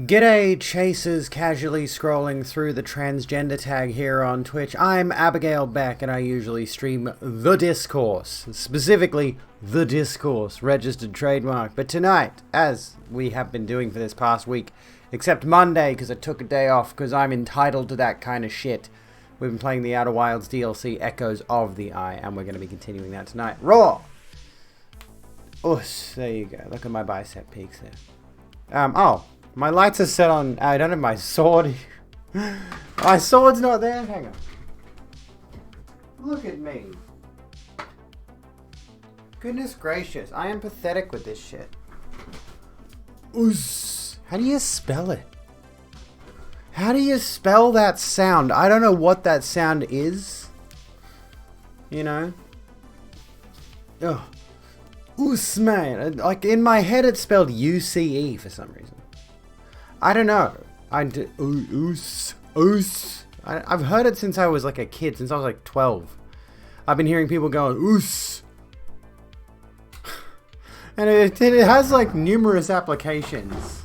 G'day chasers casually scrolling through the transgender tag here on Twitch. I'm Abigail Beck and I usually stream The Discourse, specifically The Discourse, registered trademark. But tonight, as we have been doing for this past week, except Monday because I took a day off because I'm entitled to that kind of shit, we've been playing the Outer Wilds DLC Echoes of the Eye and we're going to be continuing that tonight. Raw! Us, there you go. Look at my bicep peaks there. My lights are set on... I don't have my sword. My sword's not there. Hang on. Look at me. Goodness gracious. I am pathetic with this shit. Oos. How do you spell it? How do you spell that sound? I don't know what that sound is. You know? Ugh. Oos, man. Like, in my head it's spelled U-C-E for some reason. I don't know. I've heard it since I was like a kid, since I was like 12. I've been hearing people going, oos. And it has like numerous applications.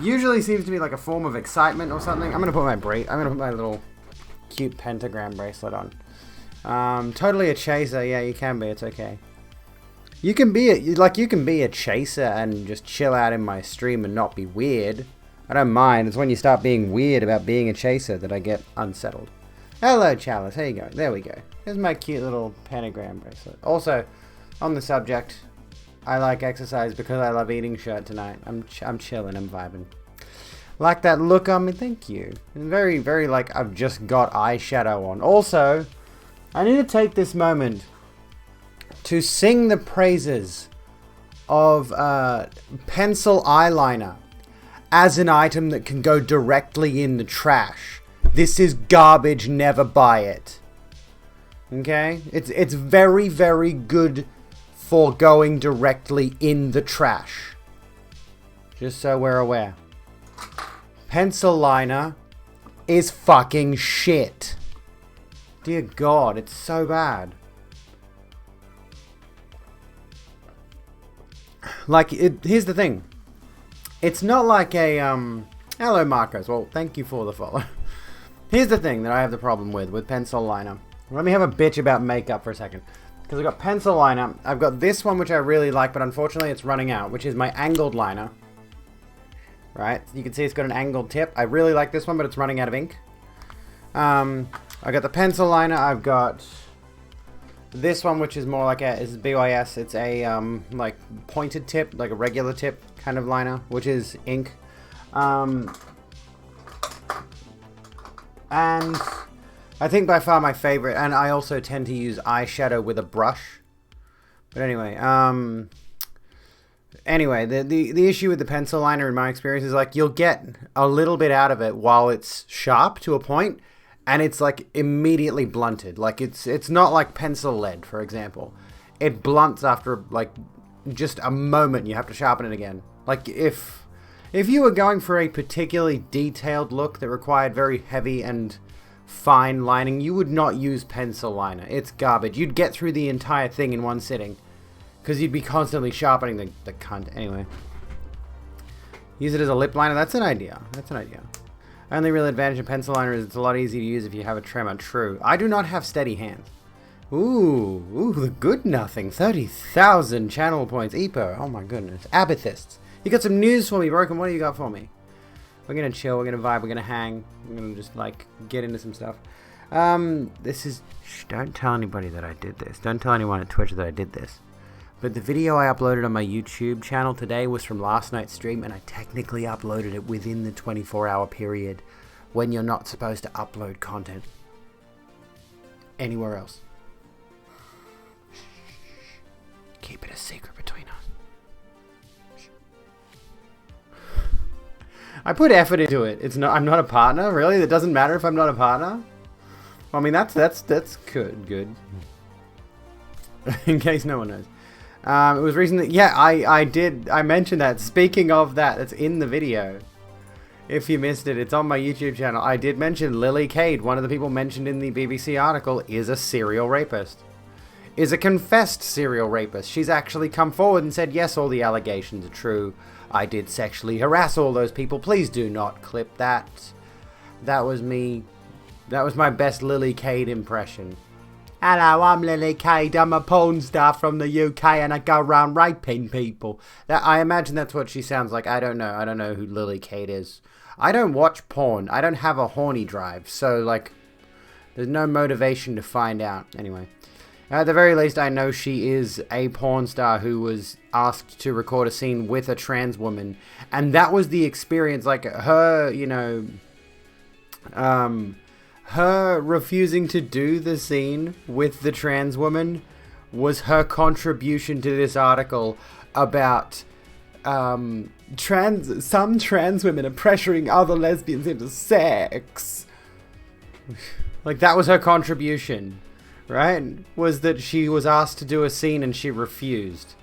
Usually seems to be like a form of excitement or something. I'm going to put my little cute pentagram bracelet on. Totally a chaser. Yeah, you can be. It's okay. You can be a chaser and just chill out in my stream and not be weird. I don't mind. It's when you start being weird about being a chaser that I get unsettled. Hello, Chalice. Here you go. There we go. Here's my cute little pentagram bracelet. Also, on the subject, I like exercise because I love eating shirt tonight. I'm chilling. I'm vibing. Like that look on me. Thank you. Very, very like I've just got eyeshadow on. Also, I need to take this moment to sing the praises of pencil eyeliner as an item that can go directly in the trash. This is garbage, never buy it. Okay? It's very, very good for going directly in the trash. Just so we're aware. Pencil liner is fucking shit. Dear God, it's so bad. Like, here's the thing. It's not like a, hello Marcos. Well, thank you for the follow. Here's the thing that I have the problem with pencil liner. Let me have a bitch about makeup for a second. Because I've got pencil liner. I've got this one, which I really like, but unfortunately it's running out, which is my angled liner. Right? You can see it's got an angled tip. I really like this one, but it's running out of ink. I got the pencil liner. I've got this one, which is more like is BYS. It's a like pointed tip, like a regular tip kind of liner, which is ink. And I think by far my favorite, and I also tend to use eyeshadow with a brush. But anyway, the issue with the pencil liner in my experience is like you'll get a little bit out of it while it's sharp to a point, and it's like immediately blunted. Like it's not like pencil lead, for example. It blunts after like just a moment. You have to sharpen it again. Like if you were going for a particularly detailed look that required very heavy and fine lining, you would not use pencil liner. It's garbage. You'd get through the entire thing in one sitting because you'd be constantly sharpening the cunt. Anyway, use it as a lip liner. That's an idea. Only real advantage of pencil liner is it's a lot easier to use if you have a tremor. True. I do not have steady hands. Ooh, the good nothing. 30,000 channel points. Epo. Oh my goodness. Amethysts. You got some news for me, Broken. What do you got for me? We're gonna chill. We're gonna vibe. We're gonna hang. We're gonna just like get into some stuff. This is. Shh, don't tell anybody that I did this. Don't tell anyone at Twitch that I did this. But the video I uploaded on my YouTube channel today was from last night's stream, and I technically uploaded it within the 24-hour period when you're not supposed to upload content anywhere else. Keep it a secret between us. I put effort into it. I'm not a partner, really. It doesn't matter if I'm not a partner. I mean, that's good. In case no one knows. It was recently, yeah, I mentioned that. Speaking of that, it's in the video. If you missed it, it's on my YouTube channel. I did mention Lily Cade, one of the people mentioned in the BBC article, is a serial rapist. Is a confessed serial rapist. She's actually come forward and said, yes, all the allegations are true. I did sexually harass all those people. Please do not clip that. That was me. That was my best Lily Cade impression. Hello, I'm Lily Cade. I'm a porn star from the UK and I go around raping people. I imagine that's what she sounds like. I don't know. I don't know who Lily Cade is. I don't watch porn. I don't have a horny drive. So, like, there's no motivation to find out. Anyway. At the very least, I know she is a porn star who was asked to record a scene with a trans woman. And that was the experience. Like, her, you know... her refusing to do the scene with the trans woman was her contribution to this article about some trans women are pressuring other lesbians into sex. Like, that was her contribution, right? Was that she was asked to do a scene and she refused.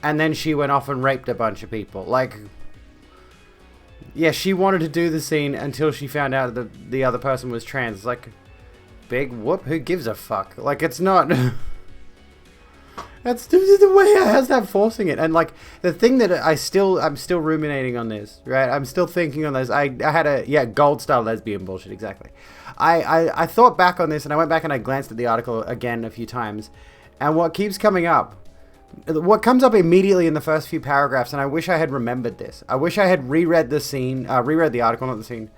And then she went off and raped a bunch of people. Like... yeah, she wanted to do the scene until she found out that the other person was trans. It's like, big whoop, who gives a fuck? Like, it's not... that's the way it has that forcing it. And, like, the thing that I'm still ruminating on this, right? I'm still thinking on this. I had gold star lesbian bullshit, exactly. I thought back on this, and I went back and I glanced at the article again a few times. And what keeps coming up... what comes up immediately in the first few paragraphs, and I wish I had remembered this. I wish I had reread the article, not the scene,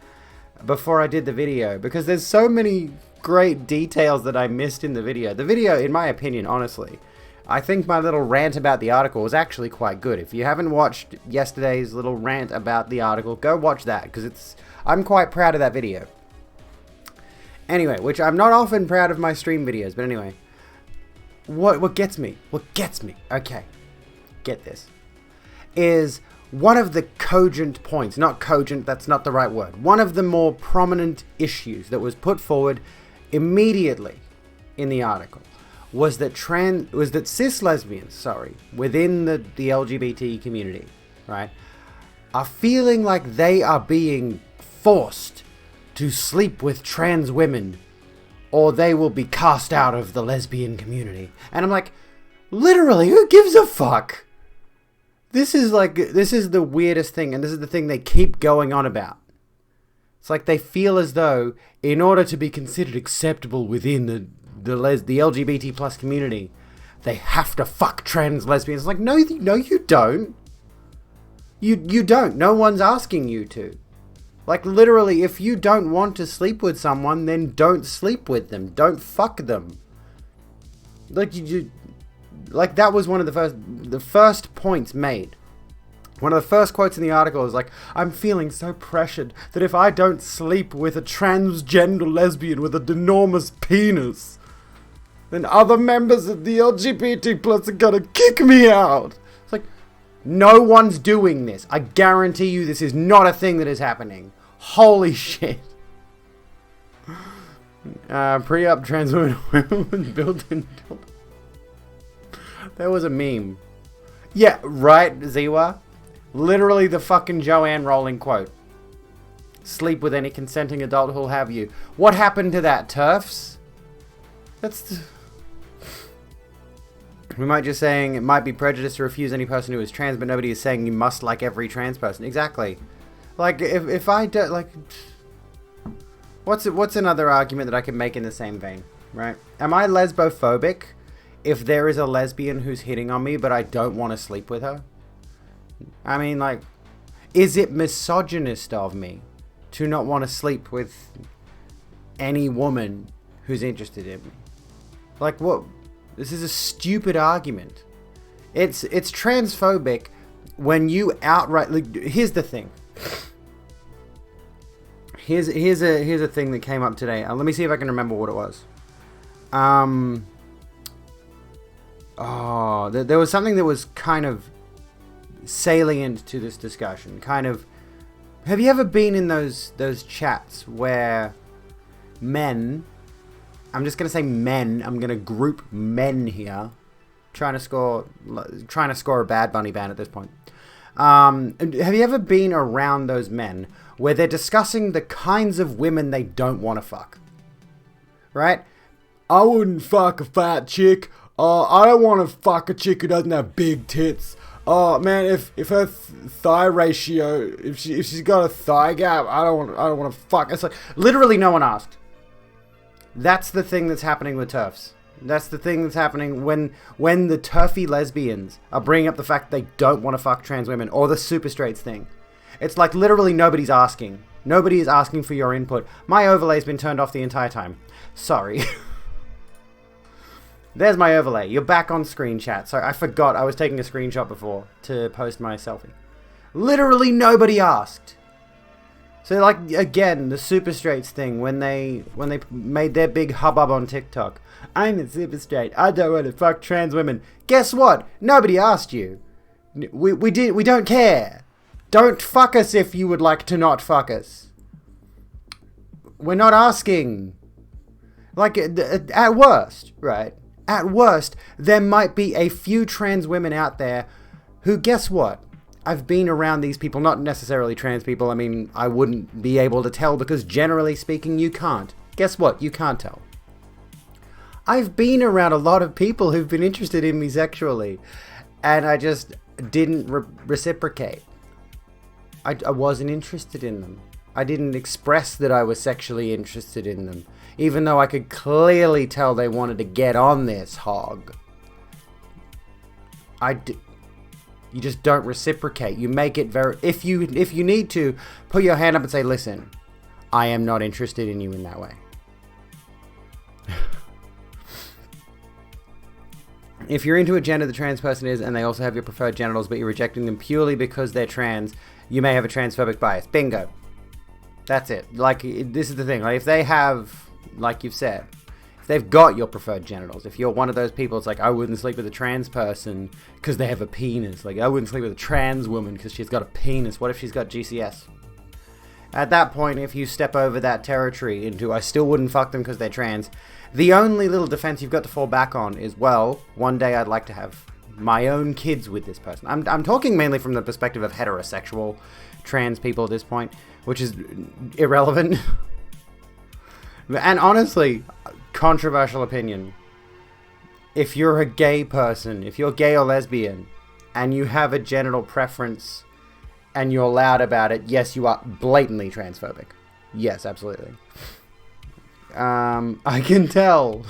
before I did the video, because there's so many great details that I missed in the video. The video, in my opinion, honestly, I think my little rant about the article was actually quite good. If you haven't watched yesterday's little rant about the article, go watch that, because I'm quite proud of that video. Anyway, which I'm not often proud of my stream videos, but anyway. What gets me, okay, get this, is one of the cogent points, not cogent, that's not the right word, one of the more prominent issues that was put forward immediately in the article was that cis lesbians, within the LGBT community, right, are feeling like they are being forced to sleep with trans women or they will be cast out of the lesbian community. And I'm like, literally, who gives a fuck? This is the weirdest thing, and this is the thing they keep going on about. It's like they feel as though, in order to be considered acceptable within the LGBT plus community, they have to fuck trans lesbians. It's like, no, you don't. You don't. No one's asking you to. Like, literally, if you don't want to sleep with someone, then don't sleep with them. Don't fuck them. Like, like, that was one of the first points made. One of the first quotes in the article is like, I'm feeling so pressured that if I don't sleep with a transgender lesbian with an enormous penis, then other members of the LGBT plus are gonna kick me out. It's like, no one's doing this. I guarantee you this is not a thing that is happening. Holy shit. Pre-up trans women built-in. There was a meme. Yeah, right, Ziwa? Literally the fucking Joanne Rowling quote. Sleep with any consenting adult who'll have you. What happened to that, TERFs? We might just saying it might be prejudice to refuse any person who is trans, but nobody is saying you must like every trans person. Exactly. Like, if I don't, like... What's another argument that I can make in the same vein, right? Am I lesbophobic if there is a lesbian who's hitting on me, but I don't want to sleep with her? I mean, like, is it misogynist of me to not want to sleep with any woman who's interested in me? Like, what? This is a stupid argument. It's transphobic when you outright... Like, here's the thing. Here's a thing that came up today. Let me see if I can remember what it was. There was something that was kind of salient to this discussion. Kind of... Have you ever been in those chats where men... I'm just going to say men. I'm going to group men here. Trying to score a Bad Bunny ban at this point. Have you ever been around those men where they're discussing the kinds of women they don't want to fuck? Right? I wouldn't fuck a fat chick. I don't want to fuck a chick who doesn't have big tits. oh man, if her thigh ratio, if she's got a thigh gap, I don't want to fuck. It's like literally no one asked. That's the thing that's happening with TERFs. That's the thing that's happening when the TERFy lesbians are bringing up the fact they don't want to fuck trans women, or the super straights thing. It's like literally nobody's asking. Nobody is asking for your input. My overlay's been turned off the entire time. Sorry. There's my overlay. You're back on screen chat. Sorry, I forgot I was taking a screenshot before to post my selfie. Literally nobody asked. So like, again, the super straights thing, when they made their big hubbub on TikTok. I'm a super straight. I don't want to fuck trans women. Guess what? Nobody asked you. We don't care. Don't fuck us if you would like to not fuck us. We're not asking. Like, at worst, right? At worst, there might be a few trans women out there who, guess what? I've been around these people, not necessarily trans people. I mean, I wouldn't be able to tell because generally speaking, you can't. Guess what? You can't tell. I've been around a lot of people who've been interested in me sexually, and I just didn't reciprocate. I wasn't interested in them. I didn't express that I was sexually interested in them, even though I could clearly tell they wanted to get on this hog. You just don't reciprocate. You make it very... If you need to, put your hand up and say, listen, I am not interested in you in that way. If you're into a gender the trans person is, and they also have your preferred genitals, but you're rejecting them purely because they're trans, you may have a transphobic bias. Bingo. That's it. Like, this is the thing. Like, if they have, like you've said, if they've got your preferred genitals, if you're one of those people, it's like, I wouldn't sleep with a trans person because they have a penis. Like, I wouldn't sleep with a trans woman because she's got a penis. What if she's got GCS? At that point, if you step over that territory into, I still wouldn't fuck them because they're trans, the only little defense you've got to fall back on is, well, one day I'd like to have my own kids with this person. I'm talking mainly from the perspective of heterosexual trans people at this point, which is irrelevant. And honestly, controversial opinion. If you're a gay person, if you're gay or lesbian, and you have a genital preference, and you're loud about it, yes, you are blatantly transphobic. Yes, absolutely. I can tell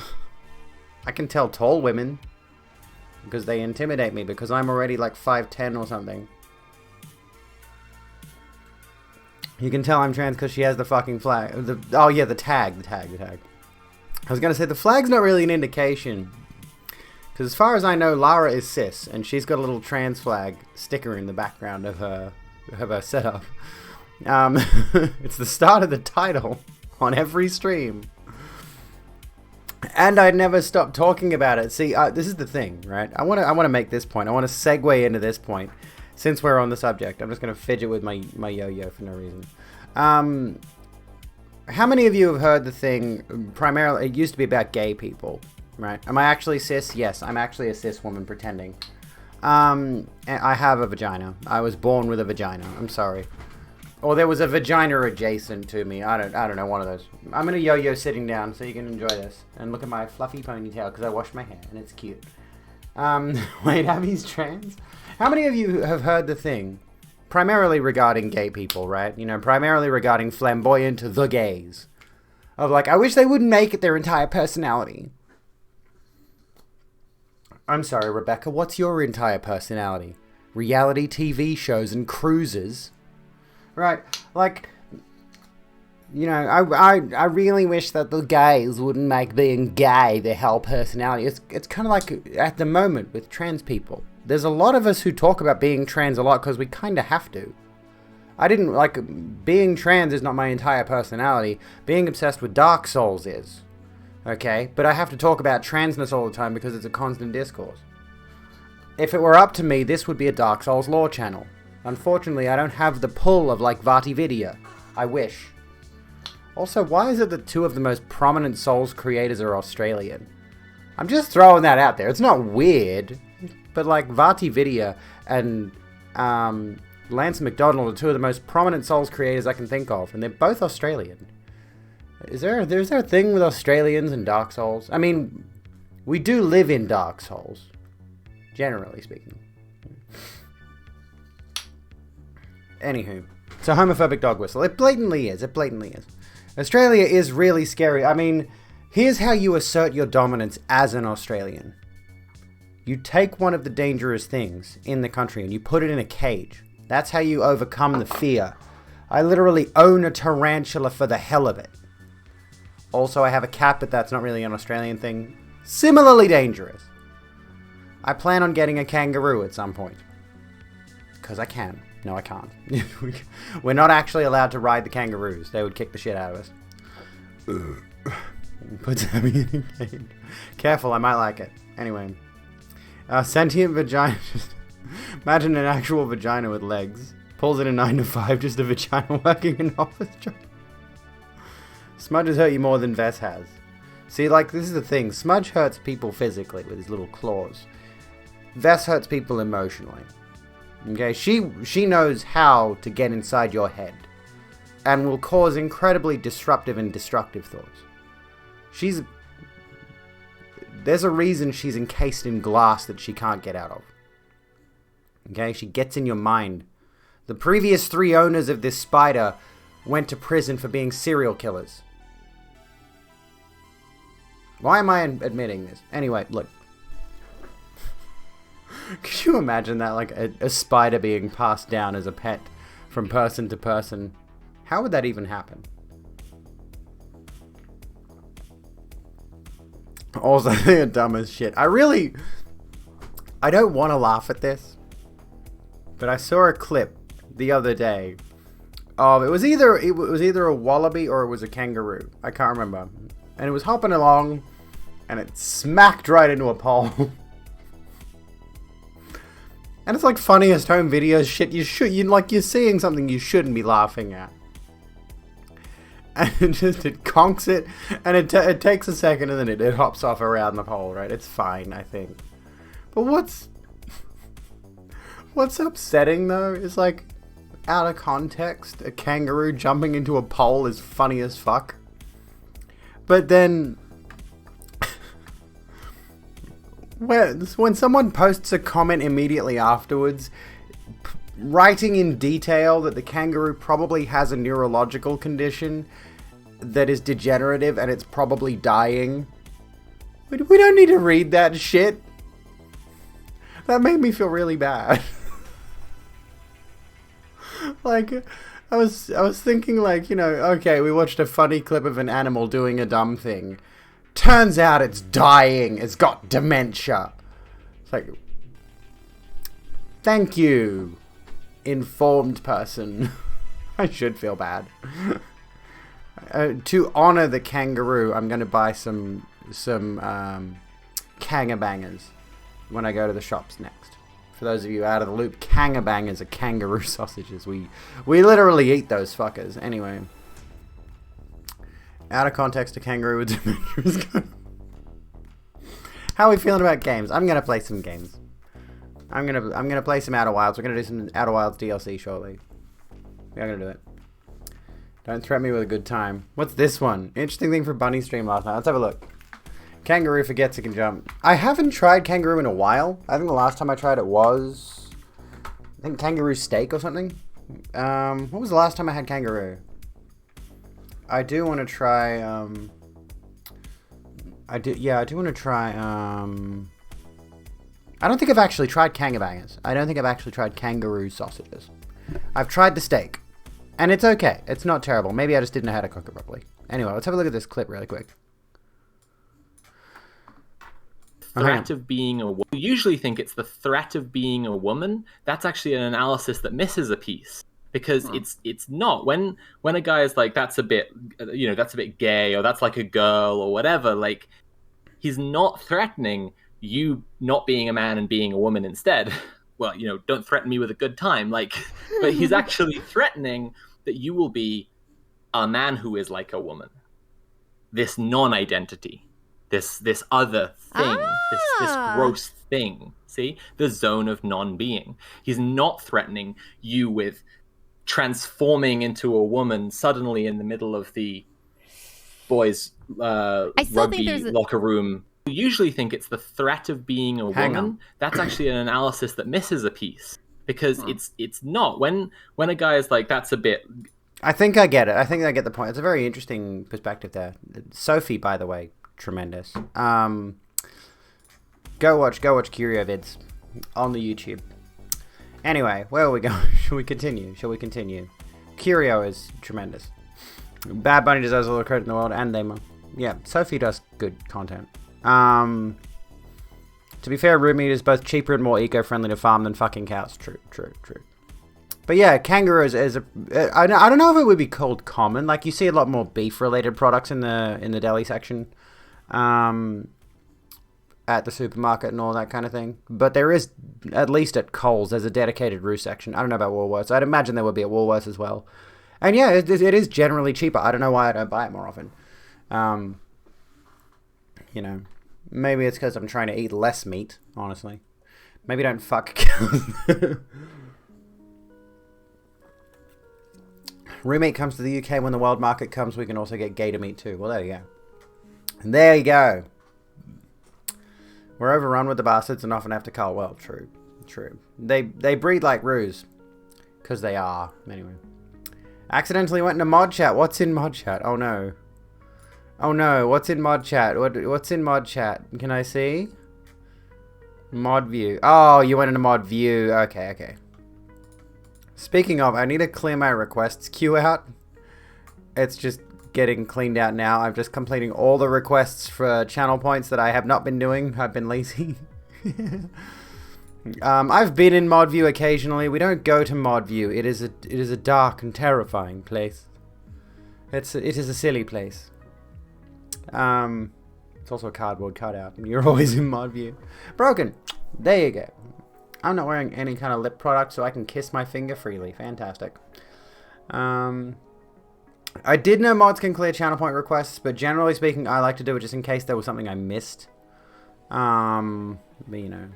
tall women, because they intimidate me, because I'm already like 5'10" or something. You can tell I'm trans because she has the fucking flag. Oh yeah, the tag. I was going to say, the flag's not really an indication. Because as far as I know, Lara is cis, and she's got a little trans flag sticker in the background of her setup. It's the start of the title on every stream. And I'd never stop talking about it. See, this is the thing, right? I want to make this point. I want to segue into this point. Since we're on the subject, I'm just going to fidget with my yo-yo for no reason. How many of you have heard the thing, primarily, it used to be about gay people, right? Am I actually cis? Yes, I'm actually a cis woman pretending. I have a vagina. I was born with a vagina. I'm sorry. Or there was a vagina adjacent to me. I don't know, one of those. I'm going to yo-yo sitting down so you can enjoy this. And look at my fluffy ponytail because I washed my hair and it's cute. Wait, Abby's trans? How many of you have heard the thing, primarily regarding gay people, right? You know, primarily regarding flamboyant the gays. Of like, I wish they wouldn't make it their entire personality. I'm sorry, Rebecca, what's your entire personality? Reality TV shows and cruises? Right, like, you know, I really wish that the gays wouldn't make being gay their whole personality. It's kind of like at the moment with trans people. There's a lot of us who talk about being trans a lot because we kind of have to. Being trans is not my entire personality. Being obsessed with Dark Souls is. Okay? But I have to talk about transness all the time because it's a constant discourse. If it were up to me, this would be a Dark Souls lore channel. Unfortunately, I don't have the pull of like VaatiVidya. I wish. Also, why is it that two of the most prominent Souls creators are Australian? I'm just throwing that out there. It's not weird. But like VaatiVidya and Lance McDonald are two of the most prominent Souls creators I can think of, and they're both Australian. Is there a thing with Australians and Dark Souls? I mean, we do live in Dark Souls, generally speaking. Anywho, it's a homophobic dog whistle. It blatantly is. It blatantly is. Australia is really scary. I mean, here's how you assert your dominance as an Australian. You take one of the dangerous things in the country and you put it in a cage. That's how you overcome the fear. I literally own a tarantula for the hell of it. Also, I have a cat, but that's not really an Australian thing. Similarly dangerous. I plan on getting a kangaroo at some point. Because I can. No, I can't. We're not actually allowed to ride the kangaroos. They would kick the shit out of us. Put Sammy in a cage. Careful, I might like it. Anyway. Sentient vagina. Imagine an actual vagina with legs. Pulls it a 9 to 5, just a vagina working an office job. Smudge has hurt you more than Vess has. See, like, this is the thing. Smudge hurts people physically with his little claws. Vess hurts people emotionally. Okay, she knows how to get inside your head. And will cause incredibly disruptive and destructive thoughts. There's a reason she's encased in glass that she can't get out of. Okay, she gets in your mind. The previous 3 owners of this spider went to prison for being serial killers. Why am I admitting this? Anyway, look. Could you imagine that, like, a spider being passed down as a pet from person to person? How would that even happen? Also, they're dumb as shit. I don't want to laugh at this, but I saw a clip the other day of, it was either a wallaby or it was a kangaroo. I can't remember. And it was hopping along, and it smacked right into a pole. And it's like funniest home videos shit. You're seeing something you shouldn't be laughing at. And it conks it, and it takes a second, and then it hops off around the pole, right? It's fine, I think. But what's upsetting, though, is, like, out of context, a kangaroo jumping into a pole is funny as fuck. But then, when someone posts a comment immediately afterwards, writing in detail that the kangaroo probably has a neurological condition that is degenerative and it's probably dying, we don't need to read that shit. That made me feel really bad. Like, I was thinking, like, you know, okay, we watched a funny clip of an animal doing a dumb thing. Turns out it's dying. It's got dementia. It's like, thank you, informed person. I should feel bad. To honor the kangaroo, I'm going to buy some Kangabangers when I go to the shops next. For those of you out of the loop, Kangabangers are kangaroo sausages. We literally eat those fuckers. Anyway, out of context, a kangaroo with dementia is good. How are we feeling about games? I'm gonna play some games. I'm gonna play some Outer Wilds. We're gonna do some Outer Wilds DLC shortly. We are gonna do it. Don't threaten me with a good time. What's this one? Interesting thing for Bunny stream last night. Let's have a look. Kangaroo forgets it can jump. I haven't tried kangaroo in a while. I think the last time I tried it was, I think, kangaroo steak or something. What was the last time I had kangaroo? I do want to try, I do want to try, I don't think I've actually tried Kangabangers. I don't think I've actually tried kangaroo sausages. I've tried the steak, and it's okay. It's not terrible. Maybe I just didn't know how to cook it properly. Anyway, let's have a look at this clip really quick. Threat of being a woman. You usually think it's the threat of being a woman. That's actually an analysis that misses a piece, because it's not. When a guy is like, that's a bit, you know, that's a bit gay, or that's like a girl or whatever, like, he's not threatening you not being a man and being a woman instead. Well, you know, don't threaten me with a good time, like, but he's actually threatening that you will be a man who is like a woman. This non-identity. This other thing, this gross thing, see? The zone of non-being. He's not threatening you with transforming into a woman suddenly in the middle of the boys' rugby locker room. You usually think it's the threat of being a woman. That's actually an analysis that misses a piece. because it's not. When a guy is like, that's a bit. I think I get it. I think I get the point. It's a very interesting perspective there. Sophie, by the way, tremendous. Go watch Curio vids on the YouTube. Anyway, where are we going? Shall we continue? Curio is tremendous. Bad Bunny deserves all the credit in the world, and Demo. Yeah, Sophie does good content. To be fair, root meat is both cheaper and more eco-friendly to farm than fucking cows. True. But yeah, kangaroos is a... I don't know if it would be called common. Like, you see a lot more beef-related products in the deli section. At the supermarket and all that kind of thing. But there is, at least at Coles, there's a dedicated roux section. I don't know about Woolworths. I'd imagine there would be at Woolworths as well. And yeah, it is generally cheaper. I don't know why I don't buy it more often. You know, maybe it's because I'm trying to eat less meat, honestly. Maybe don't fuck cows. Roux meat comes to the UK when the world market comes. We can also get gator meat too. Well, there you go. And there you go. We're overrun with the bastards and often have to cull. Well, true. They breed like roos. Because they are. Anyway. Accidentally went into mod chat. What's in mod chat? Oh no. What's in mod chat? What's in mod chat? Can I see? Mod view. Oh, you went into mod view. Okay. Speaking of, I need to clear my requests queue out. It's just getting cleaned out now. I'm just completing all the requests for channel points that I have not been doing. I've been lazy. I've been in mod view occasionally. We don't go to mod view. It is a dark and terrifying place. It is a silly place. It's also a cardboard cutout. You're always in mod view. Broken. There you go. I'm not wearing any kind of lip product, so I can kiss my finger freely. Fantastic. I did know mods can clear channel point requests, but generally speaking, I like to do it just in case there was something I missed. But you know,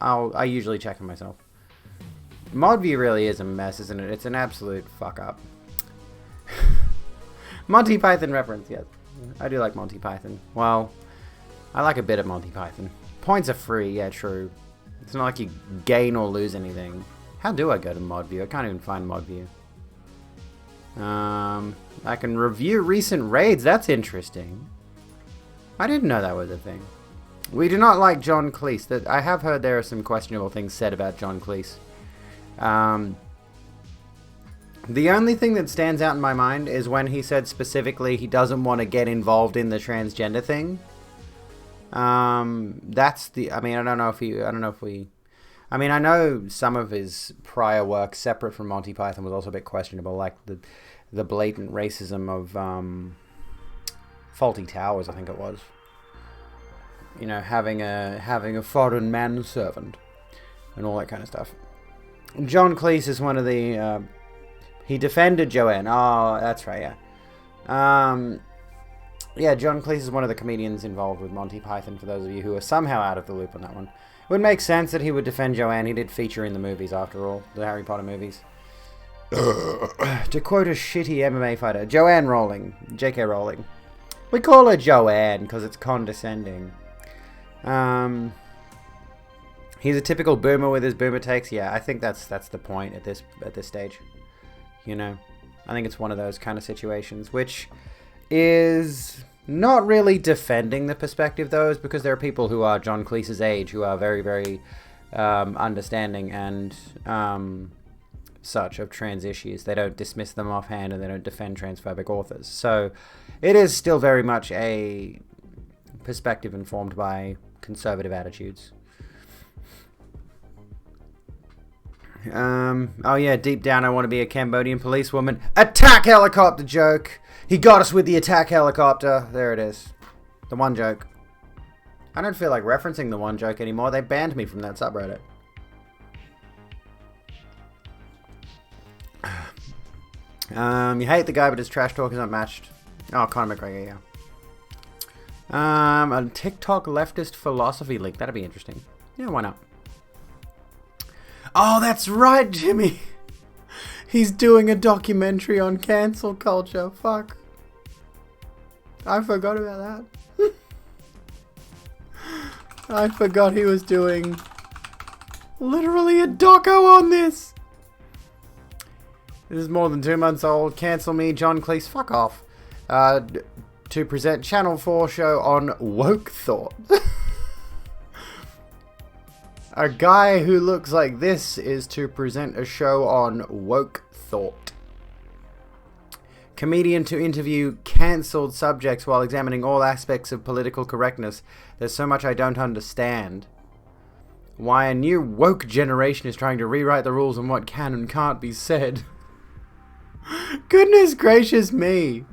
I usually check it myself. Mod view really is a mess, isn't it? It's an absolute fuck up. Monty Python reference, yes. I do like Monty Python. Well, I like a bit of Monty Python. Points are free, yeah, true. It's not like you gain or lose anything. How do I go to mod view? I can't even find mod view. I can review recent raids. That's interesting. I didn't know that was a thing. We do not like John Cleese. I have heard there are some questionable things said about John Cleese. The only thing that stands out in my mind is when he said specifically he doesn't want to get involved in the transgender thing. That's the... I mean, I don't know if we... I mean, I know some of his prior work, separate from Monty Python, was also a bit questionable, like the blatant racism of Fawlty Towers, I think it was. You know, having a foreign manservant and all that kind of stuff. John Cleese is one of the... he defended Joanne. Oh, that's right, yeah. Yeah, John Cleese is one of the comedians involved with Monty Python, for those of you who are somehow out of the loop on that one. It would make sense that he would defend Joanne. He did feature in the movies, after all. The Harry Potter movies. To quote a shitty MMA fighter, Joanne Rowling. J.K. Rowling. We call her Joanne because it's condescending. He's a typical boomer with his boomer takes. Yeah, I think that's the point at this stage. You know? I think it's one of those kind of situations, which is... not really defending the perspective, though, is because there are people who are John Cleese's age who are very, very understanding and such of trans issues. They don't dismiss them offhand and they don't defend transphobic authors. So it is still very much a perspective informed by conservative attitudes. Oh yeah, deep down I want to be a Cambodian policewoman. Attack helicopter joke! He got us with the attack helicopter. There it is. The one joke. I don't feel like referencing the one joke anymore. They banned me from that subreddit. You hate the guy, but his trash talk is unmatched. Oh, Conor McGregor, yeah. A TikTok leftist philosophy link. That'd be interesting. Yeah, why not? Oh, that's right, Jimmy. He's doing a documentary on cancel culture. Fuck. I forgot about that. I forgot he was doing... Literally a doco on this. This is more than 2 months old. Cancel me, John Cleese. Fuck off. To present Channel 4 show on woke thought. A guy who looks like this is to present a show on woke thought. Comedian to interview cancelled subjects while examining all aspects of political correctness. There's so much I don't understand. Why a new woke generation is trying to rewrite the rules on what can and can't be said. Goodness gracious me.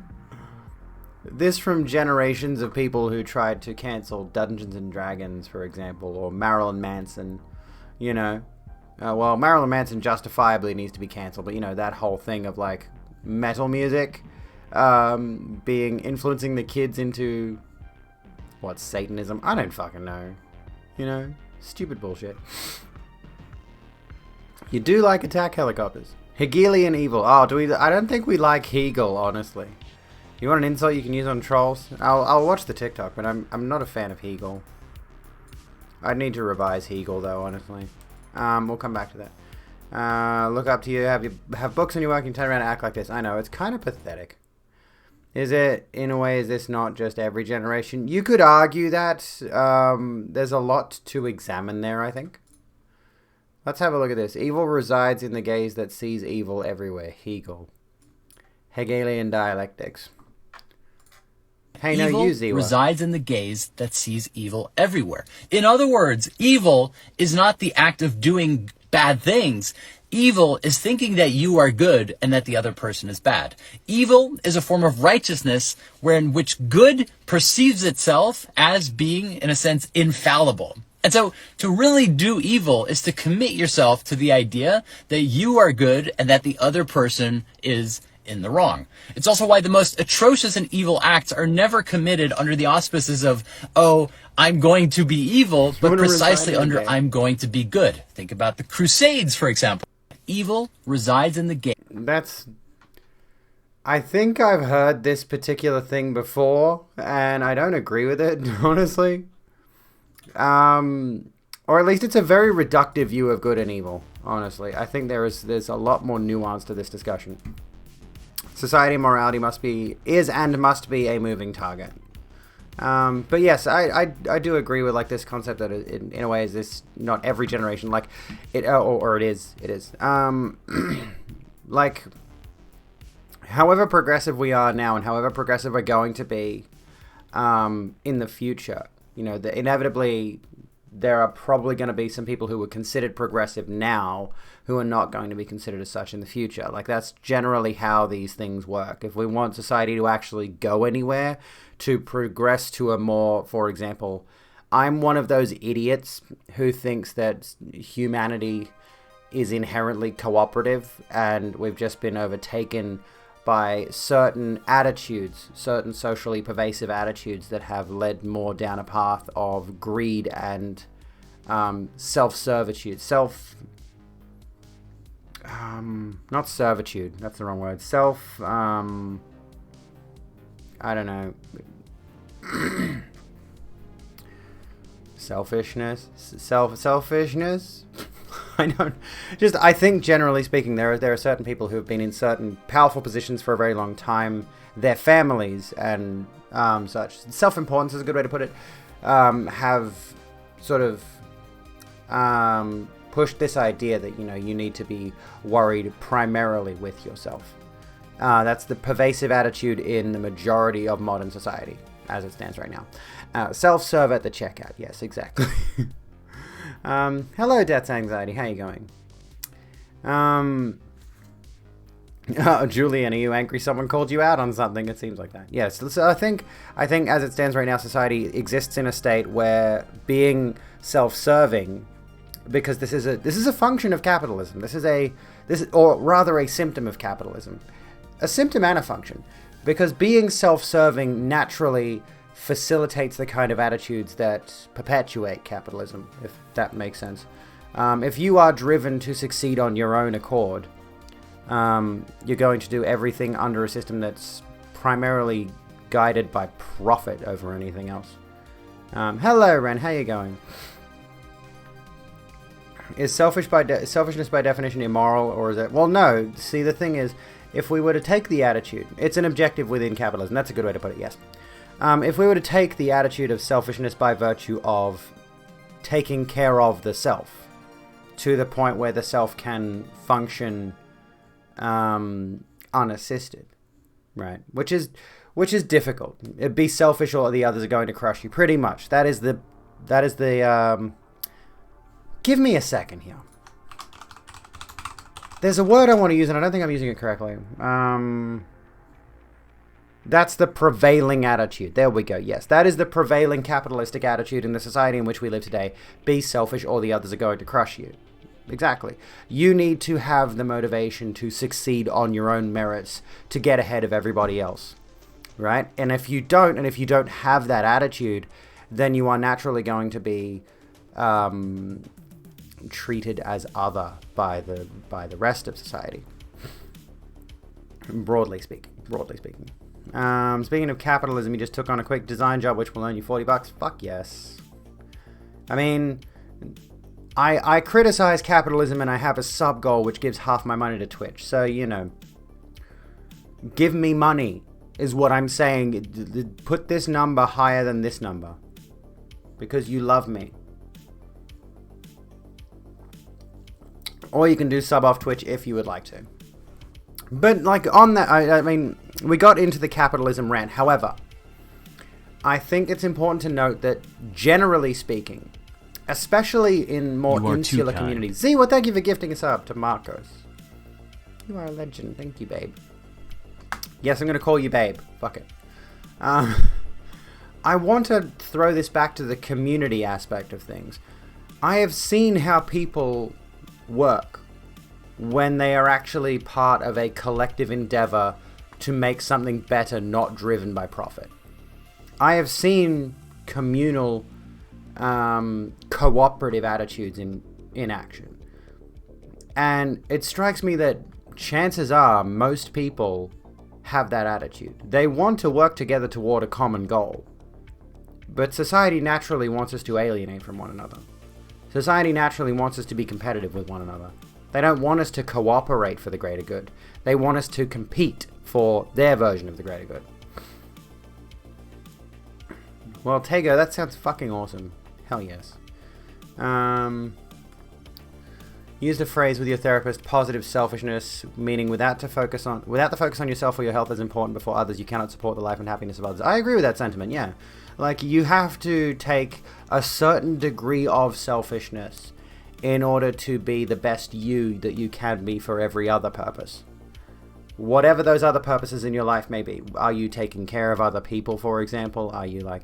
This from generations of people who tried to cancel Dungeons and Dragons, for example, or Marilyn Manson, you know. Well, Marilyn Manson justifiably needs to be cancelled, but you know, that whole thing of like metal music influencing the kids into what, Satanism? I don't fucking know. You know, stupid bullshit. You do like attack helicopters. Hegelian evil. Oh, do we? I don't think we like Hegel, honestly. You want an insult you can use on trolls? I'll watch the TikTok, but I'm not a fan of Hegel. I need to revise Hegel though, honestly. We'll come back to that. Look up to you. Have books on your work and turn around and act like this. I know, it's kind of pathetic. Is it, in a way, is this not just every generation? You could argue that there's a lot to examine there, I think. Let's have a look at this. Evil resides in the gaze that sees evil everywhere. Hegel. Hegelian dialectics. Hey, no, evil resides in the gaze that sees evil everywhere. In other words, evil is not the act of doing bad things. Evil is thinking that you are good and that the other person is bad. Evil is a form of righteousness wherein which good perceives itself as being, in a sense, infallible. And so to really do evil is to commit yourself to the idea that you are good and that the other person is in the wrong. It's also why the most atrocious and evil acts are never committed under the auspices of, oh, I'm going to be evil, but precisely under I'm going to be good. Think about the Crusades, for example. Evil resides in the gaze. I think I've heard this particular thing before, and I don't agree with it, honestly. Or at least it's a very reductive view of good and evil, honestly. I think there's a lot more nuance to this discussion. Society and morality must be a moving target. But yes, I do agree with like this concept that in a way is this not every generation, like it, or it is. Like, however progressive we are now and however progressive we're going to be in the future, you know, inevitably there are probably going to be some people who were considered progressive now who are not going to be considered as such in the future. Like, that's generally how these things work. If we want society to actually go anywhere, to progress to a more, for example, I'm one of those idiots who thinks that humanity is inherently cooperative and we've just been overtaken by certain attitudes, certain socially pervasive attitudes that have led more down a path of greed and self-servitude. Not servitude, that's the wrong word. I don't know. Selfishness? Selfishness? I think generally speaking, there are certain people who have been in certain powerful positions for a very long time. Their families and such, self-importance is a good way to put it, have sort of pushed this idea that, you know, you need to be worried primarily with yourself. That's the pervasive attitude in the majority of modern society, as it stands right now. Self-serve at the checkout. Yes, exactly. Hello, Death's Anxiety. How you going? Julian, are you angry someone called you out on something? It seems like that. Yes, so I think as it stands right now, society exists in a state where being self-serving, because this is a function of capitalism. Or rather a symptom of capitalism. A symptom and a function. Because being self-serving naturally facilitates the kind of attitudes that perpetuate capitalism, if that makes sense. If you are driven to succeed on your own accord, you're going to do everything under a system that's primarily guided by profit over anything else. Hello, Ren. How you going? Is selfishness by definition immoral, or is it? Well, no. See, the thing is, if we were to take the attitude, it's an objective within capitalism. That's a good way to put it, yes. If we were to take the attitude of selfishness by virtue of taking care of the self to the point where the self can function unassisted, right? Which is difficult. It'd be selfish or the others are going to crush you. Pretty much. That is the give me a second here. There's a word I want to use and I don't think I'm using it correctly. That's the prevailing attitude. There we go. Yes, that is the prevailing capitalistic attitude in the society in which we live today. Be selfish or the others are going to crush you. Exactly. You need to have the motivation to succeed on your own merits to get ahead of everybody else. Right? And if you don't have that attitude, then you are naturally going to be treated as other by the rest of society. Broadly speaking. Speaking of capitalism, you just took on a quick design job which will earn you $40. Fuck yes. I mean, I criticize capitalism and I have a sub goal which gives half my money to Twitch. So, you know, give me money is what I'm saying. Put this number higher than this number because you love me. Or you can do sub off Twitch if you would like to. But like on that, I mean, we got into the capitalism rant. However, I think it's important to note that generally speaking, especially in more insular communities. Z, well, thank you for gifting a sub to Marcos. You are a legend. Thank you, babe. Yes, I'm going to call you babe. Fuck it. I want to throw this back to the community aspect of things. I have seen how people work when they are actually part of a collective endeavor to make something better, not driven by profit. I have seen communal, cooperative attitudes in action. And it strikes me that chances are most people have that attitude. They want to work together toward a common goal. But society naturally wants us to alienate from one another. Society naturally wants us to be competitive with one another. They don't want us to cooperate for the greater good. They want us to compete for their version of the greater good. Well, Tego, that sounds fucking awesome. Hell yes. Used a phrase with your therapist, positive selfishness, meaning without the focus on yourself or your health as important before others, you cannot support the life and happiness of others. I agree with that sentiment, yeah. Like, you have to take a certain degree of selfishness in order to be the best you that you can be for every other purpose. Whatever those other purposes in your life may be. Are you taking care of other people, for example? Are you a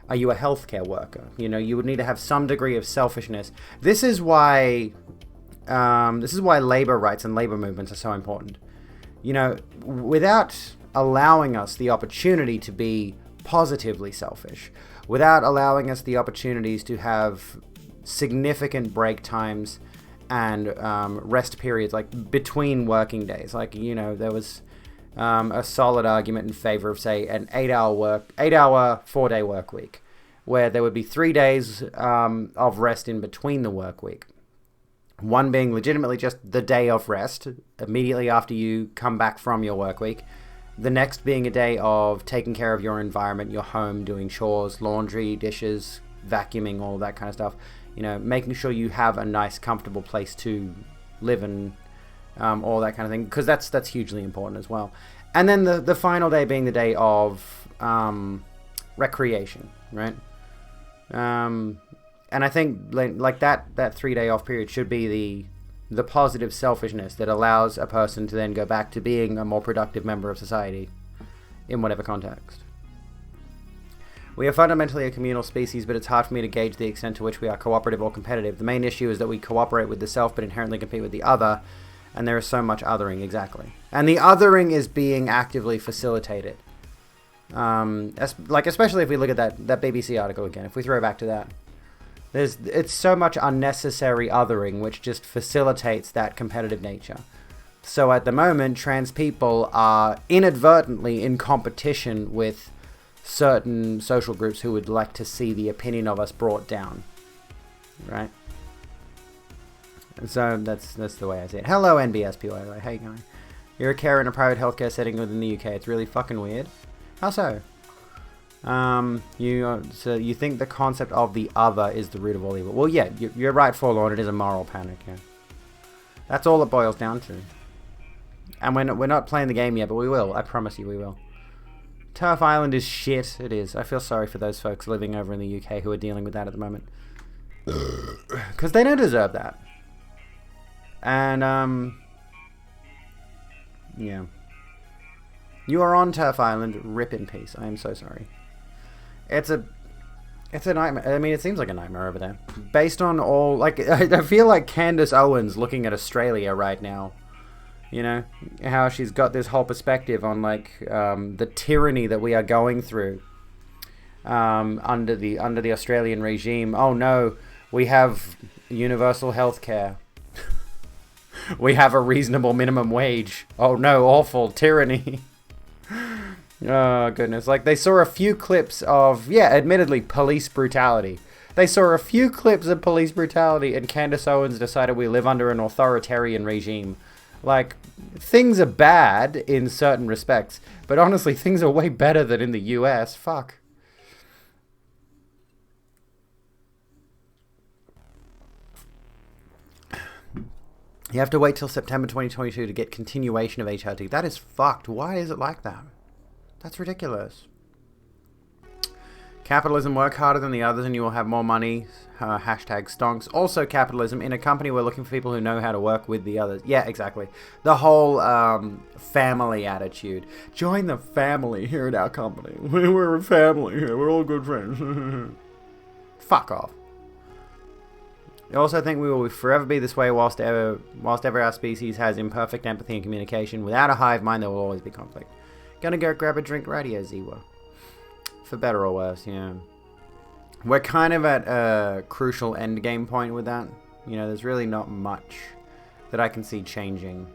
healthcare worker? You know, you would need to have some degree of selfishness. This is why labor rights and labor movements are so important. You know, without allowing us the opportunity to be positively selfish, without allowing us the opportunities to have significant break times and rest periods, like between working days. Like, you know, there was a solid argument in favor of, say, an 8-hour 4-day work week, where there would be 3 days of rest in between the work week. One being legitimately just the day of rest immediately after you come back from your work week. The next being a day of taking care of your environment, your home, doing chores, laundry, dishes, vacuuming, all that kind of stuff. You know, making sure you have a nice, comfortable place to live and all that kind of thing, because that's hugely important as well. And then the final day being the day of recreation, right? And I think like that 3-day off period should be the positive selfishness that allows a person to then go back to being a more productive member of society in whatever context. We are fundamentally a communal species, but it's hard for me to gauge the extent to which we are cooperative or competitive. The main issue is that we cooperate with the self, but inherently compete with the other, and there is so much othering, exactly. And the othering is being actively facilitated. Especially if we look at that BBC article again, if we throw back to that. It's so much unnecessary othering, which just facilitates that competitive nature. So at the moment, trans people are inadvertently in competition with certain social groups who would like to see the opinion of us brought down, right? So that's the way I see it. Hello, NBSPY. How you going? You're a carer in a private healthcare setting within the UK. It's really fucking weird. How so? So you think the concept of the other is the root of all evil? Well, yeah, you're right, Forlorn. It is a moral panic. Yeah, that's all it boils down to. And we're not playing the game yet, but we will. I promise you, we will. Turf Island is shit. It is. I feel sorry for those folks living over in the UK who are dealing with that at the moment, because they don't deserve that. And yeah. You are on Turf Island. Rip in peace. I am so sorry. It's a nightmare. I mean, it seems like a nightmare over there. Based on all, like, I feel like Candace Owens looking at Australia right now. You know, how she's got this whole perspective on, like, the tyranny that we are going through under the Australian regime. Oh no, we have universal health care. We have a reasonable minimum wage. Oh no, awful tyranny. Oh goodness. Like, they saw a few clips of, yeah, admittedly, police brutality. They saw a few clips of police brutality and Candace Owens decided we live under an authoritarian regime. Like, things are bad in certain respects, but honestly, things are way better than in the US. Fuck. You have to wait till September 2022 to get continuation of HRT. That is fucked. Why is it like that? That's ridiculous. Capitalism, work harder than the others and you will have more money. Hashtag stonks. Also capitalism. In a company, we're looking for people who know how to work with the others. Yeah, exactly. The whole family attitude. Join the family here at our company. We're a family here. We're all good friends. Fuck off. I also think we will forever be this way whilst ever our species has imperfect empathy and communication. Without a hive mind, there will always be conflict. Gonna go grab a drink right here, Ziwa. For better or worse, yeah. We're kind of at a crucial endgame point with that. You know, there's really not much that I can see changing.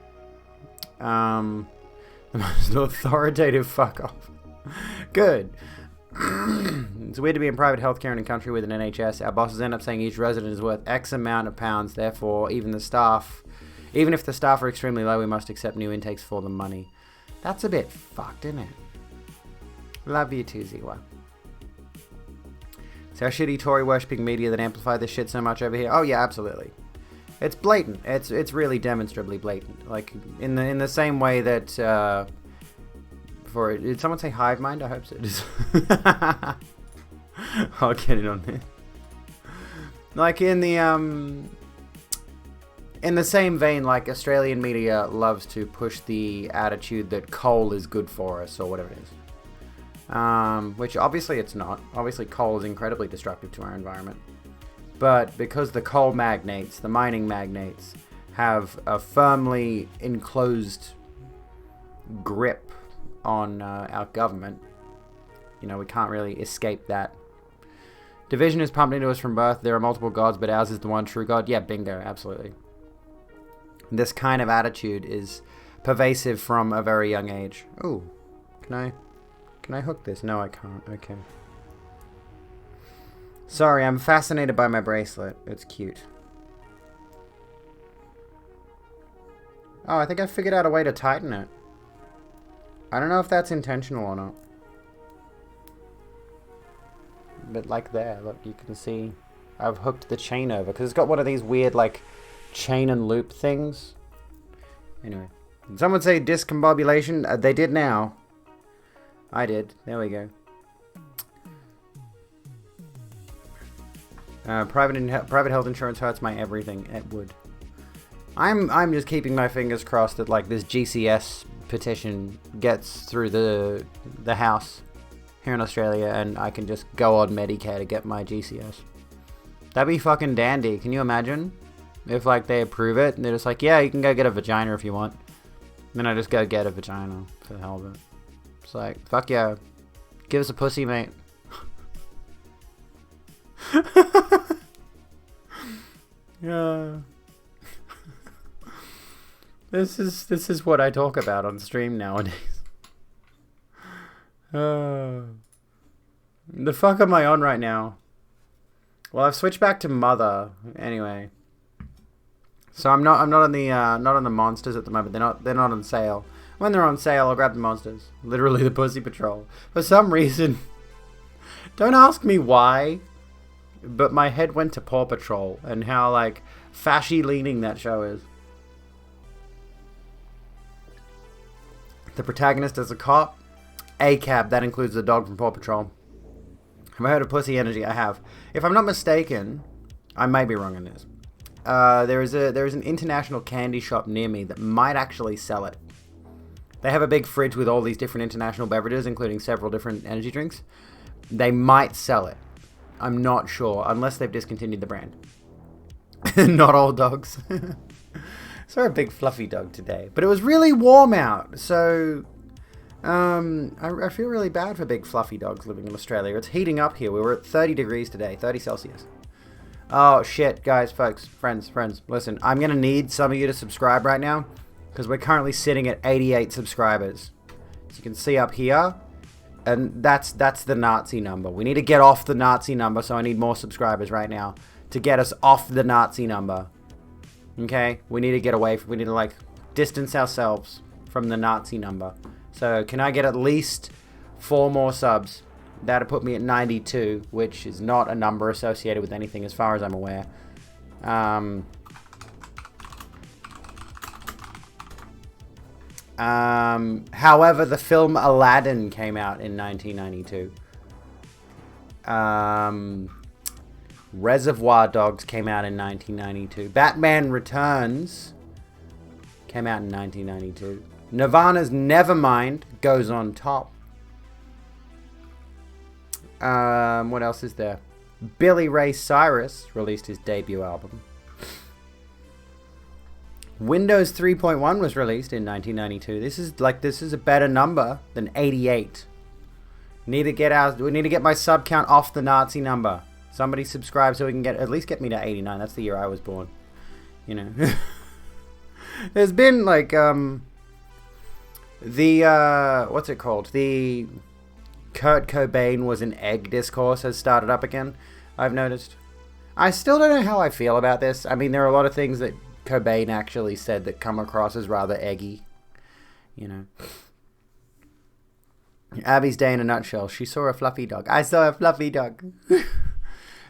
The most authoritative fuck off. Good. It's weird to be in private healthcare in a country with an NHS. Our bosses end up saying each resident is worth X amount of pounds. Therefore, even if the staff are extremely low, we must accept new intakes for the money. That's a bit fucked, isn't it? Love you too, Ziwa. It's our shitty Tory worshipping media that amplify this shit so much over here. Oh yeah, absolutely. It's blatant. It's really demonstrably blatant. Like in the same way that did someone say hive mind? I hope so. I'll get it on there. Like in the same vein, like Australian media loves to push the attitude that coal is good for us or whatever it is. Which obviously it's not. Obviously coal is incredibly destructive to our environment. But because the coal magnates, the mining magnates, have a firmly enclosed grip on our government, you know, we can't really escape that. Division is pumped into us from birth. There are multiple gods, but ours is the one true God. Yeah, bingo, absolutely. This kind of attitude is pervasive from a very young age. Ooh, can I hook this? No, I can't. Okay. Sorry, I'm fascinated by my bracelet. It's cute. Oh, I think I figured out a way to tighten it. I don't know if that's intentional or not. But like there, look, you can see I've hooked the chain over because it's got one of these weird like chain and loop things. Anyway, someone say discombobulation. They did now. I did. There we go. Private health insurance hurts my everything. It would. I'm just keeping my fingers crossed that like this GCS petition gets through the House here in Australia and I can just go on Medicare to get my GCS. That'd be fucking dandy. Can you imagine if like they approve it and they're just like, yeah, you can go get a vagina if you want. And then I just go get a vagina for the hell of it. It's like, fuck yeah, give us a pussy, mate. Yeah. This is what I talk about on stream nowadays. The fuck am I on right now? Well, I've switched back to Mother. Anyway. So I'm not on the monsters at the moment. They're not on sale. When they're on sale, I'll grab the monsters. Literally the Pussy Patrol. For some reason, don't ask me why, but my head went to Paw Patrol and how like fashy leaning that show is. The protagonist is a cop. A-Cab, that includes the dog from Paw Patrol. Have I heard of Pussy Energy? I have. If I'm not mistaken, I may be wrong on this. There is an international candy shop near me that might actually sell it. They have a big fridge with all these different international beverages, including several different energy drinks. They might sell it. I'm not sure, unless they've discontinued the brand. Not all dogs. Saw a big fluffy dog today, but it was really warm out, so I feel really bad for big fluffy dogs living in Australia. It's heating up here. We were at 30 degrees today, 30 Celsius. Oh shit, guys, folks, friends, listen, I'm gonna need some of you to subscribe right now, because we're currently sitting at 88 subscribers. As you can see up here, and that's the Nazi number. We need to get off the Nazi number, so I need more subscribers right now to get us off the Nazi number. Okay? We need to get away from, we need to like distance ourselves from the Nazi number. So can I get at least 4 more subs? That'll put me at 92, which is not a number associated with anything as far as I'm aware. However, the film Aladdin came out in 1992. Reservoir Dogs came out in 1992. Batman Returns came out in 1992. Nirvana's Nevermind goes on top. What else is there? Billy Ray Cyrus released his debut album. Windows 3.1 was released in 1992. This is a better number than 88. We need to get my sub count off the Nazi number. Somebody subscribe so we can at least get me to 89. That's the year I was born. You know. There's been like what's it called? The Kurt Cobain was an egg discourse has started up again, I've noticed. I still don't know how I feel about this. I mean, there are a lot of things that Cobain actually said that come across as rather eggy. You know. Abby's day in a nutshell. She saw a fluffy dog. I saw a fluffy dog.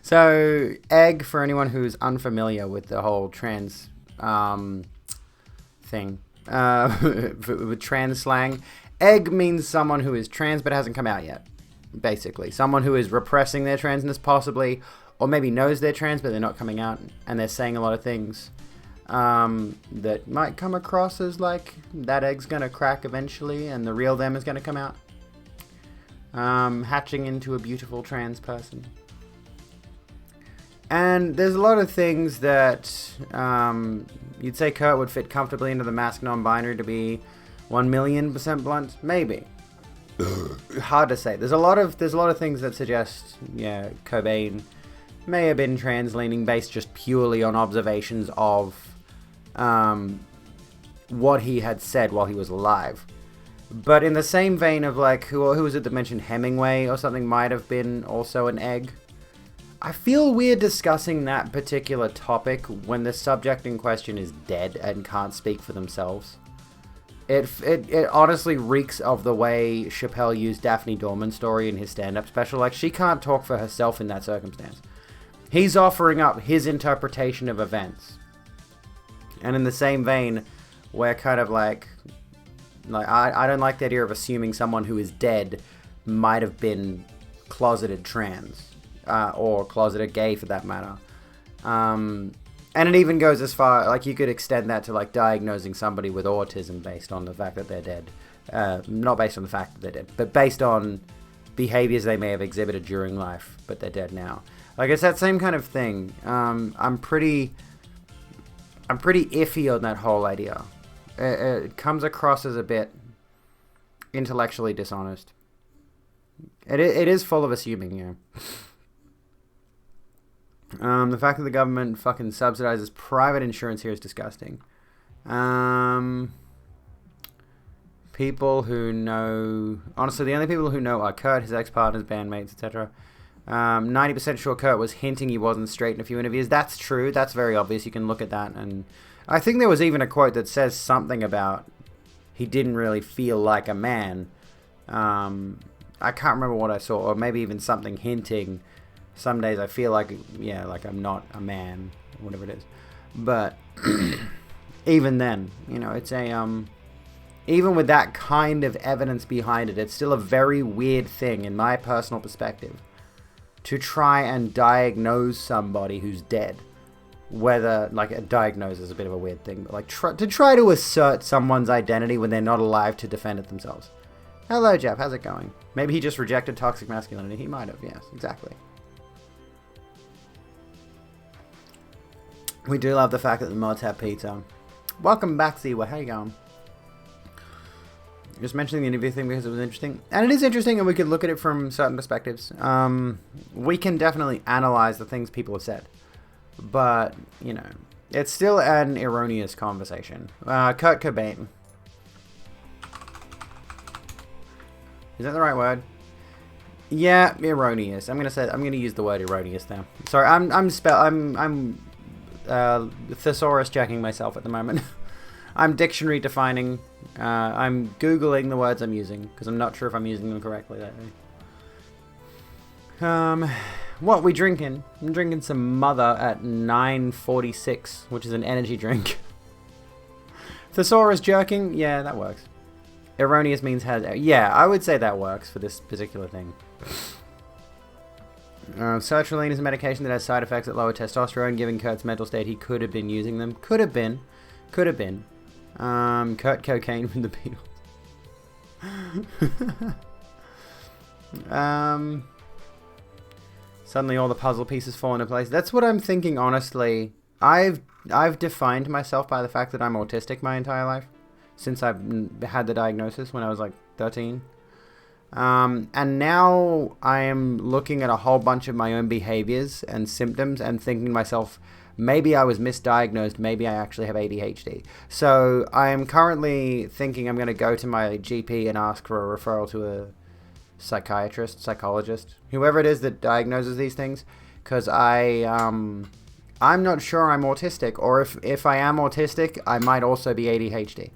So, egg, for anyone who's unfamiliar with the whole trans thing, with trans slang, egg means someone who is trans but hasn't come out yet, basically. Someone who is repressing their transness, possibly, or maybe knows they're trans but they're not coming out, and they're saying a lot of things that might come across as like, that egg's gonna crack eventually and the real them is gonna come out. Hatching into a beautiful trans person. And there's a lot of things that you'd say Kurt would fit comfortably into the mask non-binary to be 1,000,000% blunt, maybe. Hard to say. There's a lot of things that suggest, yeah, Cobain may have been trans-leaning based just purely on observations of what he had said while he was alive. But in the same vein of like, who was it that mentioned Hemingway or something might have been also an egg? I feel weird discussing that particular topic when the subject in question is dead and can't speak for themselves. It honestly reeks of the way Chappelle used Daphne Dorman's story in his stand-up special. Like, she can't talk for herself in that circumstance. He's offering up his interpretation of events. And in the same vein, we're kind of like I don't like the idea of assuming someone who is dead might have been closeted trans. Or closeted gay for that matter. And it even goes as far, like you could extend that to like diagnosing somebody with autism based on the fact that they're dead. Not based on the fact that they're dead, but based on behaviors they may have exhibited during life, but they're dead now. Like, it's that same kind of thing. I'm pretty iffy on that whole idea. It comes across as a bit intellectually dishonest. It is full of assuming, yeah. The fact that the government fucking subsidizes private insurance here is disgusting. People who know... Honestly, the only people who know are Kurt, his ex-partners, bandmates, etc. 90% sure Kurt was hinting he wasn't straight in a few interviews. That's true. That's very obvious. You can look at that. And I think there was even a quote that says something about he didn't really feel like a man. I can't remember what I saw, or maybe even something hinting some days I feel like, like I'm not a man, or whatever it is. But even then, it's a, even with that kind of evidence behind it, it's still a very weird thing, in my personal perspective, to try and diagnose somebody who's dead. Whether, like, a diagnose is a bit of a weird thing, but, like, to try to assert someone's identity when they're not alive to defend it themselves. Hello, Jeff, how's it going? Maybe he just rejected toxic masculinity. He might have, yes, exactly. We do love the fact that the mods have pizza. Welcome back, Ziwa. How you going? Just mentioning the interview thing because it was interesting. And it is interesting, and we could look at it from certain perspectives. We can definitely analyze the things people have said. But, it's still an erroneous conversation. Kurt Cobain. Is that the right word? Yeah, erroneous. I'm gonna use the word erroneous now. Sorry, I'm thesaurus checking myself at the moment. I'm dictionary defining. I'm Googling the words I'm using because I'm not sure if I'm using them correctly lately. What we drinking? I'm drinking some Mother at 9:46, which is an energy drink. Thesaurus jerking? Yeah, that works. Erroneous means has... Yeah, I would say that works for this particular thing. Sertraline is a medication that has side effects that lower testosterone. Given Kurt's mental state, he could have been using them. Could have been. Kurt Cocaine from the Beatles. Suddenly all the puzzle pieces fall into place. That's what I'm thinking, honestly. I've defined myself by the fact that I'm autistic my entire life. Since I've had the diagnosis when I was like 13. And now I am looking at a whole bunch of my own behaviors and symptoms and thinking to myself, maybe I was misdiagnosed, maybe I actually have ADHD. So I am currently thinking I'm going to go to my GP and ask for a referral to a psychiatrist, psychologist, whoever it is that diagnoses these things, because I'm not sure I'm autistic, or if I am autistic, I might also be ADHD.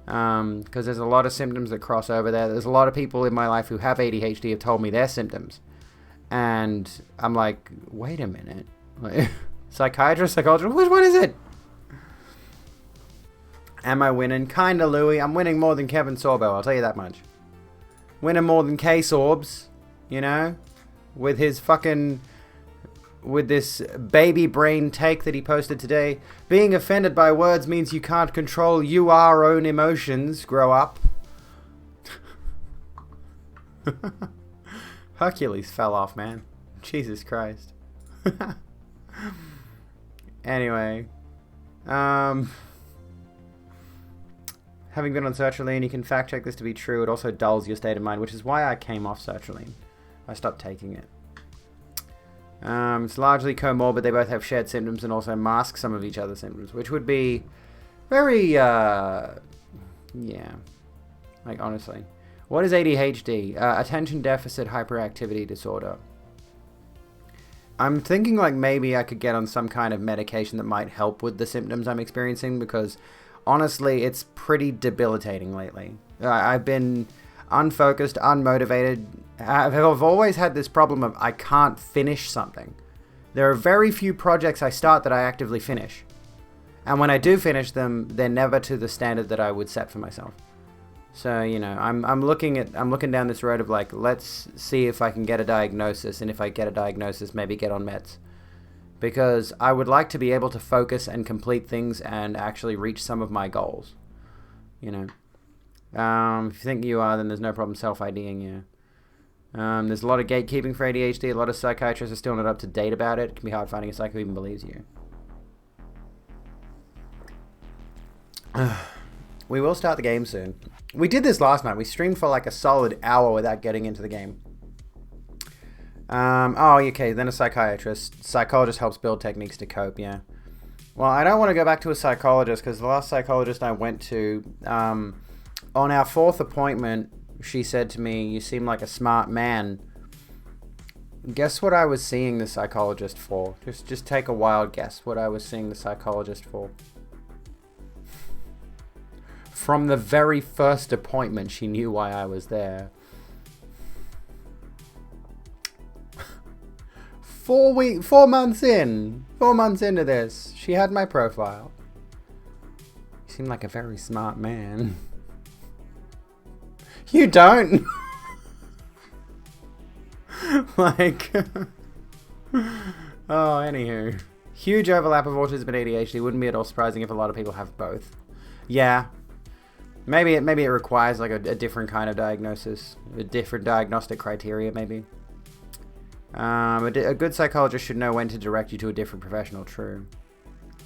Because there's a lot of symptoms that cross over there. There's a lot of people in my life who have ADHD have told me their symptoms. And I'm like, wait a minute. Like, psychiatrist, psychologist, which one is it? Am I winning? Kinda, Louie. I'm winning more than Kevin Sorbo, I'll tell you that much. Winning more than K-Sorbs, with his fucking... with this baby brain take that he posted today. Being offended by words means you can't control your own emotions. Grow up. Hercules fell off, man. Jesus Christ. Anyway. Having been on sertraline, you can fact check this to be true. It also dulls your state of mind, which is why I came off sertraline. I stopped taking it. It's largely comorbid. They both have shared symptoms and also mask some of each other's symptoms, which would be very, yeah, like honestly. What is ADHD? Attention Deficit Hyperactivity Disorder. I'm thinking like maybe I could get on some kind of medication that might help with the symptoms I'm experiencing, because honestly, it's pretty debilitating lately. I've been unfocused, unmotivated. I've always had this problem of I can't finish something. There are very few projects I start that I actively finish. And when I do finish them, they're never to the standard that I would set for myself. So, I'm looking down this road of like, let's see if I can get a diagnosis, and if I get a diagnosis, maybe get on meds. Because I would like to be able to focus and complete things and actually reach some of my goals. If you think you are, then there's no problem self-IDing you. There's a lot of gatekeeping for ADHD. A lot of psychiatrists are still not up to date about it. It can be hard finding a psych who even believes you. We will start the game soon. We did this last night. We streamed for like a solid hour without getting into the game. Okay, then a psychiatrist. Psychologist helps build techniques to cope, yeah. Well, I don't want to go back to a psychologist, because the last psychologist I went to, on our 4th appointment, she said to me, "You seem like a smart man." Guess what I was seeing the psychologist for? Just take a wild guess what I was seeing the psychologist for. From the very first appointment, she knew why I was there. 4 months into this, she had my profile. You seem like a very smart man. You don't. Like, oh, anywho. Huge overlap of autism and ADHD. Wouldn't be at all surprising if a lot of people have both. Yeah. Maybe it requires like a different kind of diagnosis. A different diagnostic criteria, maybe. A good psychologist should know when to direct you to a different professional, true.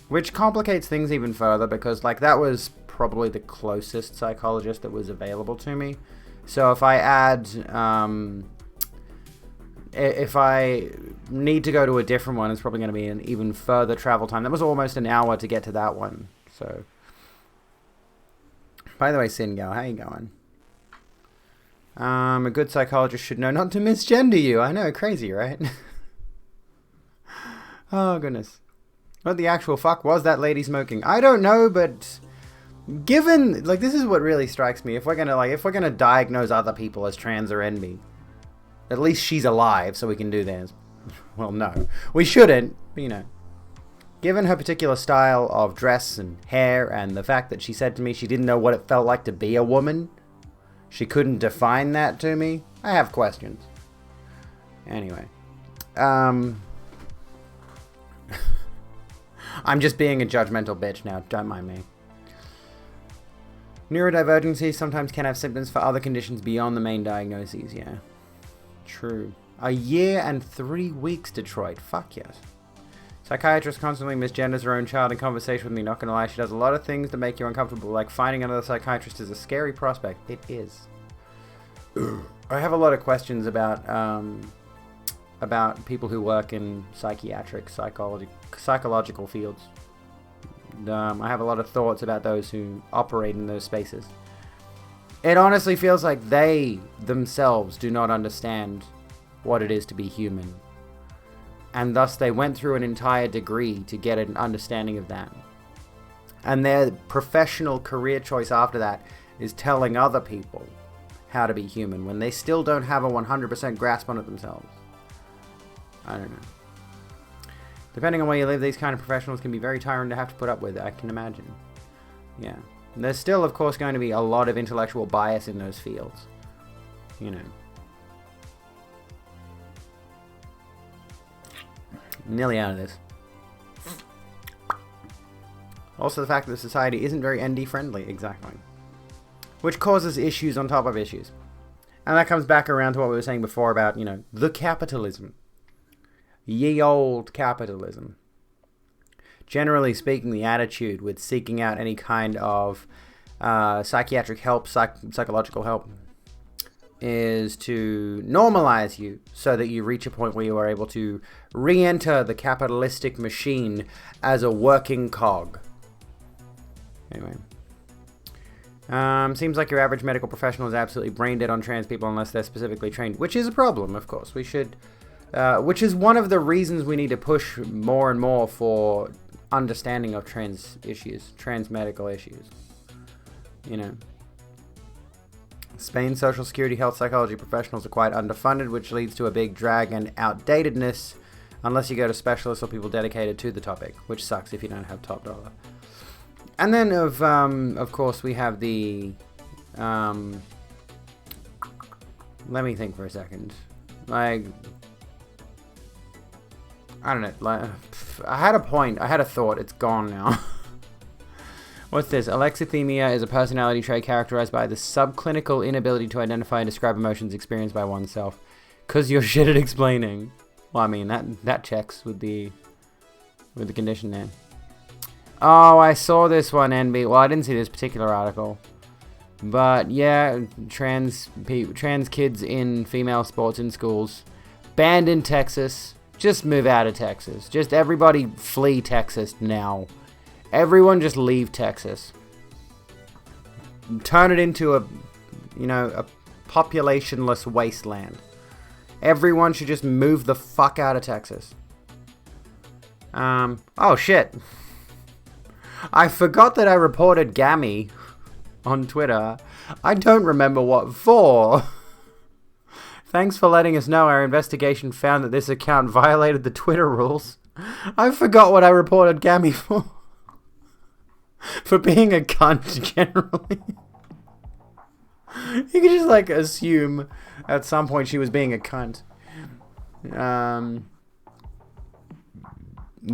Which complicates things even further because, like, that was probably the closest psychologist that was available to me. So if I add, if I need to go to a different one, it's probably going to be an even further travel time. That was almost an hour to get to that one. So, by the way, Singal, how you going? A good psychologist should know not to misgender you. I know, crazy, right? Oh, goodness. What the actual fuck was that lady smoking? I don't know, but given, like, this is what really strikes me. If we're gonna diagnose other people as trans or NB, at least she's alive, so we can do this. Well, no. We shouldn't, but, you know. Given her particular style of dress and hair, and the fact that she said to me she didn't know what it felt like to be a woman, she couldn't define that to me, I have questions. Anyway. I'm just being a judgmental bitch now, don't mind me. Neurodivergency sometimes can have symptoms for other conditions beyond the main diagnoses, yeah. True. A year and 3 weeks, Detroit. Fuck yes. Psychiatrist constantly misgenders her own child in conversation with me, not gonna lie. She does a lot of things that make you uncomfortable, like finding another psychiatrist is a scary prospect. It is. I have a lot of questions about people who work in psychiatric, psychological fields. I have a lot of thoughts about those who operate in those spaces. It honestly feels like they themselves do not understand what it is to be human. And thus they went through an entire degree to get an understanding of that. And their professional career choice after that is telling other people how to be human when they still don't have a 100% grasp on it themselves. I don't know. Depending on where you live, these kind of professionals can be very tiring to have to put up with, I can imagine. Yeah. There's still, of course, going to be a lot of intellectual bias in those fields. You know. Nearly out of this. Also the fact that society isn't very ND friendly, exactly. Which causes issues on top of issues. And that comes back around to what we were saying before about, you know, the capitalism. Ye old capitalism. Generally speaking, the attitude with seeking out any kind of psychiatric help, psychological help, is to normalize you so that you reach a point where you are able to re-enter the capitalistic machine as a working cog. Anyway. Seems like your average medical professional is absolutely brain dead on trans people unless they're specifically trained, which is a problem, of course. We should, which is one of the reasons we need to push more and more for understanding of trans issues, trans medical issues. You know. Spain's social security health psychology professionals are quite underfunded, which leads to a big drag and outdatedness unless you go to specialists or people dedicated to the topic, which sucks if you don't have top dollar. And then, of course, we have the... let me think for a second. Like... I don't know. Like, I had a point. I had a thought. It's gone now. What's this? Alexithymia is a personality trait characterized by the subclinical inability to identify and describe emotions experienced by oneself. 'Cause you're shit at explaining. Well, I mean, that checks with the condition there. Oh, I saw this one, NB. Well, I didn't see this particular article. But, yeah, trans kids in female sports in schools. Banned in Texas. Just move out of Texas. Just everybody flee Texas now. Everyone just leave Texas. Turn it into a populationless wasteland. Everyone should just move the fuck out of Texas. Oh shit. I forgot that I reported Gammy. on Twitter. I don't remember what for. Thanks for letting us know. Our investigation found that this account violated the Twitter rules. I forgot what I reported Gammy for. For being a cunt, generally. You could just, like, assume at some point she was being a cunt. That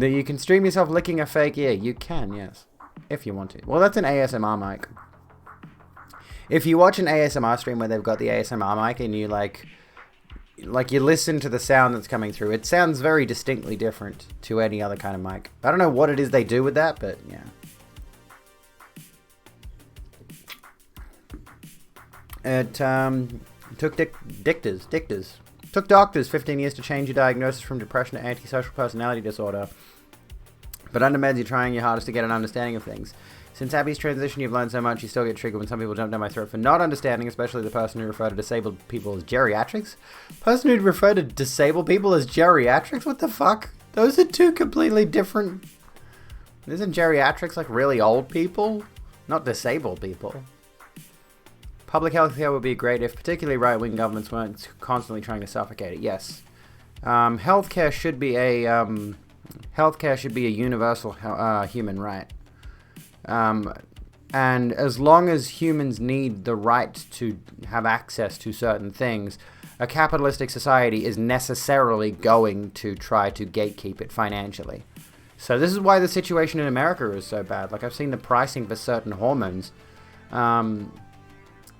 you can stream yourself licking a fake ear. You can, yes. If you want to. Well, that's an ASMR mic. If you watch an ASMR stream where they've got the ASMR mic and you, like you listen to the sound that's coming through, it sounds very distinctly different to any other kind of mic. I don't know what it is they do with that, but yeah. It took dictors. Took doctors 15 years to change your diagnosis from depression to antisocial personality disorder. But under meds, you're trying your hardest to get an understanding of things. Since Abby's transition, you've learned so much, you still get triggered when some people jump down my throat for not understanding, especially the person who referred to disabled people as geriatrics. Person who referred to disabled people as geriatrics? What the fuck? Those are two completely different... Isn't geriatrics like really old people? Not disabled people. Public health care would be great if particularly right-wing governments weren't constantly trying to suffocate it. Yes. Healthcare should be a universal human right. And as long as humans need the right to have access to certain things, a capitalistic society is necessarily going to try to gatekeep it financially. So this is why the situation in America is so bad. Like, I've seen the pricing for certain hormones.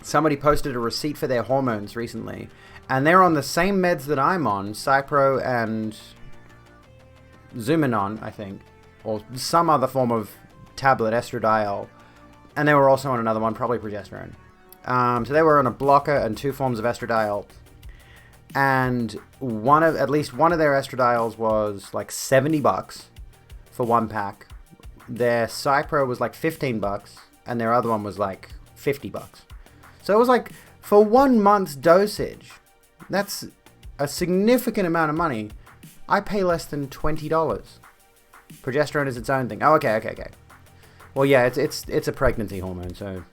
Somebody posted a receipt for their hormones recently, and they're on the same meds that I'm on, Cipro and Zumanon, I think, or some other form of tablet, estradiol, and they were also on another one, probably progesterone. So they were on a blocker and 2 forms of estradiol, and at least one of their estradiols was like $70 for 1 pack. Their Cipro was like $15, and their other one was like $50. So it was like, for 1 month's dosage, that's a significant amount of money. I pay less than $20. Progesterone is its own thing. Oh, okay. Well, yeah, it's a pregnancy hormone, so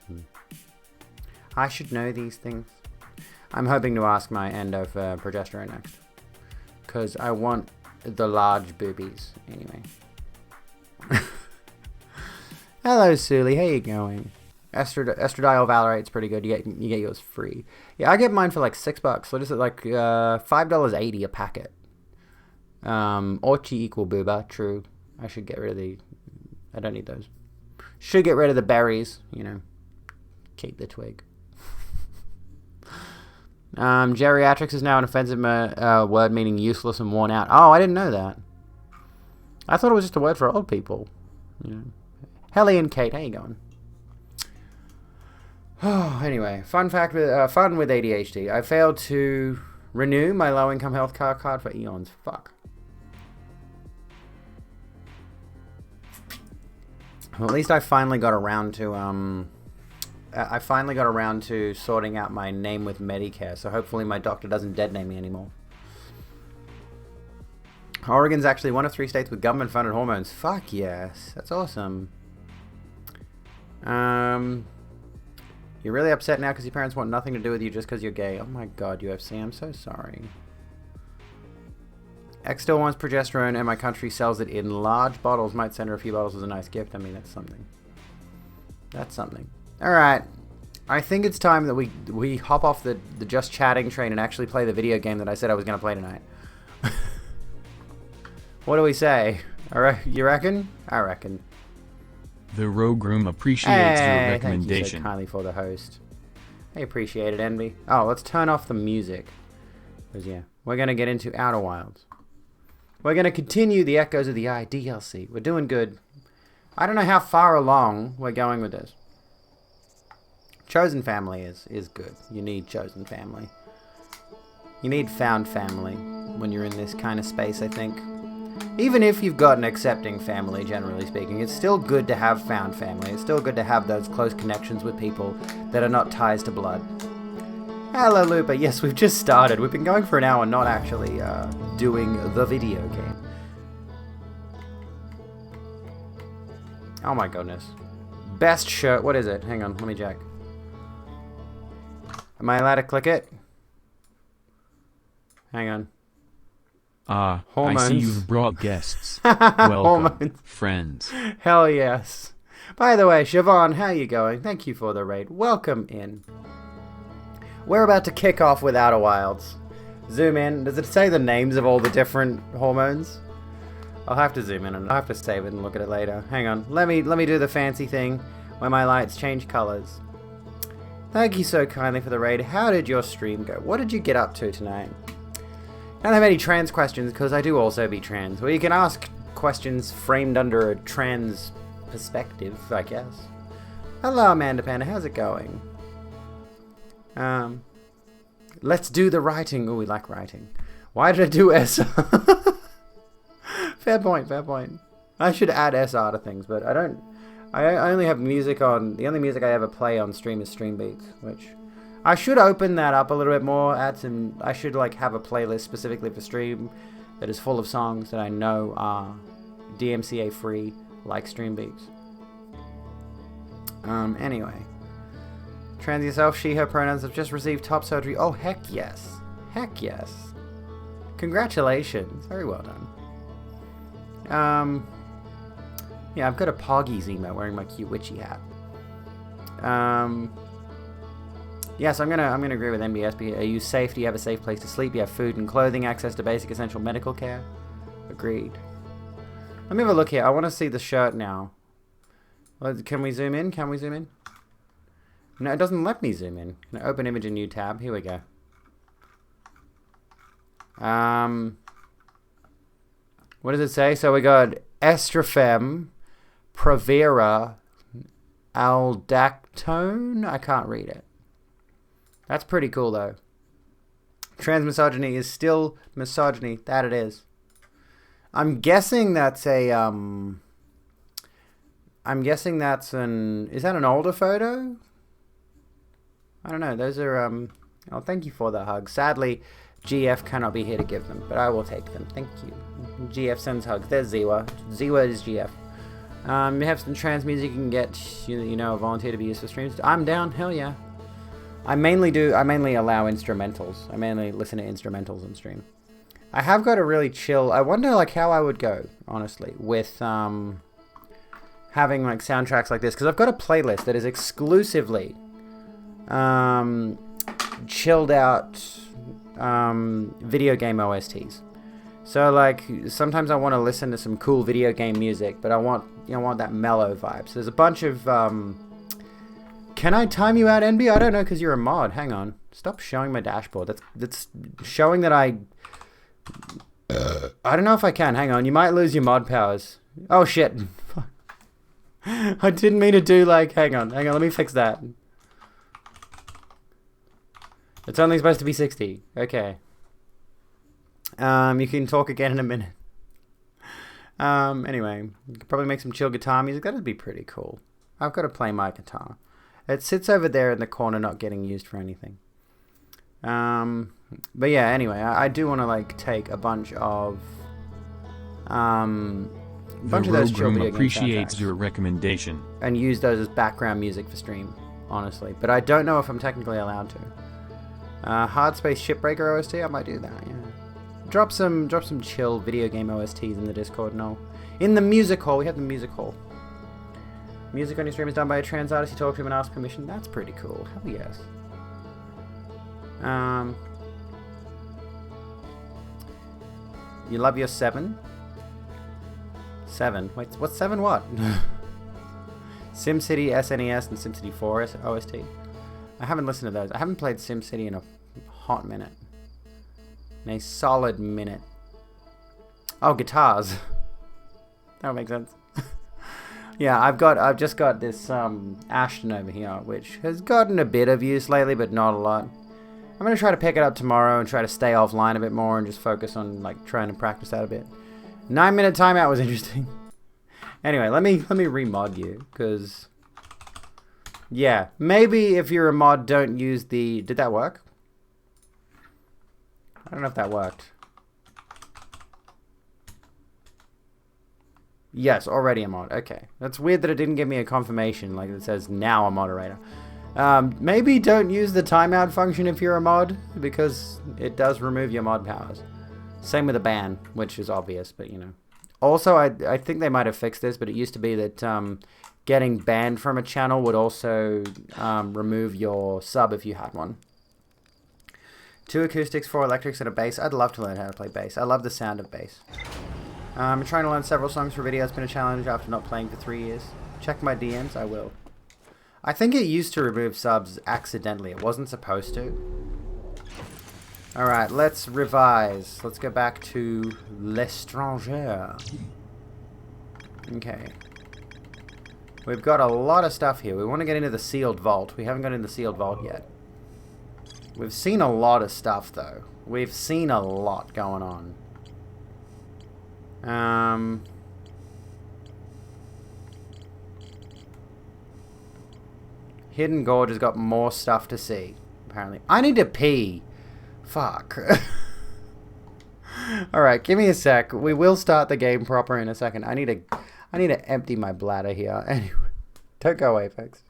I should know these things. I'm hoping to ask my endo for progesterone next, because I want the large boobies. Anyway. Hello, Suli. How you going? Estradiol Valerate's pretty good. You get yours free. Yeah, I get mine for like $6. So this is like $5.80 a packet. Orchi equal booba. True. I should get rid of the... I don't need those. Should get rid of the berries. You know. Keep the twig. Geriatrics is now an offensive word meaning useless and worn out. Oh, I didn't know that. I thought it was just a word for old people. You know. Helly and Kate, how you going? Anyway, fun with ADHD. I failed to renew my low-income health card for eons. Fuck. Well, at least I finally got around to sorting out my name with Medicare. So hopefully my doctor doesn't dead name me anymore. Oregon's actually one of 3 states with government-funded hormones. Fuck yes, that's awesome. You're really upset now because your parents want nothing to do with you just because you're gay. Oh my god, UFC, I'm so sorry. X still wants progesterone and my country sells it in large bottles. Might send her a few bottles as a nice gift. I mean, that's something. That's something. Alright. I think it's time that we hop off the just chatting train and actually play the video game that I said I was going to play tonight. What do we say? Alright, you reckon? I reckon. The Rogue Room appreciates your recommendation. Thank you so kindly for the host. I appreciate it, Envy. Oh, let's turn off the music. Because, yeah, we're going to get into Outer Wilds. We're going to continue the Echoes of the Eye DLC. We're doing good. I don't know how far along we're going with this. Chosen Family is good. You need Chosen Family. You need found family when you're in this kind of space, I think. Even if you've got an accepting family, generally speaking, it's still good to have found family. It's still good to have those close connections with people that are not ties to blood. Hello, Looper. Yes, we've just started. We've been going for an hour, not actually doing the video game. Oh my goodness. Best shirt. What is it? Hang on. Let me check. Am I allowed to click it? Hang on. I see Hormones. you've brought guests. Welcome, Hormones. friends. Hell yes. By the way, Siobhan, how you going? Thank you for the raid. Welcome in. We're about to kick off with Outer Wilds. Zoom in. Does it say the names of all the different hormones? I'll have to zoom in and I'll have to save it and look at it later. Hang on. Let me do the fancy thing where my lights change colors. Thank you so kindly for the raid. How did your stream go? What did you get up to tonight? I don't have any trans questions because I do also be trans. Well, you can ask questions framed under a trans perspective, I guess. Hello, Amanda Panda. How's it going? Let's do the writing. Oh, we like writing. Why did I do SR? Fair point, fair point. I should add SR to things, but I don't. I only have music on. The only music I ever play on stream is Stream Beats, which I should open that up a little bit more. Add some. I should like have a playlist specifically for stream that is full of songs that I know are DMCA free, like Stream Beats. Anyway. Trans yourself, she, her pronouns have just received top surgery. Oh, heck yes. Heck yes. Congratulations. Very well done. Yeah, I've got a Poggies emo wearing my cute witchy hat. Yes, I'm gonna agree with MBSP. Are you safe? Do you have a safe place to sleep? You have food and clothing, access to basic essential medical care? Agreed. Let me have a look here. I want to see the shirt now. Can we zoom in? Can we zoom in? No, it doesn't let me zoom in. Can I open image in new tab? Here we go. What does it say? So we got Estrafem, Provera, Aldactone. I can't read it. That's pretty cool though. Trans misogyny is still misogyny. That it is. I'm guessing that's a I'm guessing that's an. Is that an older photo? I don't know. Those are Oh, thank you for the hug. Sadly, GF cannot be here to give them, but I will take them. Thank you. GF sends hugs. There's Ziwa. Ziwa is GF. You have some trans music you can get. You know, volunteer to be used for streams. I'm down. Hell yeah. I mainly allow instrumentals. I mainly listen to instrumentals on stream. I have got a really chill. I wonder like how I would go honestly with having like soundtracks like this, because I've got a playlist that is exclusively chilled out video game OSTs. So like sometimes I want to listen to some cool video game music, but I want that mellow vibe. So there's a bunch of can I time you out, NB? I don't know, because you're a mod. Hang on. Stop showing my dashboard. That's showing that I don't know if I can. Hang on. You might lose your mod powers. Oh shit. I didn't mean to do like hang on, let me fix that. It's only supposed to be 60. Okay. You can talk again in a minute. Anyway, you could probably make some chill guitar music. That'd be pretty cool. I've got to play my guitar. It sits over there in the corner, not getting used for anything. But yeah, anyway, I do want to like take a bunch of those chill video game appreciates your recommendation and use those as background music for stream, honestly. But I don't know if I'm technically allowed to. Hard Space Shipbreaker OST, I might do that, yeah. Drop some chill video game OSTs in the Discord, no. In the music hall, we have the music hall. Music on your stream is done by a trans artist. You talk to him and ask permission. That's pretty cool. Hell yes. You love your 7? 7? Wait, what's 7 what? SimCity SNES and SimCity 4 OST. I haven't listened to those. I haven't played SimCity in a hot minute. In a solid minute. Oh, guitars. That would make sense. Yeah, I've just got this Ashton over here, which has gotten a bit of use lately, but not a lot. I'm gonna try to pick it up tomorrow and try to stay offline a bit more and just focus on like trying to practice that a bit. 9-minute timeout was interesting. Anyway, let me remod you, because yeah, maybe if you're a mod, don't use the. Did that work? I don't know if that worked. Yes, already a mod. Okay. That's weird that it didn't give me a confirmation, like it says now a moderator. Maybe don't use the timeout function if you're a mod, because it does remove your mod powers. Same with a ban, which is obvious, but you know. Also, I think they might have fixed this, but it used to be that getting banned from a channel would also remove your sub if you had one. 2 acoustics, 4 electrics, and a bass. I'd love to learn how to play bass. I love the sound of bass. I'm trying to learn several songs for video. It's been a challenge after not playing for 3 years. Check my DMs, I will. I think it used to remove subs accidentally. It wasn't supposed to. Alright, let's revise. Let's go back to L'Etranger. Okay. We've got a lot of stuff here. We want to get into the sealed vault. We haven't got in the sealed vault yet. We've seen a lot of stuff, though. We've seen a lot going on. Hidden Gorge has got more stuff to see, apparently. I need to pee. Fuck. Alright, give me a sec. We will start the game proper in a second. I need to empty my bladder here. Anyway, don't go away, folks.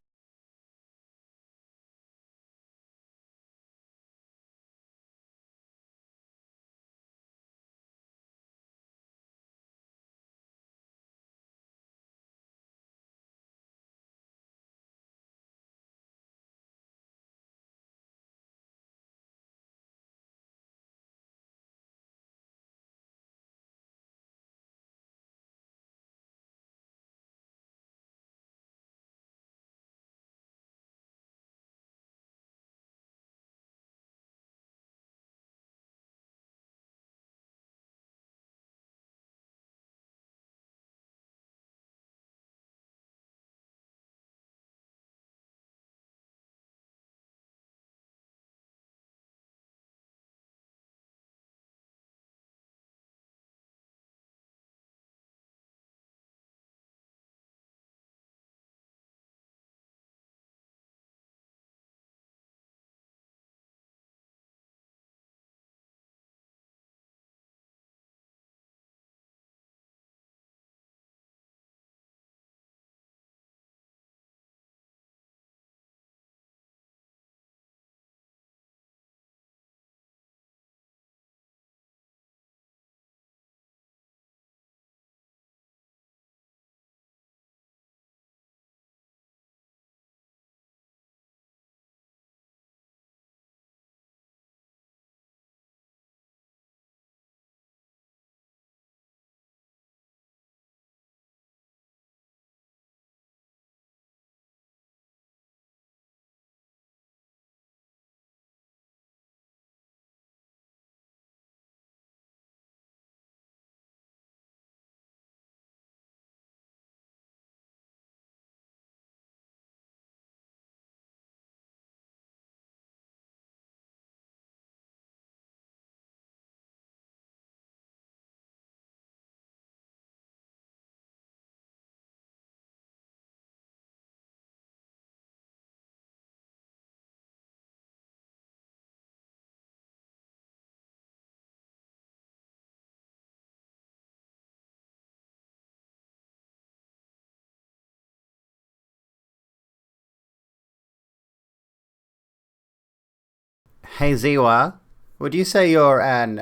Hey Ziwa, would you say you're an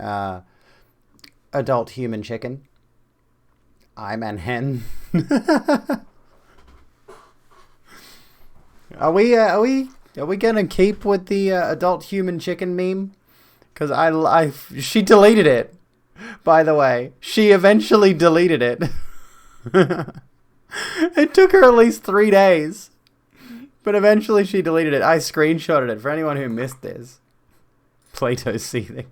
adult human chicken? I'm an hen. Are we gonna keep with the adult human chicken meme? Cause she deleted it. By the way, she eventually deleted it. It took her at least 3 days, but eventually she deleted it. I screenshotted it for anyone who missed this. Plato's seething.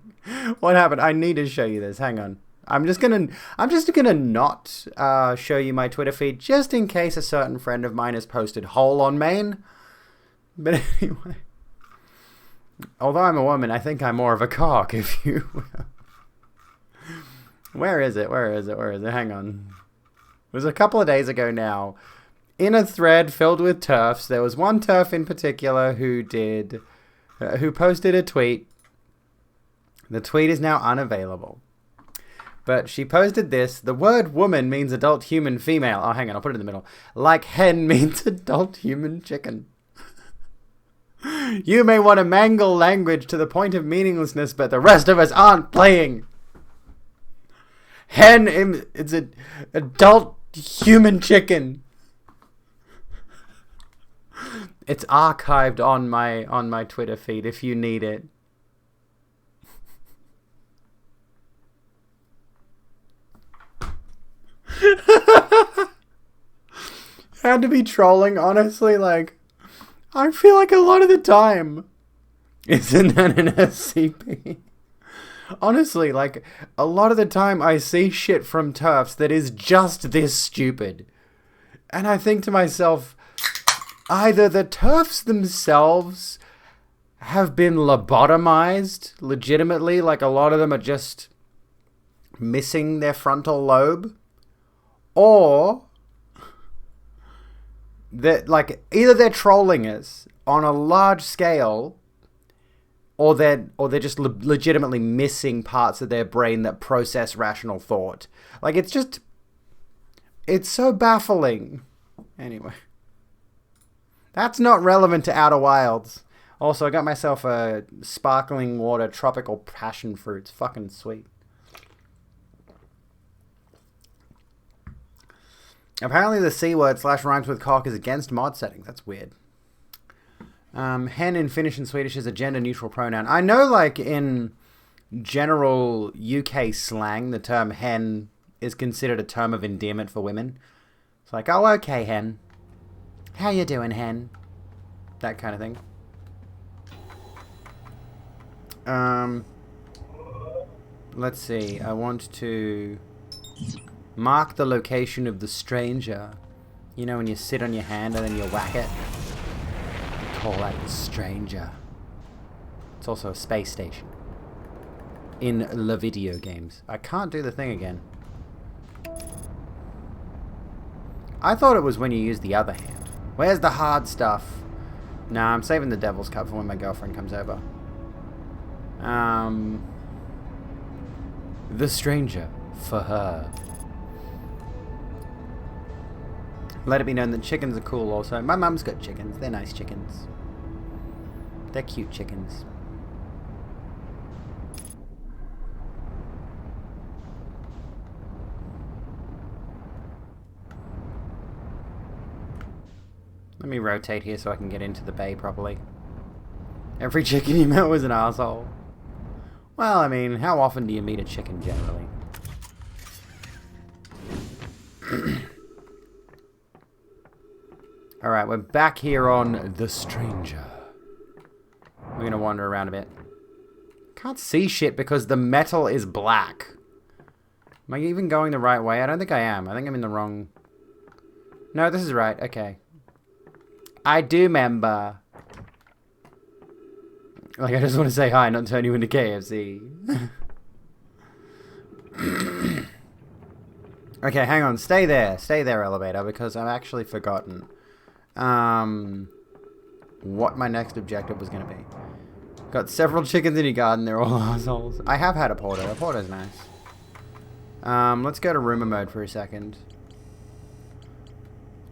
What happened? I need to show you this. Hang on. I'm just gonna not show you my Twitter feed just in case a certain friend of mine has posted hole on main. But anyway, although I'm a woman, I think I'm more of a cock, if you will. Where is it? Hang on. It was a couple of days ago now. In a thread filled with TERFs, there was one TERF in particular who posted a tweet. The tweet is now unavailable. But she posted this. The word woman means adult human female. Oh, hang on. I'll put it in the middle. Like hen means adult human chicken. You may want to mangle language to the point of meaninglessness, but the rest of us aren't playing. Hen, it's an adult human chicken. It's archived on my Twitter feed if you need it. Had to be trolling, honestly, like, I feel like a lot of the time, isn't that an SCP? Honestly, like, a lot of the time I see shit from TERFs that is just this stupid. And I think to myself, either the TERFs themselves have been lobotomized, legitimately, like a lot of them are just missing their frontal lobe, or that, like, either they're trolling us on a large scale, or they're just legitimately missing parts of their brain that process rational thought. Like, it's so baffling. Anyway, that's not relevant to Outer Wilds. Also, I got myself a sparkling water tropical passion fruit. It's fucking sweet. Apparently the C word / rhymes with cock is against mod settings. That's weird. Hen in Finnish and Swedish is a gender-neutral pronoun. I know, like, in general UK slang, the term hen is considered a term of endearment for women. It's like, oh, okay, hen. How you doing, hen? That kind of thing. Let's see. I want to mark the location of the stranger. You know when you sit on your hand and then you whack it? We call that the stranger. It's also a space station. In the video games. I can't do the thing again. I thought it was when you use the other hand. Where's the hard stuff? Nah, I'm saving the Devil's Cup for when my girlfriend comes over. The stranger. For her. Let it be known that chickens are cool also. My mum's got chickens. They're nice chickens. They're cute chickens. Let me rotate here so I can get into the bay properly. Every chicken you met was an asshole. Well, I mean, how often do you meet a chicken generally? Alright, we're back here on The Stranger. We're gonna wander around a bit. Can't see shit because the metal is black. Am I even going the right way? I don't think I am. I think I'm in the wrong... No, this is right. Okay. I do remember. Like, I just want to say hi, not turn you into KFC. Okay, hang on. Stay there. Stay there, elevator, because I've actually forgotten what my next objective was going to be. Got several chickens in your garden. They're all assholes. I have had a porter. A porter's nice. Let's go to rumor mode for a second.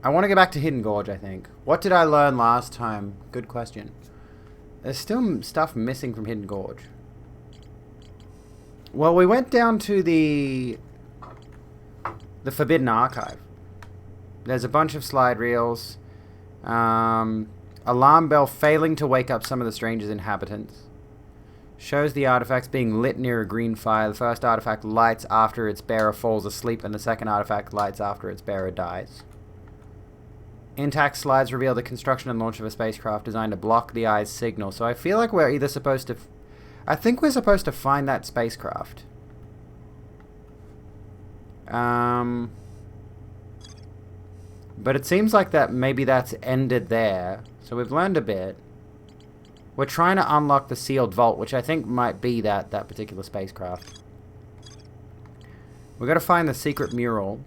I want to go back to Hidden Gorge, I think. What did I learn last time? Good question. There's still stuff missing from Hidden Gorge. Well, we went down to the Forbidden Archive. There's a bunch of slide reels. Alarm bell failing to wake up some of the stranger's inhabitants. Shows the artifacts being lit near a green fire. The first artifact lights after its bearer falls asleep, and the second artifact lights after its bearer dies. Intact slides reveal the construction and launch of a spacecraft designed to block the eye's signal. So I feel like we're either supposed to... I think we're supposed to find that spacecraft. But it seems like that maybe that's ended there. So we've learned a bit. We're trying to unlock the sealed vault, which I think might be that particular spacecraft. We've got to find the secret mural.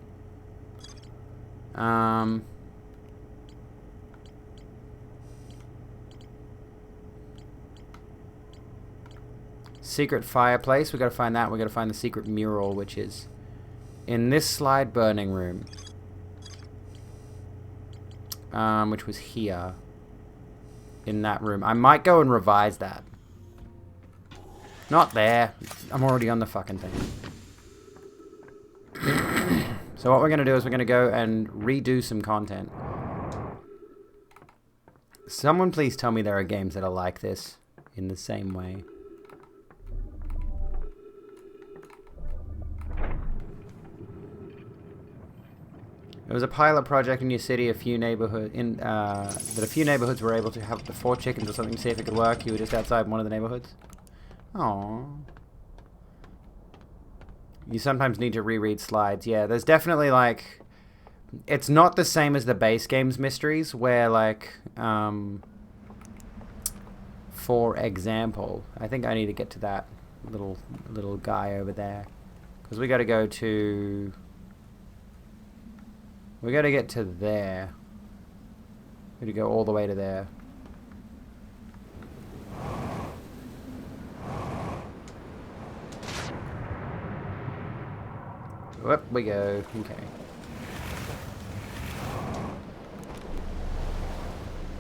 Secret fireplace. We got to find that. We got to find the secret mural, which is in this slide burning room. Which was here. In that room. I might go and revise that. Not there. I'm already on the fucking thing. So what we're going to do is we're going to go and redo some content. Someone please tell me there are games that are like this in the same way. There was a pilot project in your city, that a few neighborhoods were able to have the 4 chickens or something to see if it could work. You were just outside one of the neighborhoods. Aww. You sometimes need to reread slides. Yeah, there's definitely like... It's not the same as the base game's mysteries, where like... for example, I think I need to get to that little guy over there. Because we got to go to... We got to get to there. We got to go all the way to there. Up we go. Okay.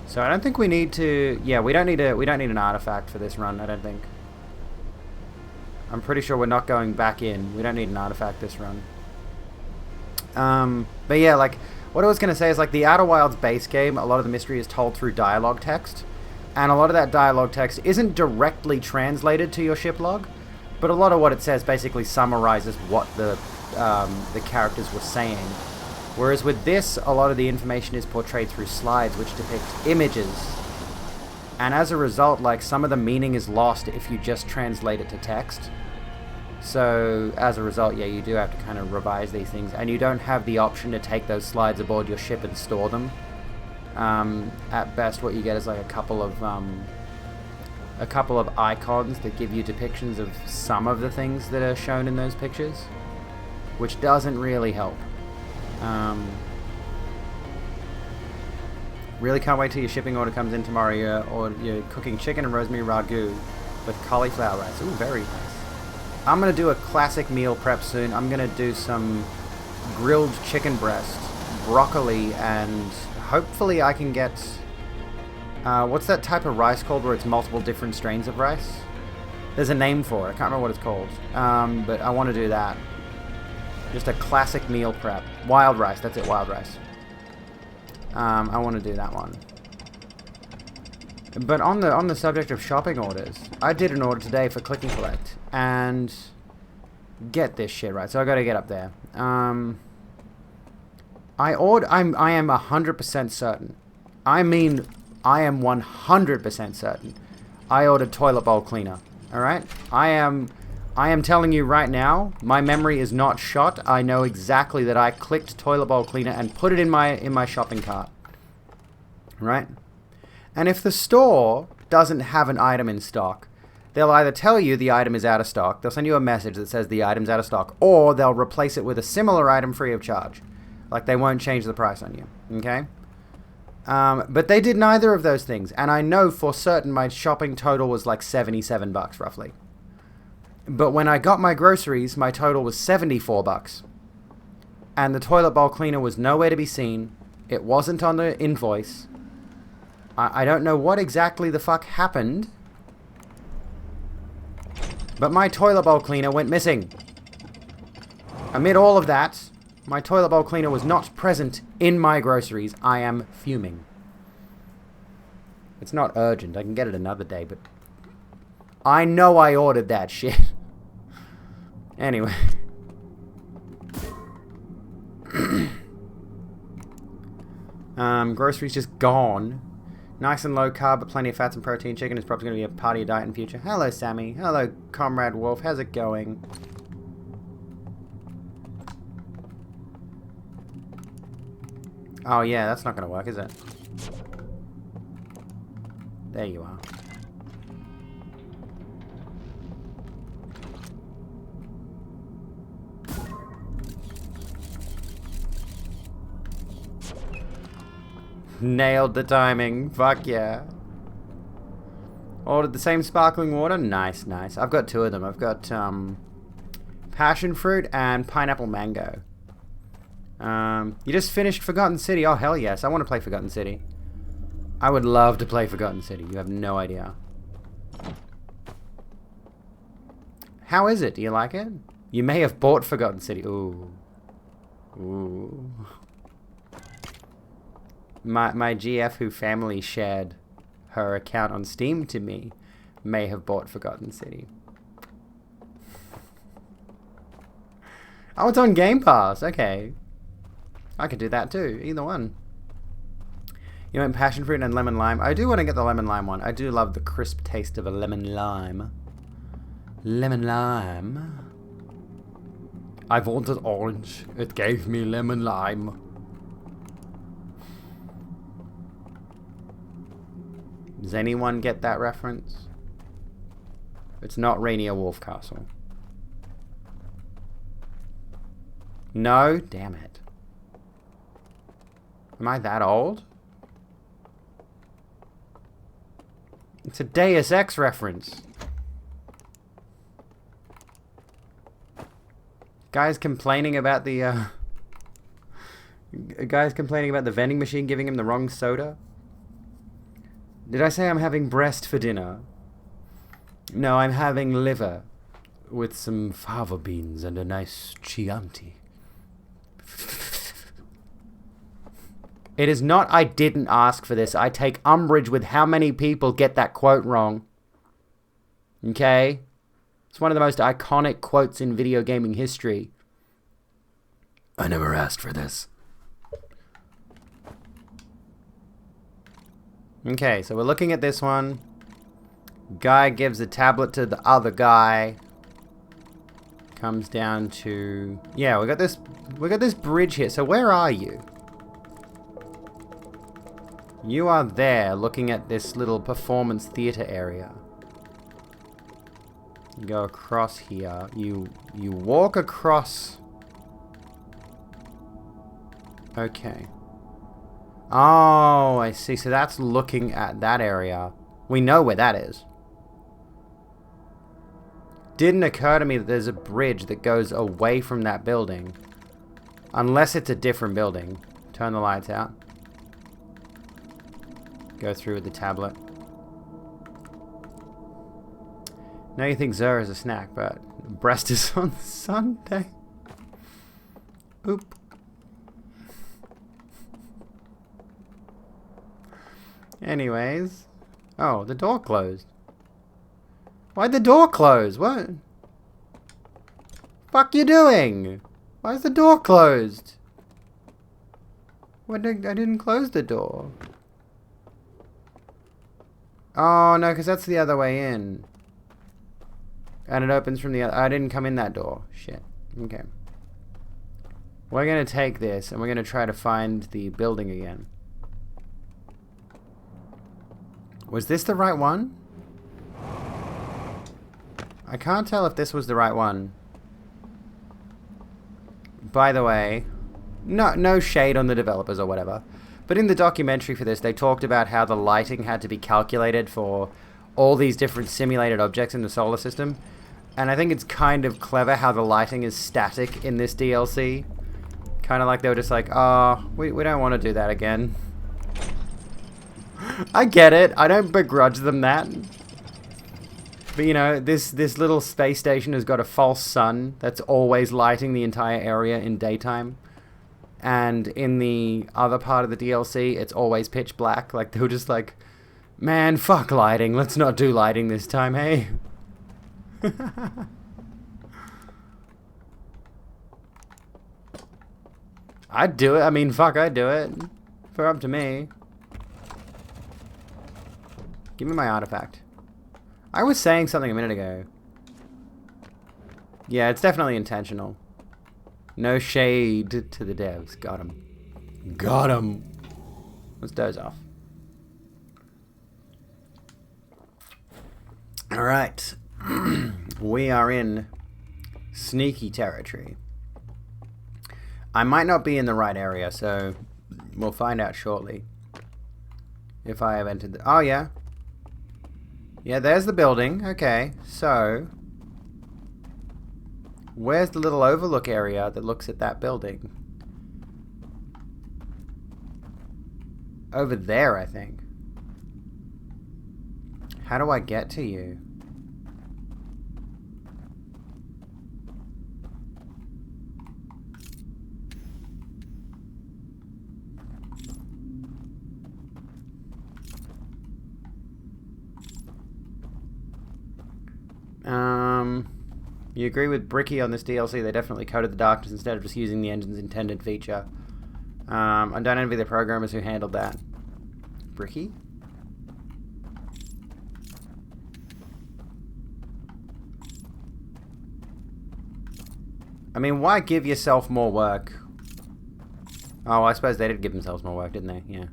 So I don't think we need to. Yeah, we don't need an artifact for this run. I don't think. I'm pretty sure we're not going back in. We don't need an artifact this run. But yeah, like, what I was going to say is, like, the Outer Wilds base game, a lot of the mystery is told through dialogue text. And a lot of that dialogue text isn't directly translated to your ship log, but a lot of what it says basically summarizes what the characters were saying. Whereas with this, a lot of the information is portrayed through slides, which depict images. And as a result, like, some of the meaning is lost if you just translate it to text. So, as a result, yeah, you do have to kind of revise these things. And you don't have the option to take those slides aboard your ship and store them. At best, what you get is like a couple of icons that give you depictions of some of the things that are shown in those pictures, which doesn't really help. Really can't wait till your shipping order comes in tomorrow. You're cooking chicken and rosemary ragu with cauliflower rice. Ooh, very nice. I'm going to do a classic meal prep soon. I'm going to do some grilled chicken breast, broccoli, and hopefully I can get... what's that type of rice called where it's multiple different strains of rice? There's a name for it. I can't remember what it's called. But I want to do that. Just a classic meal prep. Wild rice. That's it, wild rice. I want to do that one. But on the subject of shopping orders, I did an order today for Click and Collect, and get this shit right. So I got to get up there. I am 100% certain. I mean, I am 100% certain. I ordered toilet bowl cleaner. All right. I am telling you right now, my memory is not shot. I know exactly that I clicked toilet bowl cleaner and put it in my shopping cart. Right? And if the store doesn't have an item in stock, they'll either tell you the item is out of stock, they'll send you a message that says the item's out of stock, or they'll replace it with a similar item free of charge. Like, they won't change the price on you. Okay? But they did neither of those things, and I know for certain my shopping total was like $77 roughly. But when I got my groceries, my total was $74. And the toilet bowl cleaner was nowhere to be seen. It wasn't on the invoice. I don't know what exactly the fuck happened. But my toilet bowl cleaner went missing. Amid all of that, my toilet bowl cleaner was not present in my groceries. I am fuming. It's not urgent. I can get it another day, but... I know I ordered that shit. Anyway. Groceries just gone. Nice and low carb, but plenty of fats and protein. Chicken is probably going to be a part of your diet in the future. Hello, Sammy. Hello, Comrade Wolf. How's it going? Oh, yeah, that's not going to work, is it? There you are. Nailed the timing. Fuck yeah. Ordered the same sparkling water. Nice, nice. I've got 2 of them. I've got passion fruit and pineapple mango. You just finished Forgotten City. Oh, hell yes. I want to play Forgotten City. I would love to play Forgotten City. You have no idea. How is it? Do you like it? You may have bought Forgotten City. Ooh. Ooh. My GF who family shared her account on Steam to me may have bought Forgotten City. Oh, it's on Game Pass. Okay. I could do that too. Either one. You want passion fruit and lemon lime? I do want to get the lemon lime one. I do love the crisp taste of a lemon lime. Lemon lime. I wanted orange. It gave me lemon lime. Does anyone get that reference? It's not Rainier Wolf Castle. No? Damn it. Am I that old? It's a Deus Ex reference. Guys complaining about the vending machine giving him the wrong soda. Did I say I'm having breast for dinner? No, I'm having liver with some fava beans and a nice Chianti. It is not I didn't ask for this. I take umbrage with how many people get that quote wrong. Okay? It's one of the most iconic quotes in video gaming history. I never asked for this. Okay, so we're looking at this one. Guy gives a tablet to the other guy. Comes down to... Yeah, we got this bridge here. So where are you? You are there looking at this little performance theater area. You go across here. You walk across... Okay. Oh, I see. So that's looking at that area. We know where that is. Didn't occur to me that there's a bridge that goes away from that building. Unless it's a different building. Turn the lights out. Go through with the tablet. Now you think Xur is a snack, but breast is on Sunday. Oop. Anyways. Oh, the door closed. Why'd the door close? What? Fuck you doing? Why is the door closed? I didn't close the door. Oh, no, because that's the other way in. And it opens from the other... I didn't come in that door. Shit. Okay. We're going to take this, and we're going to try to find the building again. Was this the right one? I can't tell if this was the right one. By the way, no shade on the developers or whatever, but in the documentary for this, they talked about how the lighting had to be calculated for all these different simulated objects in the solar system, and I think it's kind of clever how the lighting is static in this DLC. Kind of like they were just like, oh, we don't want to do that again. I get it. I don't begrudge them that. But, you know, this little space station has got a false sun that's always lighting the entire area in daytime. And in the other part of the DLC, it's always pitch black. Like, they were just like, man, fuck lighting. Let's not do lighting this time, hey? I'd do it. I mean, fuck, I'd do it. If it were up to me. Give me my artifact. I was saying something a minute ago. Yeah, it's definitely intentional. No shade to the devs. Got him. Got him. Let's doze off. Alright. We are in sneaky territory. I might not be in the right area, so we'll find out shortly. If I have entered the... Oh, yeah. Yeah, there's the building. Okay, so... where's the little overlook area that looks at that building? Over there, I think. How do I get to you? You agree with Bricky on this DLC? They definitely coded the darkness instead of just using the engine's intended feature. I don't envy the programmers who handled that. Bricky? I mean, why give yourself more work? Oh, I suppose they did give themselves more work, didn't they? Yeah.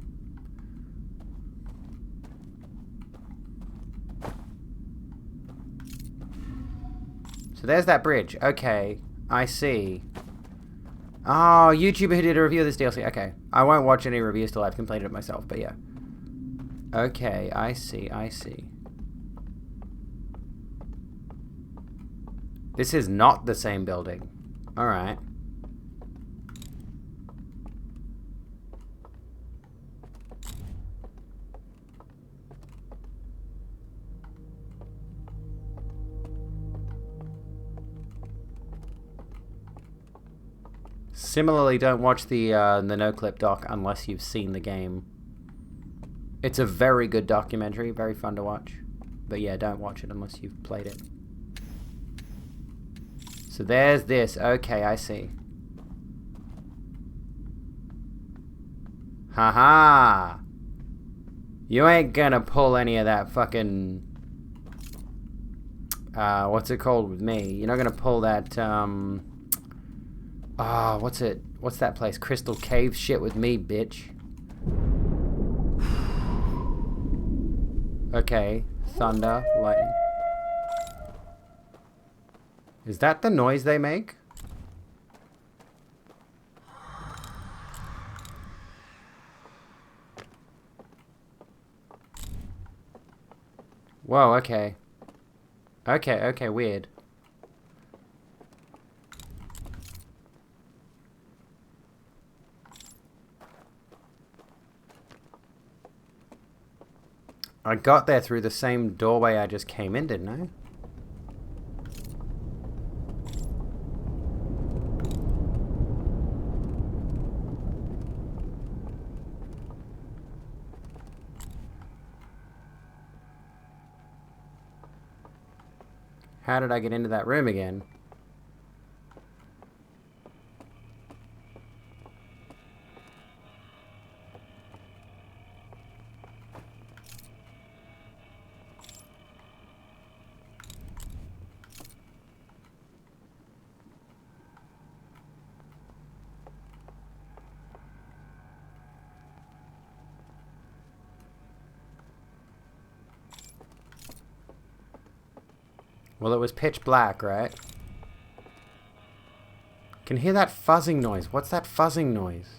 So there's that bridge. Okay, I see. Oh, YouTuber who did a review of this DLC. Okay, I won't watch any reviews till I've completed it myself, but yeah. Okay, I see, I see. This is not the same building. Alright. Similarly, don't watch the no-clip doc unless you've seen the game. It's a very good documentary, very fun to watch. But yeah, don't watch it unless you've played it. So there's this. Okay, I see. Haha! You ain't gonna pull any of that fucking... what's it called with me? You're not gonna pull that, what's it? What's that place? Crystal Cave shit with me, bitch. Okay. Thunder, lightning. Is that the noise they make? Whoa, okay. Okay, weird. I got there through the same doorway I just came in, didn't I? How did I get into that room again? Well, it was pitch black, right? Can hear that fuzzing noise. What's that fuzzing noise?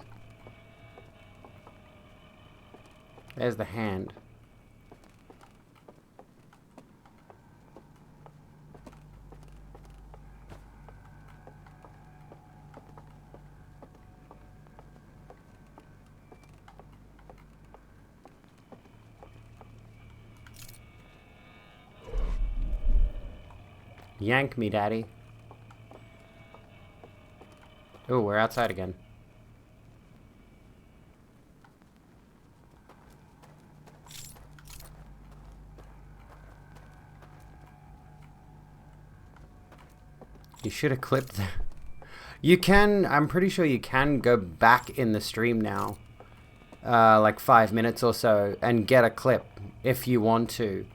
There's the hand. Yank me, daddy. Oh, we're outside again. You should have clipped that. You can, I'm pretty sure you can go back in the stream now. Like 5 minutes or so, and get a clip if you want to.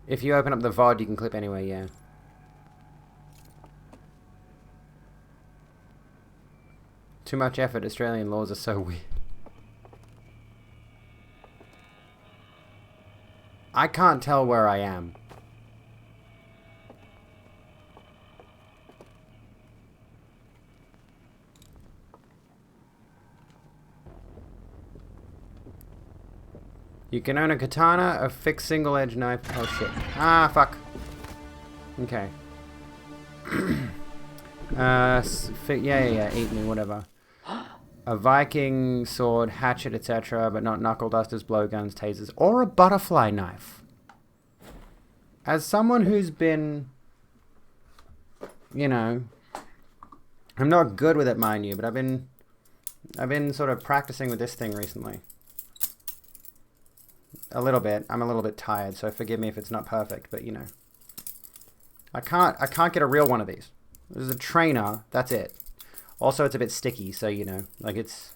If you open up the VOD, you can clip anyway, yeah. Too much effort. Australian laws are so weird. I can't tell where I am. You can own a katana, a fixed single edge knife. Oh shit. Ah, fuck. Okay. Yeah, eat me, whatever. A Viking sword, hatchet, etc., but not knuckle dusters, blowguns, tasers, or a butterfly knife. As someone who's been, you know, I'm not good with it, mind you, but I've been sort of practicing with this thing recently. A little bit. I'm a little bit tired, so forgive me if it's not perfect, but you know. I can't get a real one of these. This is a trainer, that's it. Also, it's a bit sticky, so you know, like it's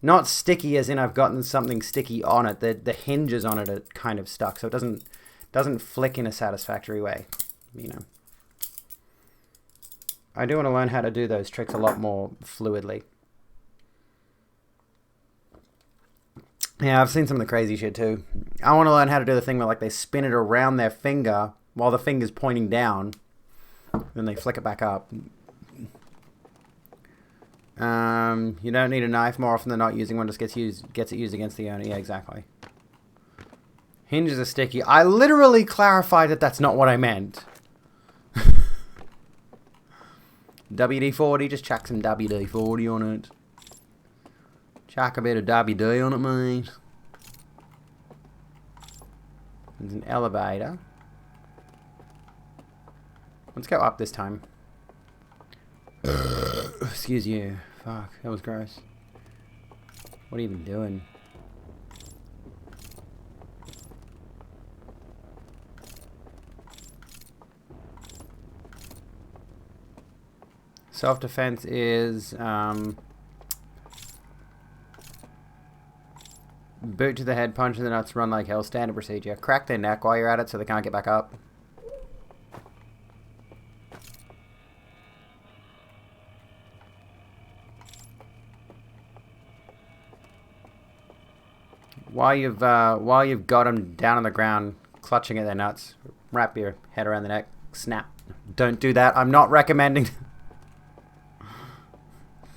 not sticky as in I've gotten something sticky on it. The hinges on it are kind of stuck, so it doesn't flick in a satisfactory way, you know. I do want to learn how to do those tricks a lot more fluidly. Yeah, I've seen some of the crazy shit too. I want to learn how to do the thing where like they spin it around their finger while the finger's pointing down, then they flick it back up. You don't need a knife. More often than not, using one just gets it used against the owner. Yeah, exactly. Hinges are sticky. I literally clarified that that's not what I meant. WD-40, just chuck some WD-40 on it. Chuck a bit of WD on it, mate. There's an elevator. Let's go up this time. Excuse you. Fuck, that was gross. What are you even doing? Self-defense is boot to the head, punch in the nuts, run like hell, standard procedure. Crack their neck while you're at it so they can't get back up. While you've got them down on the ground, clutching at their nuts, wrap your head around the neck, snap. Don't do that. I'm not recommending.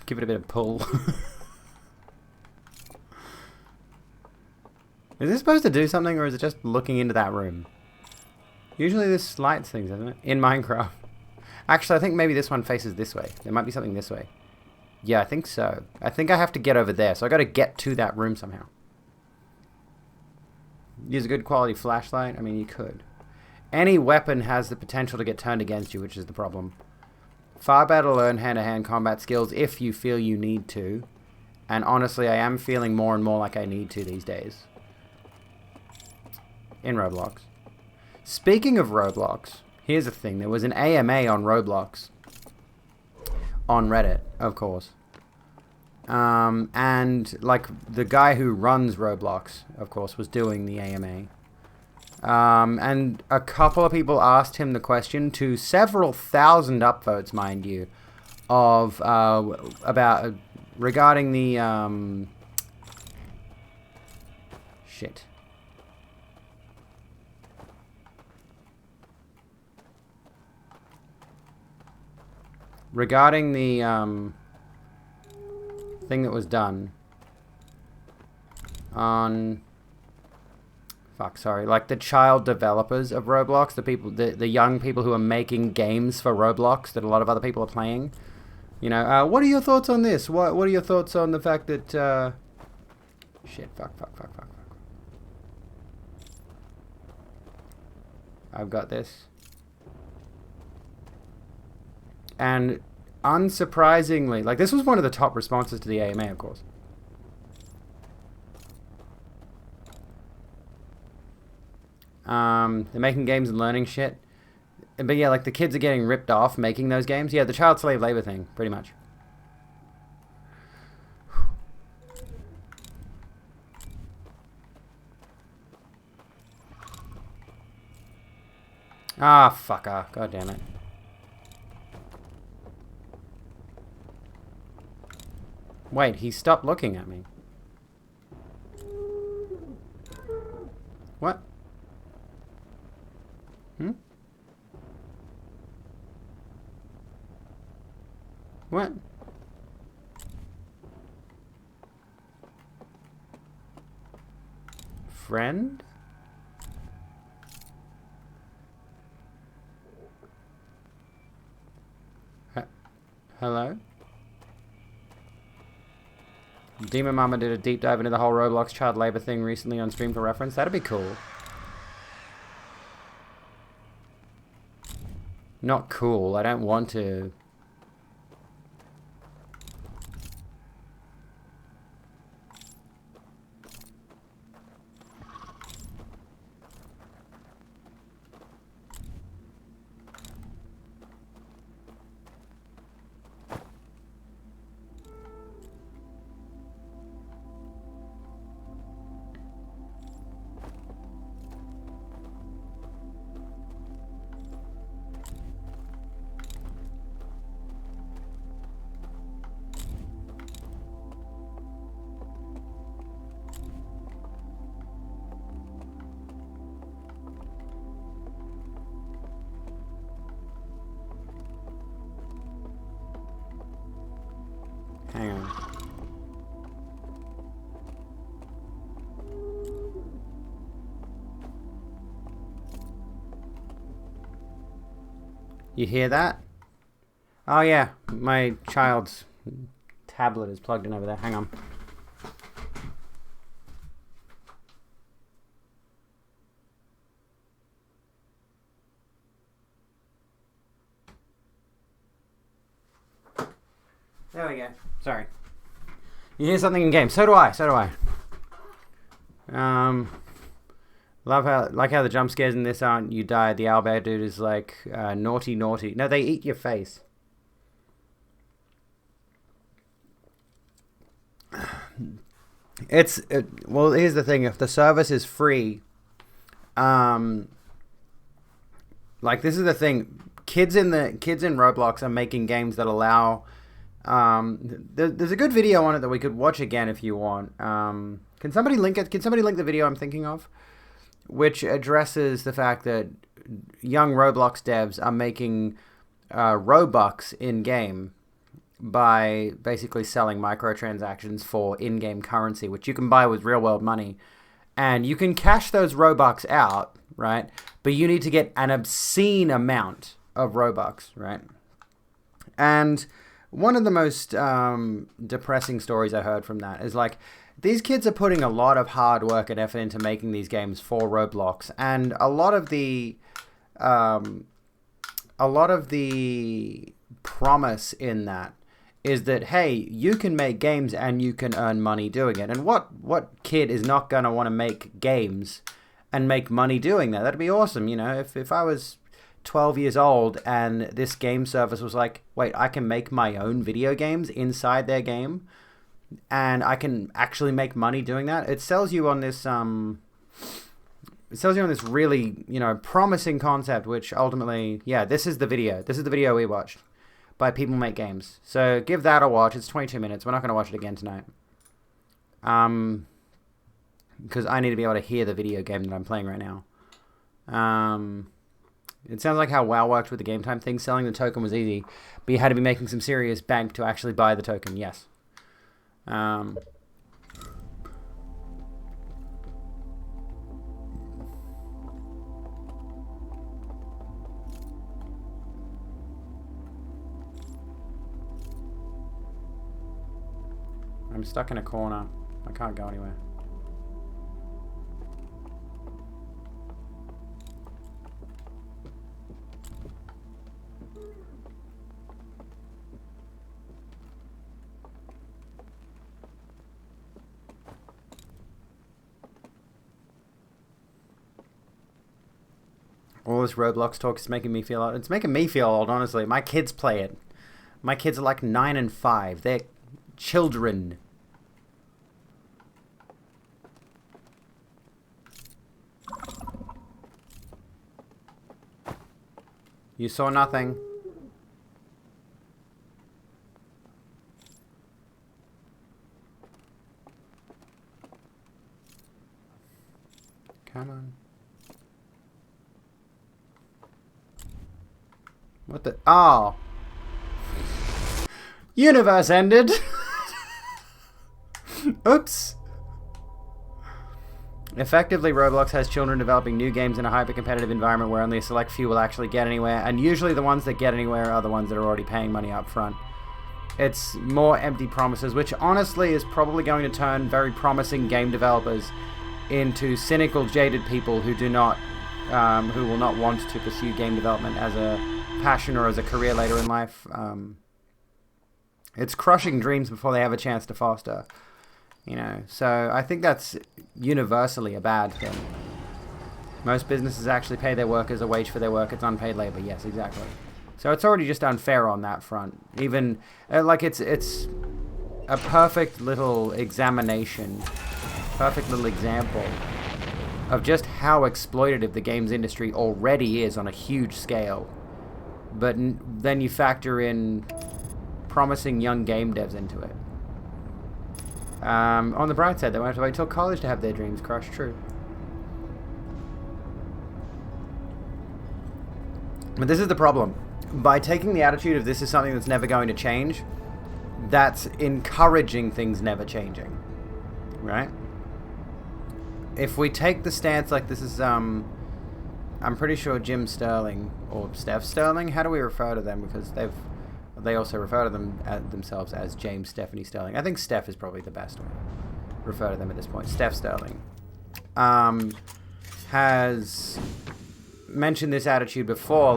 Give it a bit of pull. Is this supposed to do something, or is it just looking into that room? Usually this lights things, doesn't it? In Minecraft. Actually, I think maybe this one faces this way. There might be something this way. Yeah, I think so. I think I have to get over there, so I got to get to that room somehow. Use a good quality flashlight? I mean, you could. Any weapon has the potential to get turned against you, which is the problem. Far better to learn hand-to-hand combat skills if you feel you need to. And honestly, I am feeling more and more like I need to these days. In Roblox. Speaking of Roblox, here's the thing. There was an AMA on Roblox. On Reddit, of course. And like the guy who runs Roblox, of course, was doing the AMA. And a couple of people asked him the question, to several thousand upvotes, mind you, of regarding the shit. Regarding the thing that was done on like the child developers of Roblox, the young people who are making games for Roblox that a lot of other people are playing. You know, what are your thoughts on this? What are your thoughts on the fact that shit, fuck. I've got this. And unsurprisingly, like this was one of the top responses to the AMA, of course. They're making games and learning shit. But yeah, like the kids are getting ripped off making those games. Yeah, the child slave labor thing, pretty much. Ah, fucker. God damn it. Wait, he stopped looking at me. What? What? friend? Hello? Demon Mama did a deep dive into the whole Roblox child labor thing recently on stream for reference. That'd be cool. Not cool. I don't want to. Hang on. You hear that? Oh yeah, my child's tablet is plugged in over there. Hang on. There we go. Sorry. You hear something in game. So do I. So do I. Love how the jump scares in this aren't you die. The owlbear dude is like naughty naughty. No, they eat your face. Well, here's the thing. If the service is free, like this is the thing. Kids in Roblox are making games that allow. There's a good video on it that we could watch again if you want. Can somebody link it? Can somebody link the video I'm thinking of, which addresses the fact that young Roblox devs are making Robux in game by basically selling microtransactions for in-game currency, which you can buy with real-world money, and you can cash those Robux out, right? But you need to get an obscene amount of Robux, right? And one of the most depressing stories I heard from that is like these kids are putting a lot of hard work and effort into making these games for Roblox, and a lot of the promise in that is that, hey, you can make games and you can earn money doing it. And what kid is not going to want to make games and make money doing that? That'd be awesome. You know, if I was 12 years old and this game service was like, wait, I can make my own video games inside their game and I can actually make money doing that. It sells you on this really, you know, promising concept, which ultimately, yeah, this is the video we watched by People Make Games. So give that a watch. It's 22 minutes. We're not going to watch it again tonight. Because I need to be able to hear the video game that I'm playing right now. It sounds like how WoW worked with the game time thing. Selling the token was easy, but you had to be making some serious bank to actually buy the token. Yes. I'm stuck in a corner. I can't go anywhere. All this Roblox talk is making me feel old. It's making me feel old, honestly. My kids play it. My kids are like 9 and 5. They're children. You saw nothing. Come on. What the? Oh. Universe ended. Oops. Effectively, Roblox has children developing new games in a hyper-competitive environment where only a select few will actually get anywhere, and usually the ones that get anywhere are the ones that are already paying money up front. It's more empty promises, which honestly is probably going to turn very promising game developers into cynical, jaded people who who will not want to pursue game development as a passion or as a career later in life. It's crushing dreams before they have a chance to foster. So I think that's universally a bad thing. Most businesses actually pay their workers a wage for their work. It's unpaid labor. Yes, exactly. So it's already just unfair on that front. Even it's a perfect little examination, perfect little example of just how exploitative the games industry already is on a huge scale. But then you factor in promising young game devs into it. On the bright side, they won't have to wait till college to have their dreams crushed. True. But this is the problem. By taking the attitude of this is something that's never going to change, that's encouraging things never changing. Right? If we take the stance like this is, I'm pretty sure Jim Sterling, or Steph Sterling, how do we refer to them? Because they also refer to themselves as James Stephanie Sterling. I think Steph is probably the best way to refer to them at this point. Steph Sterling has mentioned this attitude before, a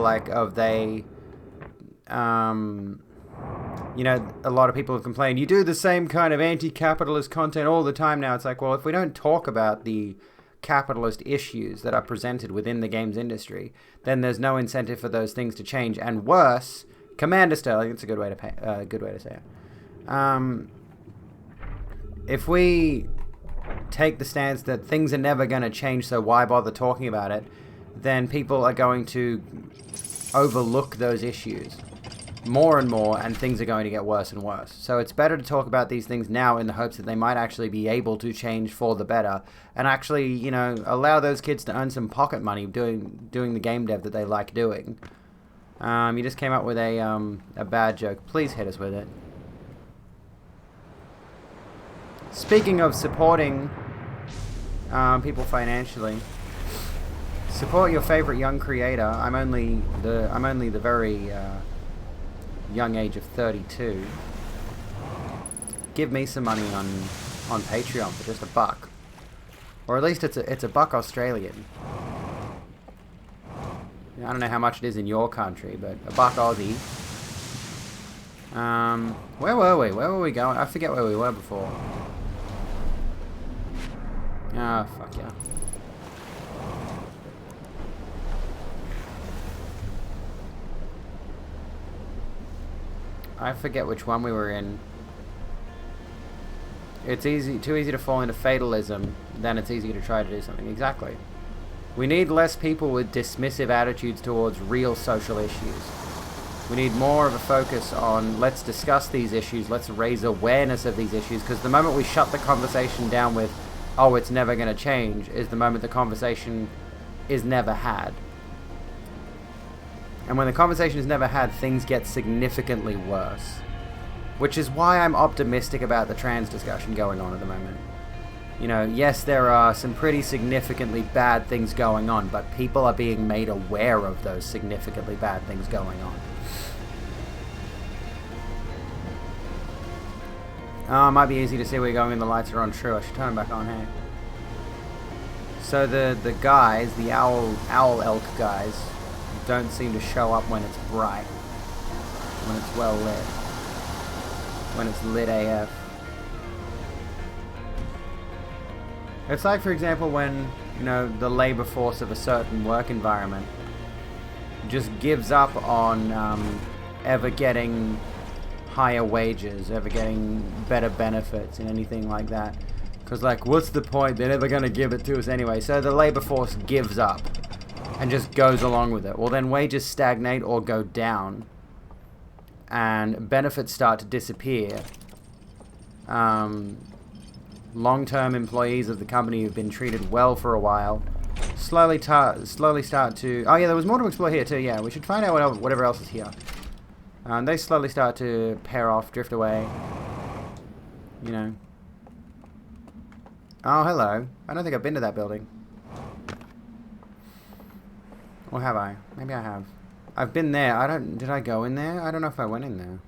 lot of people have complained, you do the same kind of anti-capitalist content all the time now. It's like, well, if we don't talk about the capitalist issues that are presented within the games industry, then there's no incentive for those things to change. And worse, Commander Sterling, it's a good way to say it. If we take the stance that things are never going to change, so why bother talking about it, then people are going to overlook those issues more and more, and things are going to get worse and worse. So it's better to talk about these things now in the hopes that they might actually be able to change for the better, and actually, allow those kids to earn some pocket money doing the game dev that they like doing. You just came up with a bad joke. Please hit us with it. Speaking of supporting people financially, support your favorite young creator. I'm only the very young age of 32. Give me some money on Patreon for just $1, or at least it's a $1 Australian. I don't know how much it is in your country, but $1 Aussie. Where were we? Where were we going? I forget where we were before. Ah, fuck yeah. I forget which one we were in. It's too easy to fall into fatalism, then it's easy to try to do something. Exactly. We need less people with dismissive attitudes towards real social issues. We need more of a focus on, let's discuss these issues, let's raise awareness of these issues, because the moment we shut the conversation down with, oh, it's never going to change, is the moment the conversation is never had. And when the conversation is never had, things get significantly worse. Which is why I'm optimistic about the trans discussion going on at the moment. Yes, there are some pretty significantly bad things going on, but people are being made aware of those significantly bad things going on. It might be easy to see where you're going when the lights are on. True, I should turn them back on, hey. So the guys, the owl elk guys, don't seem to show up when it's bright, when it's well lit, when it's lit AF. It's like, for example, when, the labor force of a certain work environment just gives up on ever getting higher wages, ever getting better benefits and anything like that. Because, what's the point? They're never going to give it to us anyway. So the labor force gives up and just goes along with it. Well, then wages stagnate or go down, and benefits start to disappear. Long-term employees of the company who've been treated well for a while slowly start to... Oh yeah, there was more to explore here too. Yeah, we should find out whatever else is here. They slowly start to pair off, drift away. Oh, hello. I don't think I've been to that building. Or have I? Maybe I have. I've been there. Did I go in there? I don't know if I went in there.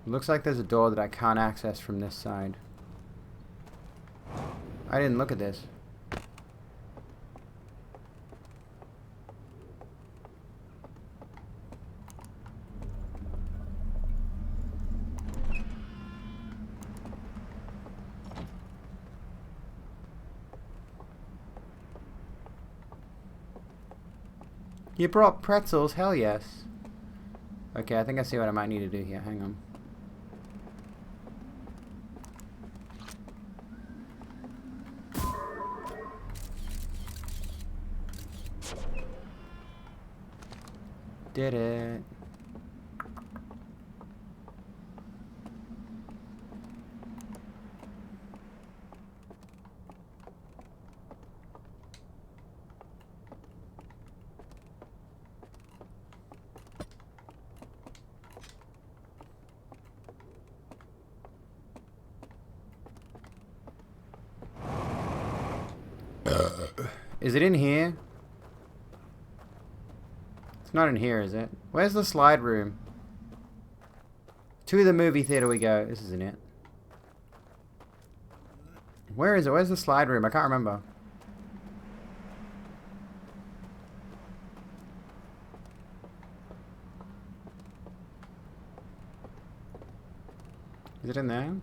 Looks like there's a door that I can't access from this side. I didn't look at this. You brought pretzels? Hell yes. Okay, I think I see what I might need to do here. Hang on. Did it. Is it in here? It's not in here, is it? Where's the slide room? To the movie theater we go. This isn't it. Where is it? Where's the slide room? I can't remember. Is it in there?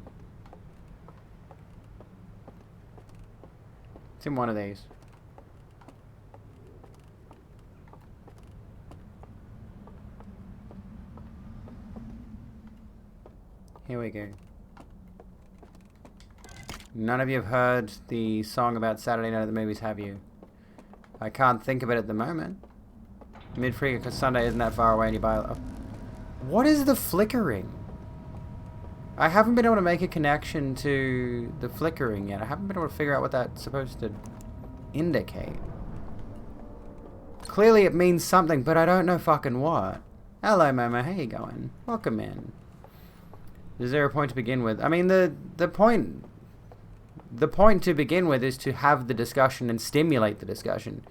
It's in one of these. Here we go. None of you have heard the song about Saturday Night at the Movies, have you? I can't think of it at the moment. Mid-free, because Sunday isn't that far away and you buy... Oh. What is the flickering? I haven't been able to make a connection to the flickering yet. I haven't been able to figure out what that's supposed to indicate. Clearly it means something, but I don't know fucking what. Hello, Momo. How you going? Welcome in. Is there a point to begin with? I mean, the point to begin with is to have the discussion and stimulate the discussion,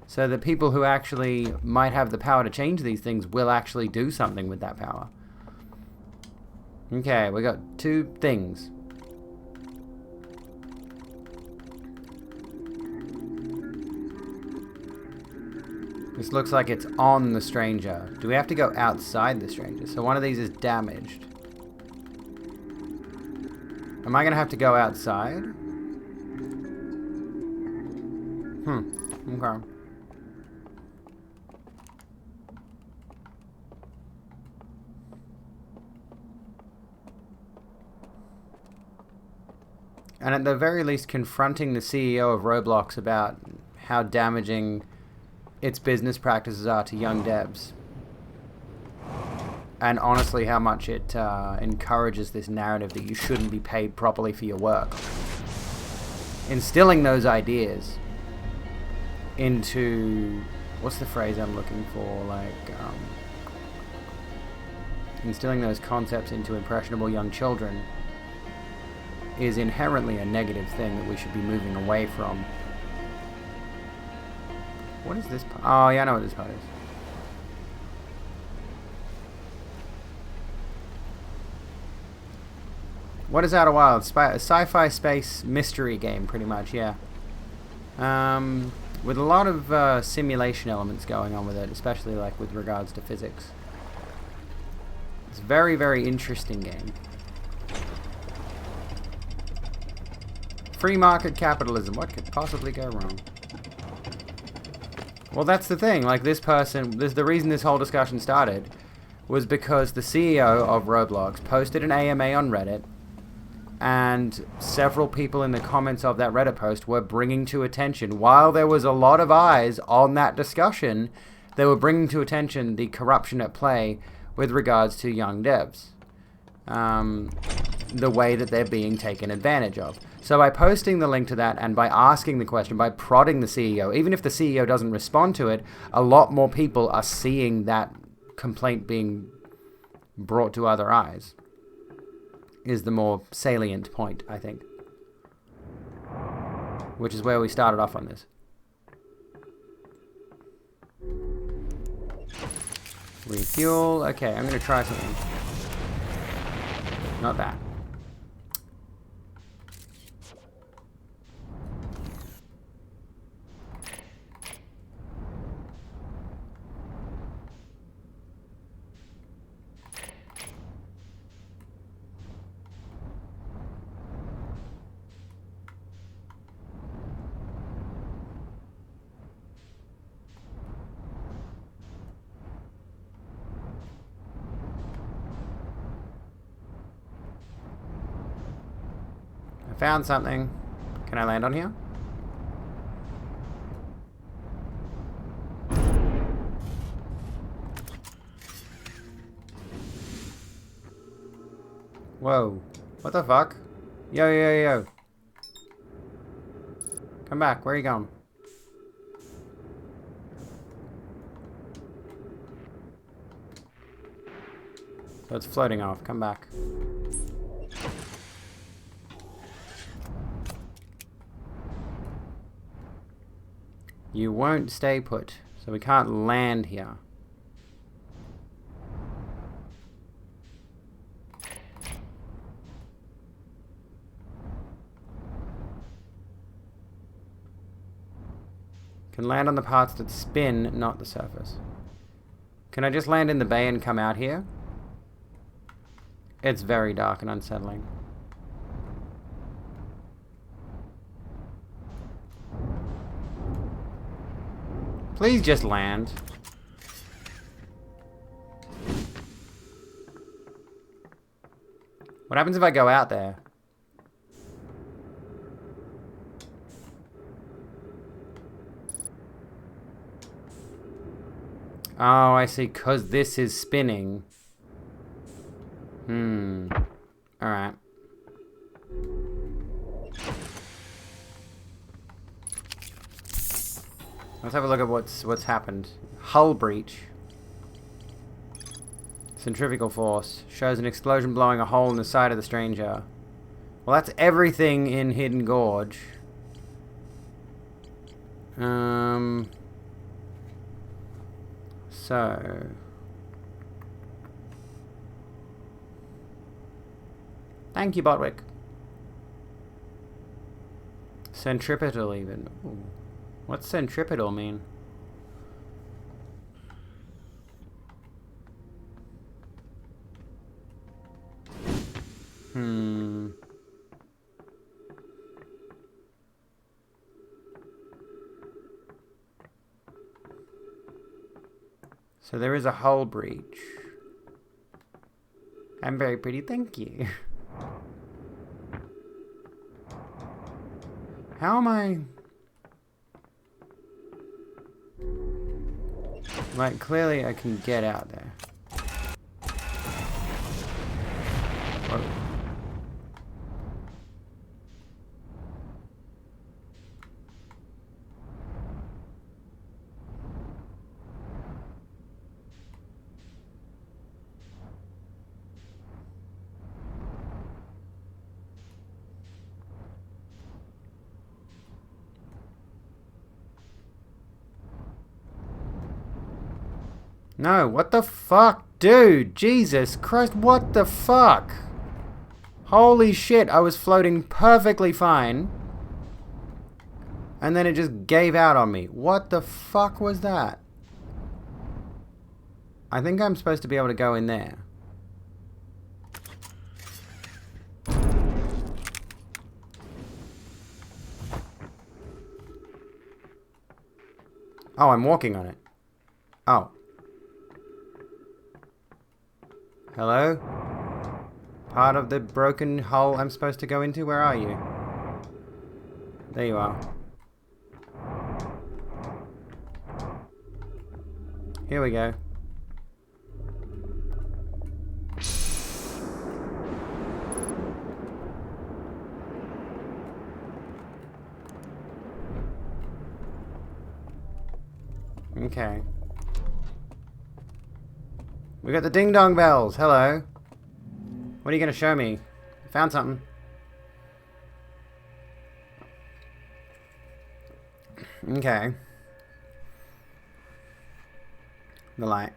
so that people who actually might have the power to change these things will actually do something with that power. Okay, we got two things. This looks like it's on the stranger. Do we have to go outside the stranger? So one of these is damaged. Am I going to have to go outside? Okay. And at the very least, confronting the CEO of Roblox about how damaging its business practices are to young devs. And honestly, how much it encourages this narrative that you shouldn't be paid properly for your work. Instilling those ideas into... What's the phrase I'm looking for? Like, instilling those concepts into impressionable young children is inherently a negative thing that we should be moving away from. What is this part? Oh, yeah, I know what this part is. What is Outer Wilds? A sci-fi space mystery game, pretty much, yeah. With a lot of simulation elements going on with it, especially like with regards to physics. It's a very, very interesting game. Free market capitalism. What could possibly go wrong? Well, that's the thing. Like, this person... the reason this whole discussion started was because the CEO of Roblox posted an AMA on Reddit, and several people in the comments of that Reddit post were bringing to attention, while there was a lot of eyes on that discussion, they were bringing to attention the corruption at play with regards to young devs. The way that they're being taken advantage of. So by posting the link to that and by asking the question, by prodding the CEO, even if the CEO doesn't respond to it, a lot more people are seeing that complaint being brought to other eyes. Is the more salient point, I think. which is where we started off on this. Refuel. Okay, I'm gonna try something. Not that. Found something. Can I land on here? Whoa. What the fuck? Yo, yo, yo. Come back. Where are you going? So it's floating off. Come back. You won't stay put, so we can't land here. Can land on the parts that spin, not the surface. Can I just land in the bay and come out here? It's very dark and unsettling. Please just land. What happens if I go out there? Oh, I see. 'Cause this is spinning. Alright. Let's have a look at what's happened. Hull breach. Centrifugal force. Shows an explosion blowing a hole in the side of the stranger. Well, that's everything in Hidden Gorge. So... Thank you, Botwick. Centripetal, even. Ooh. What's centripetal mean? So there is a hull breach. I'm very pretty, thank you. How am I... Like, clearly I can get out there. Whoa. No, what the fuck? Dude, Jesus Christ, what the fuck? Holy shit, I was floating perfectly fine. And then it just gave out on me. What the fuck was that? I think I'm supposed to be able to go in there. Oh, I'm walking on it. Oh. Hello? Part of the broken hull I'm supposed to go into? Where are you? There you are. Here we go. Okay. We got the ding dong bells. Hello. What are you going to show me? Found something. Okay. The light.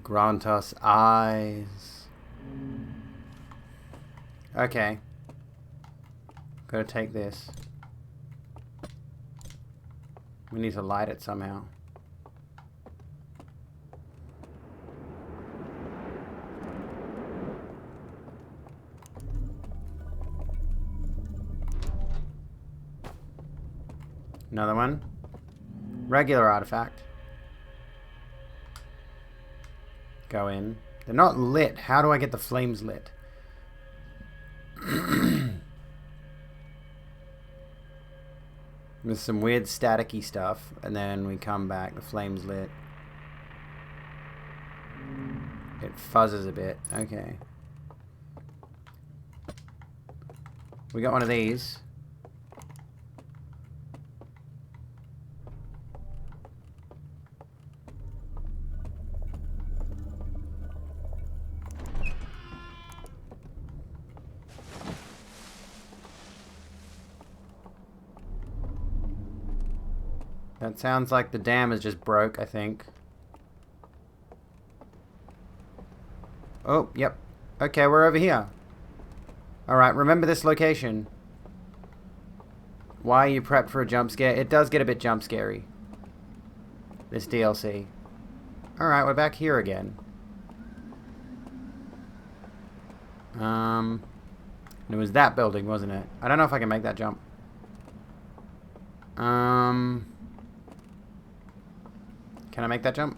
Grant us eyes. Okay. Gotta take this. We need to light it somehow. Another one. Regular artifact. Go in. They're not lit. How do I get the flames lit? With some weird staticky stuff, and then we come back, the flame's lit. It fuzzes a bit. Okay. We got one of these. That sounds like the dam is just broke, I think. Oh, yep. Okay, we're over here. Alright, remember this location. Why are you prepped for a jump scare? It does get a bit jump scary. This DLC. Alright, we're back here again. It was that building, wasn't it? I don't know if I can make that jump. Can I make that jump?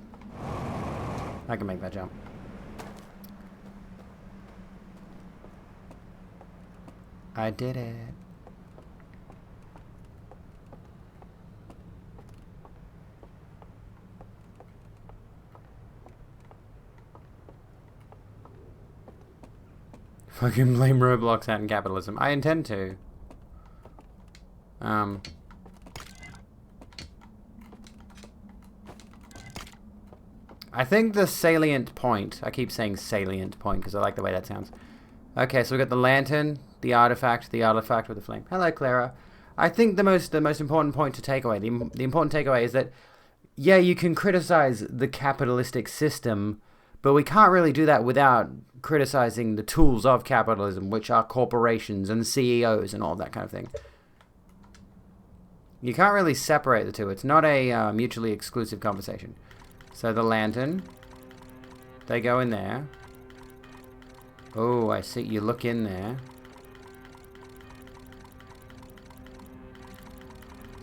I can make that jump. I did it. Fucking blame Roblox and capitalism. I intend to. I think the salient point, I keep saying salient point because I like the way that sounds. Okay, so we got the lantern, the artifact with the flame. Hello, Clara. I think the most important point to take away, the important takeaway is that, yeah, you can criticize the capitalistic system, but we can't really do that without criticizing the tools of capitalism, which are corporations and CEOs and all that kind of thing. You can't really separate the two. It's not a mutually exclusive conversation. So the lantern, they go in there. Oh, I see. You look in there.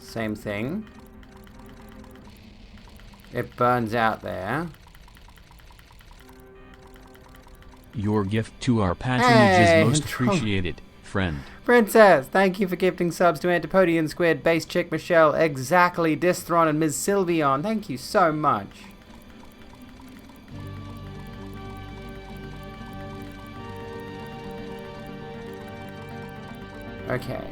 Same thing. It burns out there. Your gift to our patronage is most appreciated, friend. Princess, thank you for gifting subs to Antipodian Squid, Base Chick Michelle, Exactly, Dithron, and Ms. Sylveon. Thank you so much. Okay.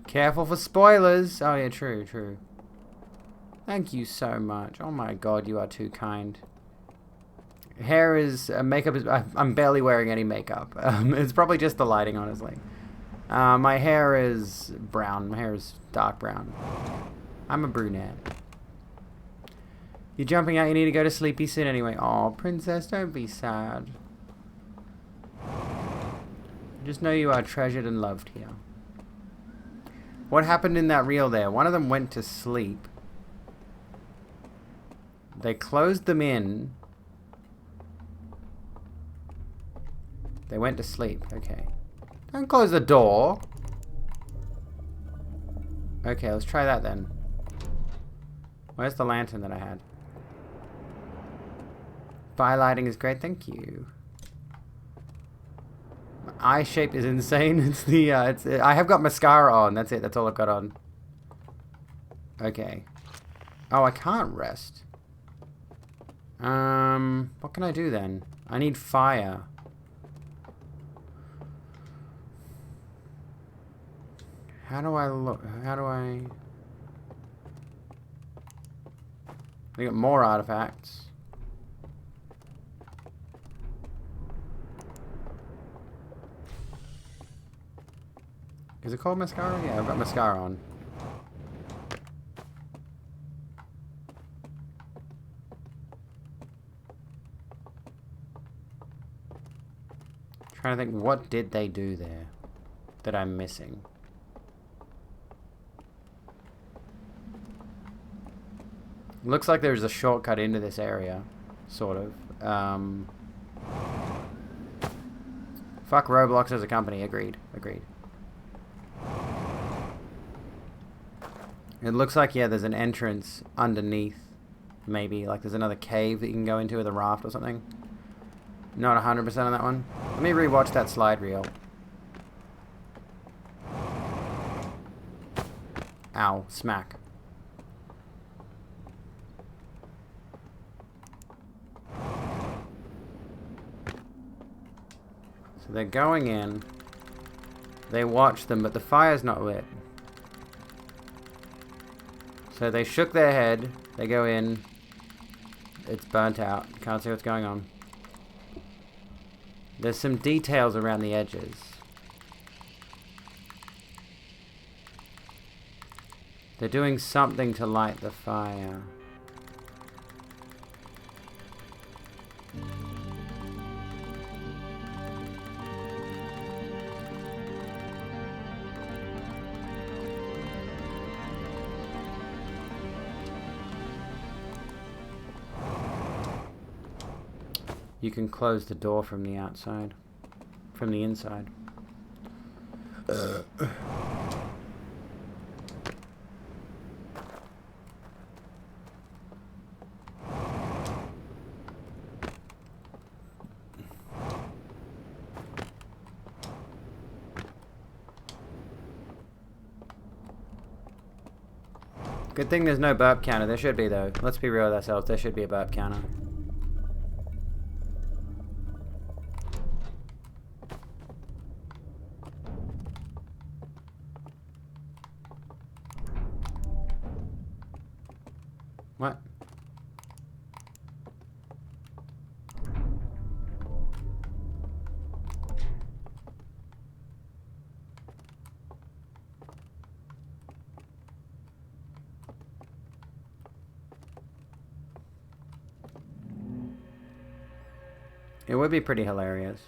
Careful for spoilers. Oh yeah, true, true. Thank you so much. Oh my god, you are too kind. Hair is... makeup is... I'm barely wearing any makeup. It's probably just the lighting, honestly. My hair is brown. My hair is dark brown. I'm a brunette. You're jumping out. You need to go to sleepy soon anyway. Oh, princess, don't be sad. Just know you are treasured and loved here. What happened in that reel there? One of them went to sleep. They closed them in. They went to sleep. Okay. Don't close the door. Okay, let's try that then. Where's the lantern that I had? Fire lighting is great. Thank you. My eye shape is insane. It's the I have got mascara on. That's it. That's all I've got on. Okay. Oh, I can't rest. What can I do then? I need fire. How do I look? How do I... We got more artifacts. Is it called mascara? Yeah, I've got mascara on. Trying to think, what did they do there that I'm missing? Looks like there's a shortcut into this area, sort of. Fuck Roblox as a company. Agreed. Agreed. It looks like, yeah, there's an entrance underneath. Maybe. Like there's another cave that you can go into with a raft or something. Not 100% on that one. Let me rewatch that slide reel. Ow. Smack. So they're going in. They watch them, but the fire's not lit. So they shook their head. They go in. It's burnt out. Can't see what's going on. There's some details around the edges. They're doing something to light the fire. You can close the door from the outside. From the inside. Good thing there's no burp counter. There should be, though. Let's be real with ourselves. There should be a burp counter. What? It would be pretty hilarious.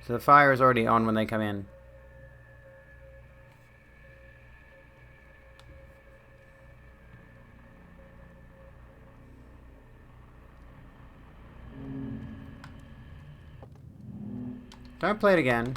So the fire is already on when they come in. Don't play it again.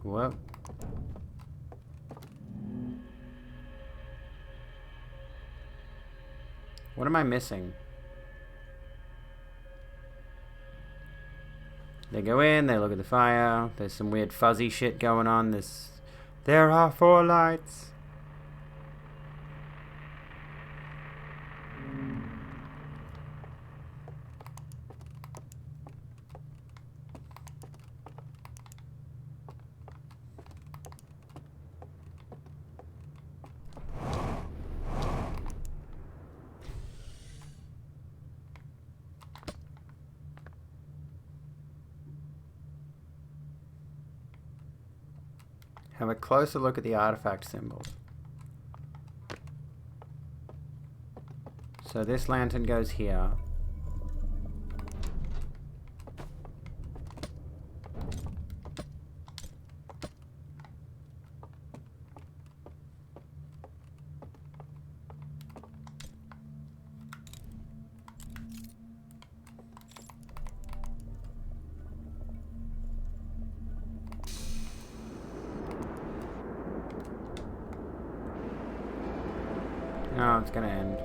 Whoa. What am I missing? They go in, they look at the fire. There's some weird fuzzy shit going on. There are 4 lights. Have a closer look at the artifact symbols. So this lantern goes here. No, it's gonna end.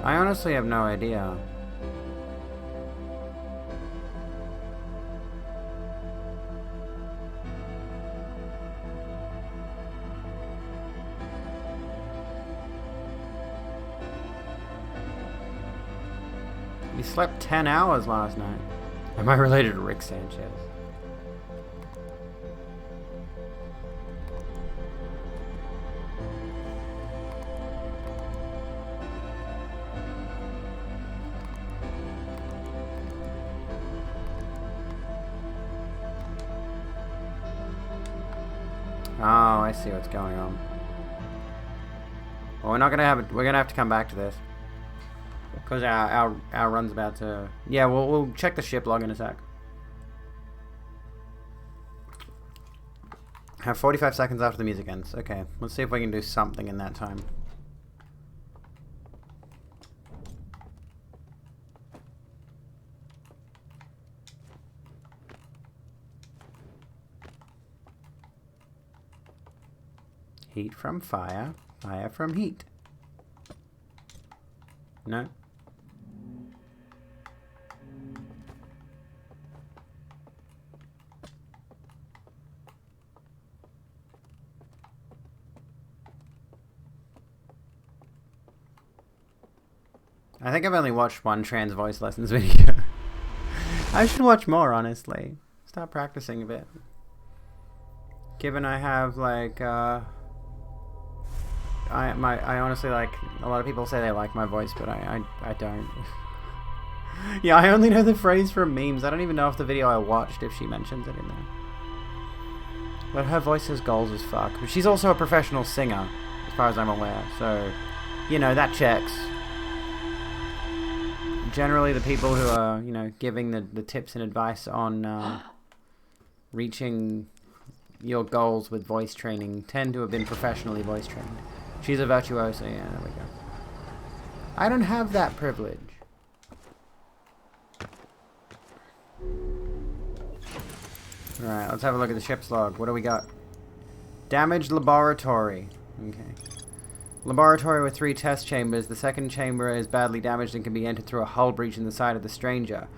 I honestly have no idea. He slept 10 hours last night. Am I related to Rick Sanchez? Oh, I see what's going on. Well, we're not gonna have it. We're gonna have to come back to this because our run's about to. Yeah, we'll check the ship log in a sec. Have 45 seconds after the music ends. Okay, let's see if we can do something in that time. Heat from fire, fire from heat. No? I think I've only watched one trans voice lessons video. I should watch more, honestly. Start practicing a bit. Given I have, like, I honestly, like, a lot of people say they like my voice, but I don't. Yeah, I only know the phrase from memes. I don't even know if the video I watched, if she mentions it in there. But her voice has goals as fuck. But she's also a professional singer, as far as I'm aware. So, you know, that checks. Generally, the people who are, you know, giving the tips and advice on reaching your goals with voice training tend to have been professionally voice trained. She's a virtuoso, yeah, there we go. I don't have that privilege. Alright, let's have a look at the ship's log. What do we got? Damaged laboratory. Okay. Laboratory with 3 test chambers. The second chamber is badly damaged and can be entered through a hull breach in the side of the stranger.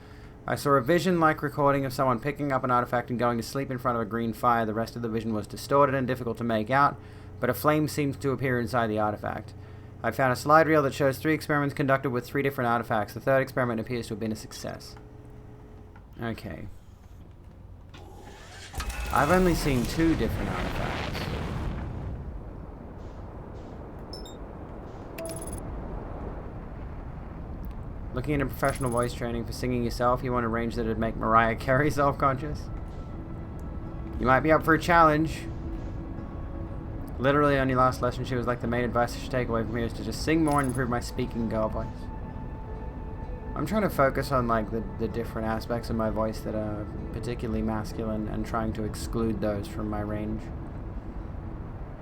I saw a vision-like recording of someone picking up an artifact and going to sleep in front of a green fire. The rest of the vision was distorted and difficult to make out, but a flame seems to appear inside the artifact. I found a slide reel that shows 3 experiments conducted with 3 different artifacts. The third experiment appears to have been a success. Okay. I've only seen 2 different artifacts. Looking into professional voice training for singing yourself, you want a range that would make Mariah Carey self-conscious? You might be up for a challenge. Literally on your last lesson, she was like, the main advice I should take away from here is to just sing more and improve my speaking girl voice. I'm trying to focus on like the different aspects of my voice that are particularly masculine and trying to exclude those from my range.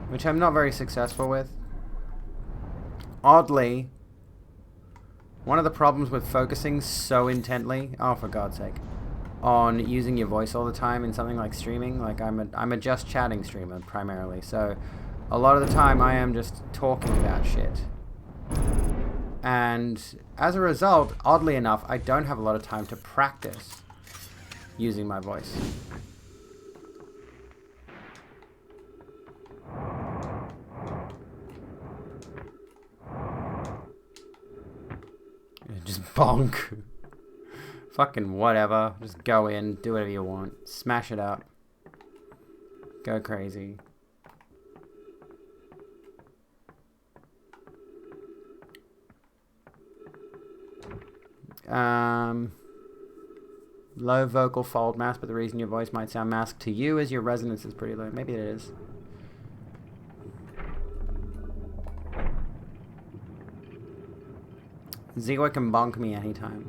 Which I'm not very successful with. Oddly, one of the problems with focusing so intently, oh for God's sake, on using your voice all the time in something like streaming, like I'm a just chatting streamer primarily, so a lot of the time I am just talking about shit. And as a result, oddly enough, I don't have a lot of time to practice using my voice. Just bonk. Fucking whatever. Just go in, do whatever you want. Smash it up. Go crazy. Low vocal fold mask, but the reason your voice might sound masked to you is your resonance is pretty low. Maybe it is. Ziwa can bonk me anytime.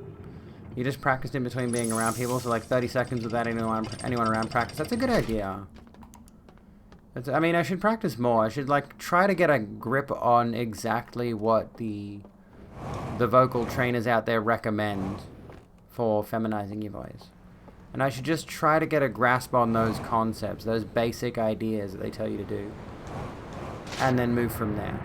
You just practiced in between being around people, so like 30 seconds without anyone around practice. That's a good idea. I mean, I should practice more. I should like try to get a grip on exactly what the vocal trainers out there recommend for feminizing your voice. And I should just try to get a grasp on those concepts, those basic ideas that they tell you to do. And then move from there.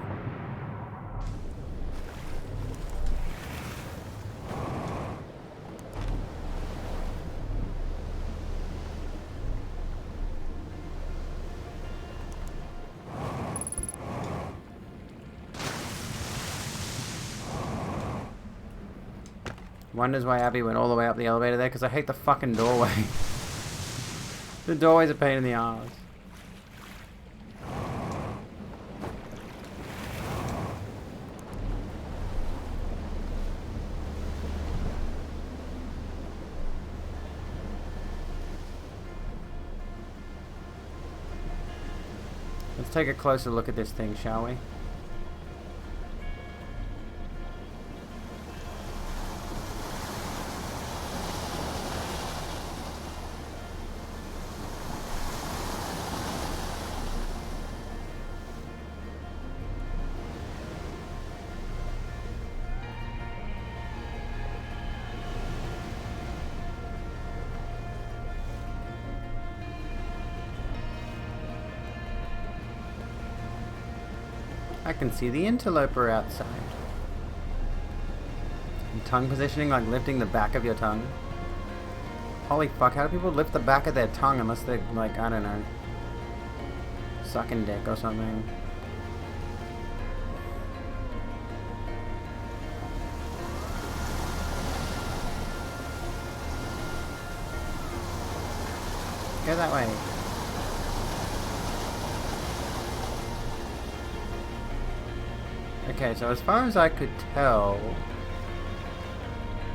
Wonders why Abby went all the way up the elevator there, because I hate the fucking doorway. The doorway's a pain in the ass. Let's take a closer look at this thing, shall we? I can see the interloper outside. And tongue positioning, like lifting the back of your tongue. Holy fuck, how do people lift the back of their tongue unless they're, like, I don't know, sucking dick or something? Go that way. Okay, so as far as I could tell,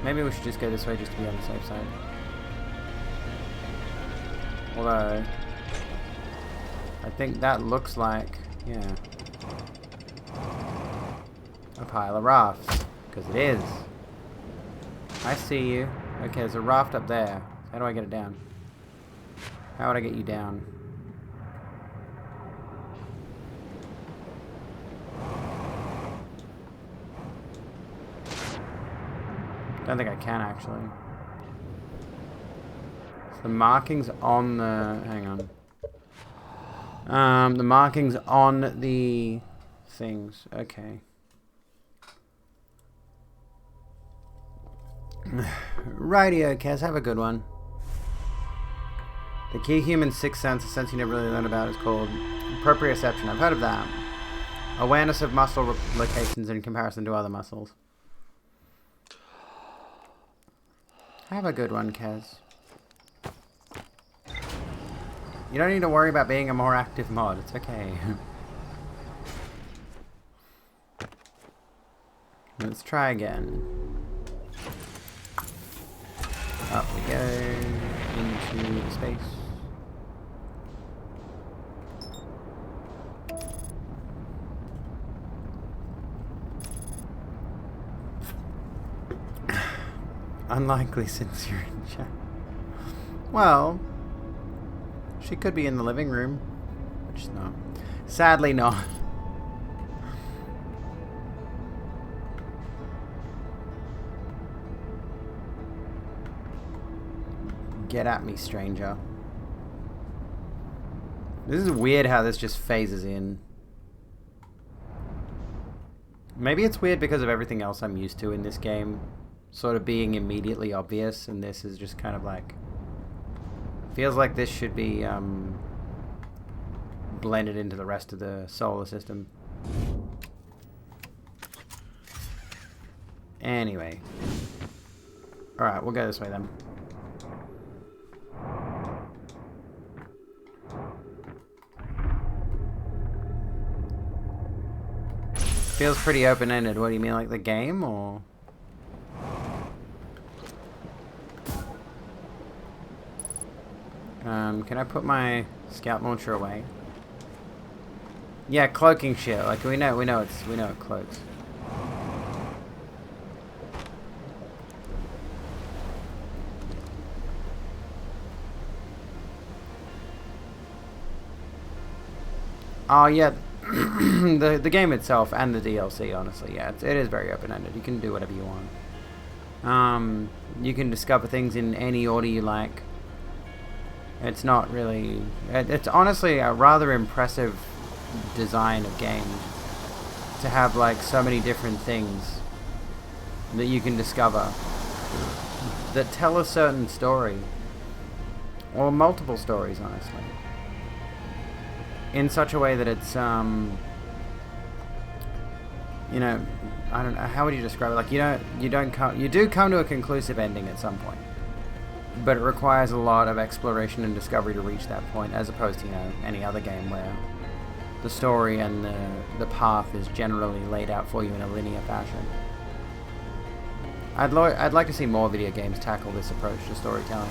maybe we should just go this way just to be on the safe side. Although, I think that looks like, yeah, a pile of rafts, because it is. I see you. Okay, there's a raft up there. How do I get it down? How would I get you down? I don't think I can actually. So the markings on the... hang on. The markings on the things. Okay. Rightio, Kaz. Have a good one. The key human sixth sense, a sense you never really learned about, is called proprioception. I've heard of that. Awareness of muscle locations in comparison to other muscles. Have a good one, Kaz. You don't need to worry about being a more active mod. It's okay. Let's try again. Up we go into space. Unlikely since you're in chat. Well, she could be in the living room, but she's not. Sadly not. Get at me, stranger. This is weird how this just phases in. Maybe it's weird because of everything else I'm used to in this game sort of being immediately obvious, and this is just kind of like... feels like this should be blended into the rest of the solar system. Anyway. Alright, we'll go this way then. Feels pretty open-ended. What do you mean, like the game, or...? Can I put my scout launcher away? Yeah, cloaking shit. Like we know it cloaks. Oh yeah, the game itself and the DLC, honestly, yeah, it is very open-ended. You can do whatever you want. You can discover things in any order you like. It's not really... It's honestly a rather impressive design of games to have like so many different things that you can discover that tell a certain story, or multiple stories, honestly, in such a way that it's you know, I don't know, how would you describe it? Like, you do come to a conclusive ending at some point, but it requires a lot of exploration and discovery to reach that point, as opposed to, you know, any other game where the story and the path is generally laid out for you in a linear fashion. I'd like to see more video games tackle this approach to storytelling.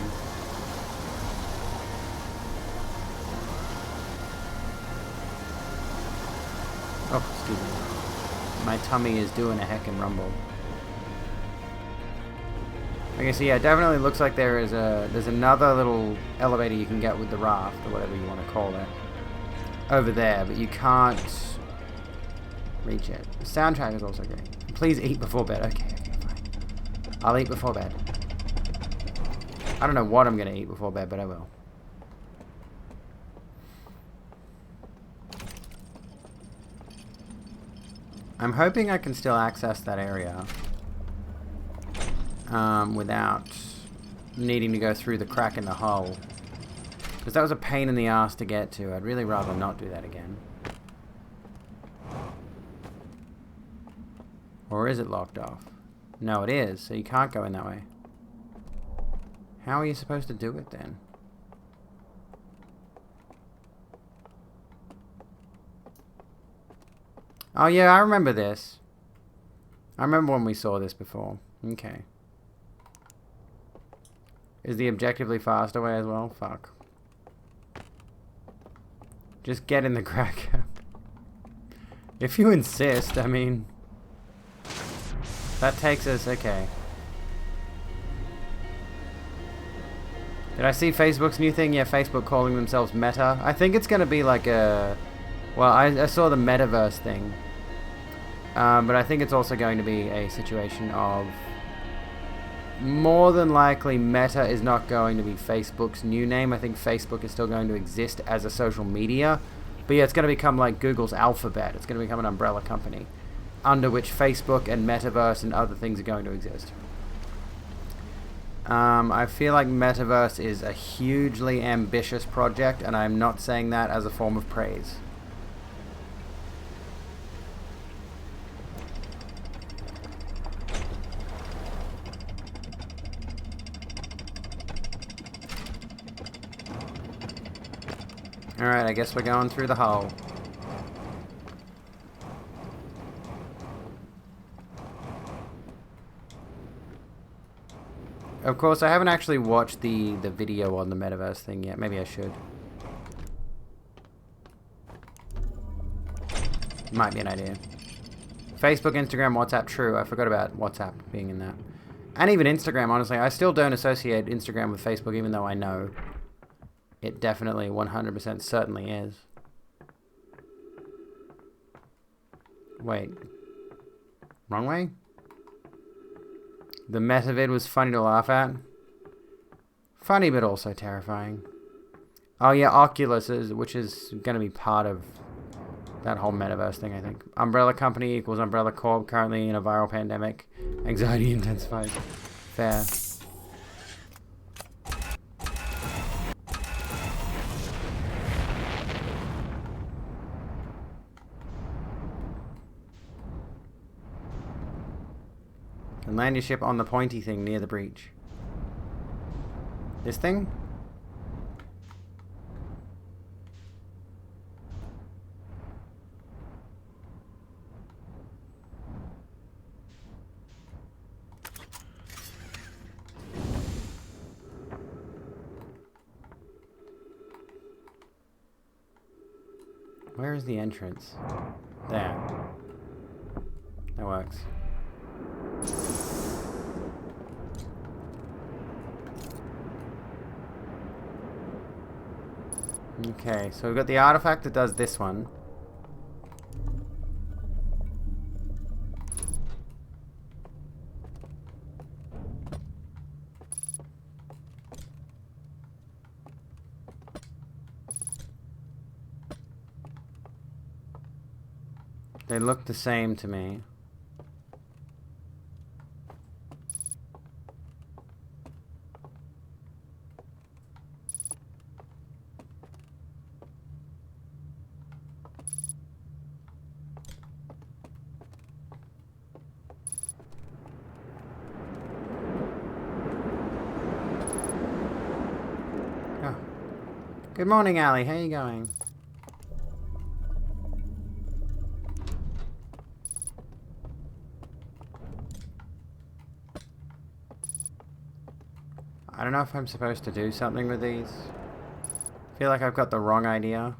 Oh, excuse me. My tummy is doing a heckin' rumble. Okay, so yeah, it definitely looks like there's another little elevator you can get with the raft, or whatever you want to call it, over there, but you can't reach it. The soundtrack is also great. Please eat before bed. Okay, fine. I'll eat before bed. I don't know what I'm gonna eat before bed, but I will. I'm hoping I can still access that area without needing to go through the crack in the hull. Because that was a pain in the ass to get to. I'd really rather not do that again. Or is it locked off? No, it is, so you can't go in that way. How are you supposed to do it then? Oh yeah, I remember this. I remember when we saw this before. Okay. Is the objectively faster way as well? Fuck. Just get in the crack. If you insist, I mean... That takes us... Okay. Did I see Facebook's new thing? Yeah, Facebook calling themselves Meta. I think it's going to be like a... Well, I saw the Metaverse thing. But I think it's also going to be a situation of... More than likely, Meta is not going to be Facebook's new name. I think Facebook is still going to exist as a social media. But yeah, it's going to become like Google's Alphabet. It's going to become an umbrella company under which Facebook and Metaverse and other things are going to exist. I feel like Metaverse is a hugely ambitious project, and I'm not saying that as a form of praise. Alright, I guess we're going through the hull. Of course, I haven't actually watched the video on the Metaverse thing yet. Maybe I should. Might be an idea. Facebook, Instagram, WhatsApp, true. I forgot about WhatsApp being in that. And even Instagram, honestly. I still don't associate Instagram with Facebook, even though I know it definitely 100% certainly is. Wait. Wrong way? The metavid was funny to laugh at. Funny, but also terrifying. Oh yeah, Oculus, which is going to be part of that whole metaverse thing, I think. Umbrella Company equals Umbrella Corp, currently in a viral pandemic. Anxiety intensified. Fair. And land your ship on the pointy thing near the breach. This thing? Where is the entrance? There. That works. Okay, so we've got the artifact that does this one. They look the same to me. Good morning, Allie. How you going? I don't know if I'm supposed to do something with these. I feel like I've got the wrong idea.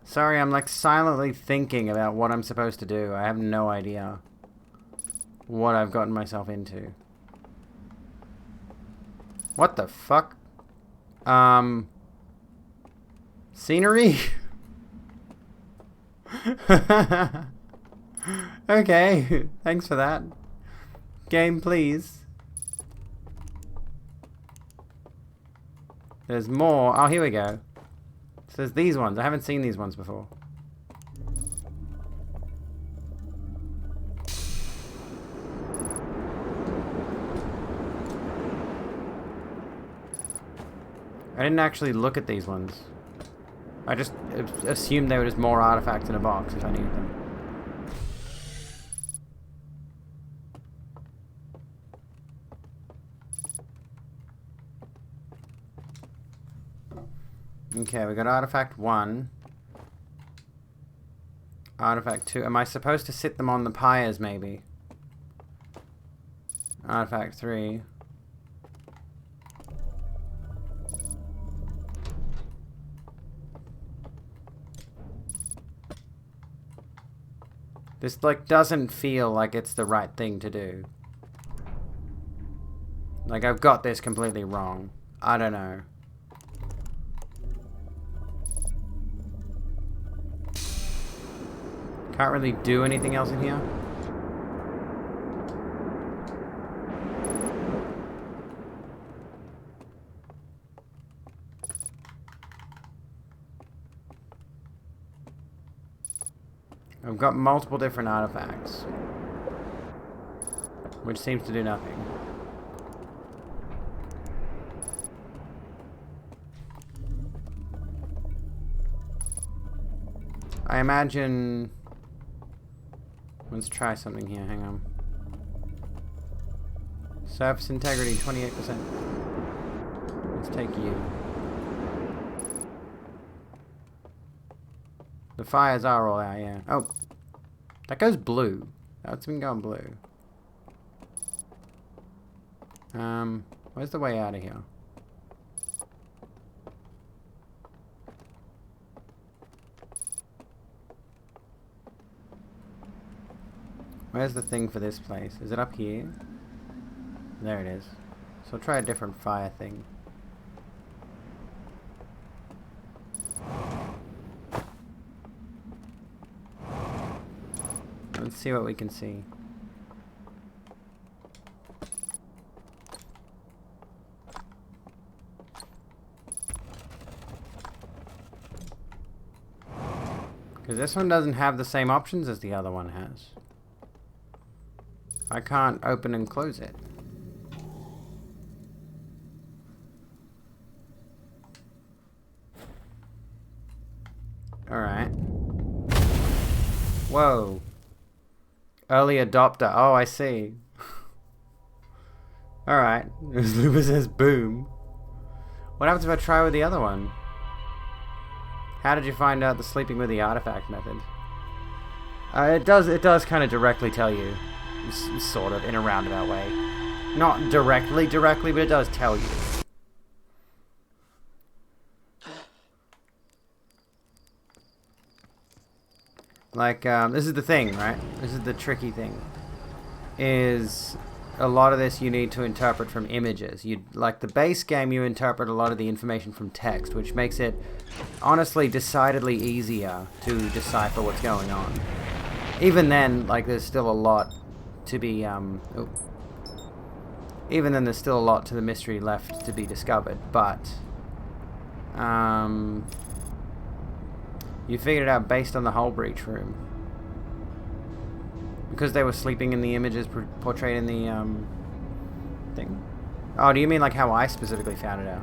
Sorry, I'm like silently thinking about what I'm supposed to do. I have no idea what I've gotten myself into. What the fuck? Scenery? Okay, thanks for that. Game, please. There's more. Oh, here we go. So there's these ones. I haven't seen these ones before. I didn't actually look at these ones. I just assumed they were just more artifacts in a box if I needed them. Okay, we got artifact 1. Artifact 2. Am I supposed to sit them on the pyres, maybe? Artifact 3. This, like, doesn't feel like it's the right thing to do. Like, I've got this completely wrong. I don't know. Can't really do anything else in here. I've got multiple different artifacts, which seems to do nothing. I imagine... Let's try something here, hang on. Surface integrity, 28%. Let's take you. The fires are all out, yeah. Oh, that goes blue. That's been going blue. Where's the way out of here? Where's the thing for this place? Is it up here? There it is. So I'll try a different fire thing. Let's see what we can see. Because this one doesn't have the same options as the other one has. I can't open and close it. Alright. Whoa. Early adopter. Oh, I see. Alright. Luba says boom. What happens if I try with the other one? How did you find out the sleeping with the artifact method? It does kind of directly tell you. Sort of, in a roundabout way. Not directly, but it does tell you. Like, this is the thing, right? This is the tricky thing. Is a lot of this you need to interpret from images. Like the base game, you interpret a lot of the information from text, which makes it honestly decidedly easier to decipher what's going on. Even then, like, there's still a lot to be even then there's still a lot to the mystery left to be discovered, but you figured it out based on the hull breach room. Because they were sleeping in the images portrayed in the thing. Oh, do you mean like how I specifically found it out?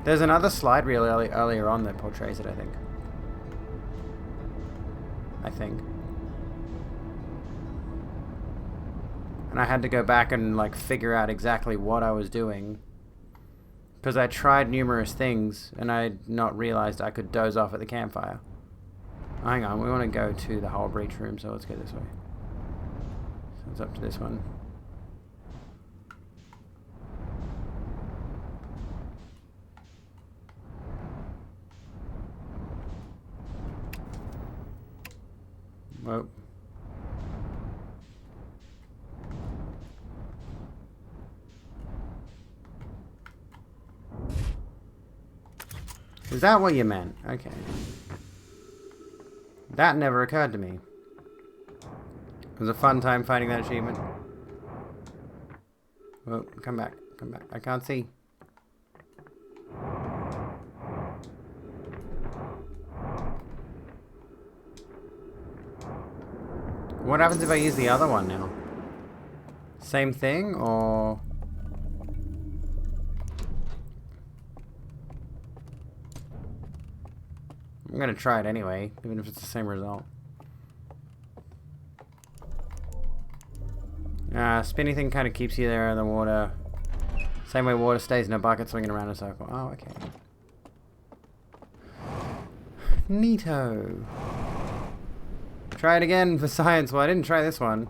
There's another slide reel earlier on that portrays it, I think. And I had to go back and like figure out exactly what I was doing. Because I tried numerous things and I had not realized I could doze off at the campfire. Hang on, we want to go to the hull breach room, so let's go this way. So it's up to this one. Whoa. Is that what you meant? Okay. That never occurred to me. It was a fun time finding that achievement. Whoa, come back. Come back. I can't see. What happens if I use the other one now? Same thing, or... I'm gonna try it anyway, even if it's the same result. Spinny thing kind of keeps you there in the water. Same way water stays in a bucket swinging around in a circle. Oh, okay. Neato. Try it again for science. Well, I didn't try this one.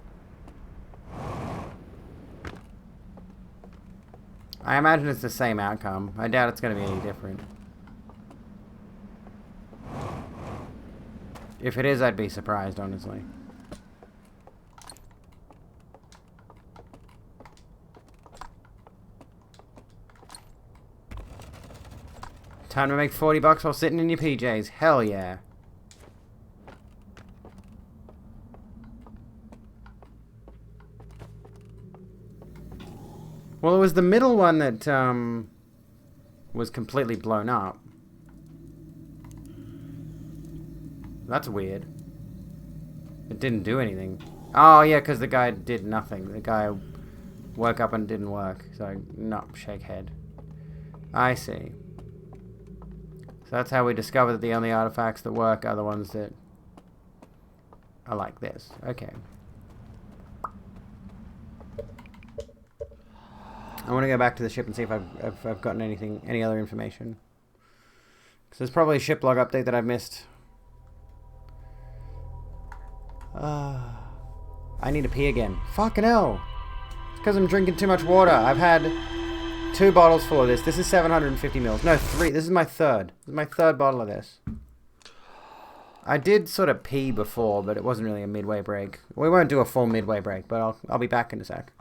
I imagine it's the same outcome. I doubt it's going to be any different. If it is, I'd be surprised, honestly. Time to make 40 bucks while sitting in your PJs. Hell yeah. Well, it was the middle one that, was completely blown up. That's weird. It didn't do anything. Oh, yeah, because the guy did nothing. The guy woke up and didn't work. So, no, shake head. I see. So that's how we discover that the only artifacts that work are the ones that are like this. Okay. I want to go back to the ship and see if I've gotten any other information. Because there's probably a ship log update that I've missed. I need to pee again. Fucking hell. It's because I'm drinking too much water. I've had 2 bottles full of this. This is 750 mils. No, 3. This is my third. This is my third bottle of this. I did sort of pee before, but it wasn't really a midway break. We won't do a full midway break, but I'll be back in a sec.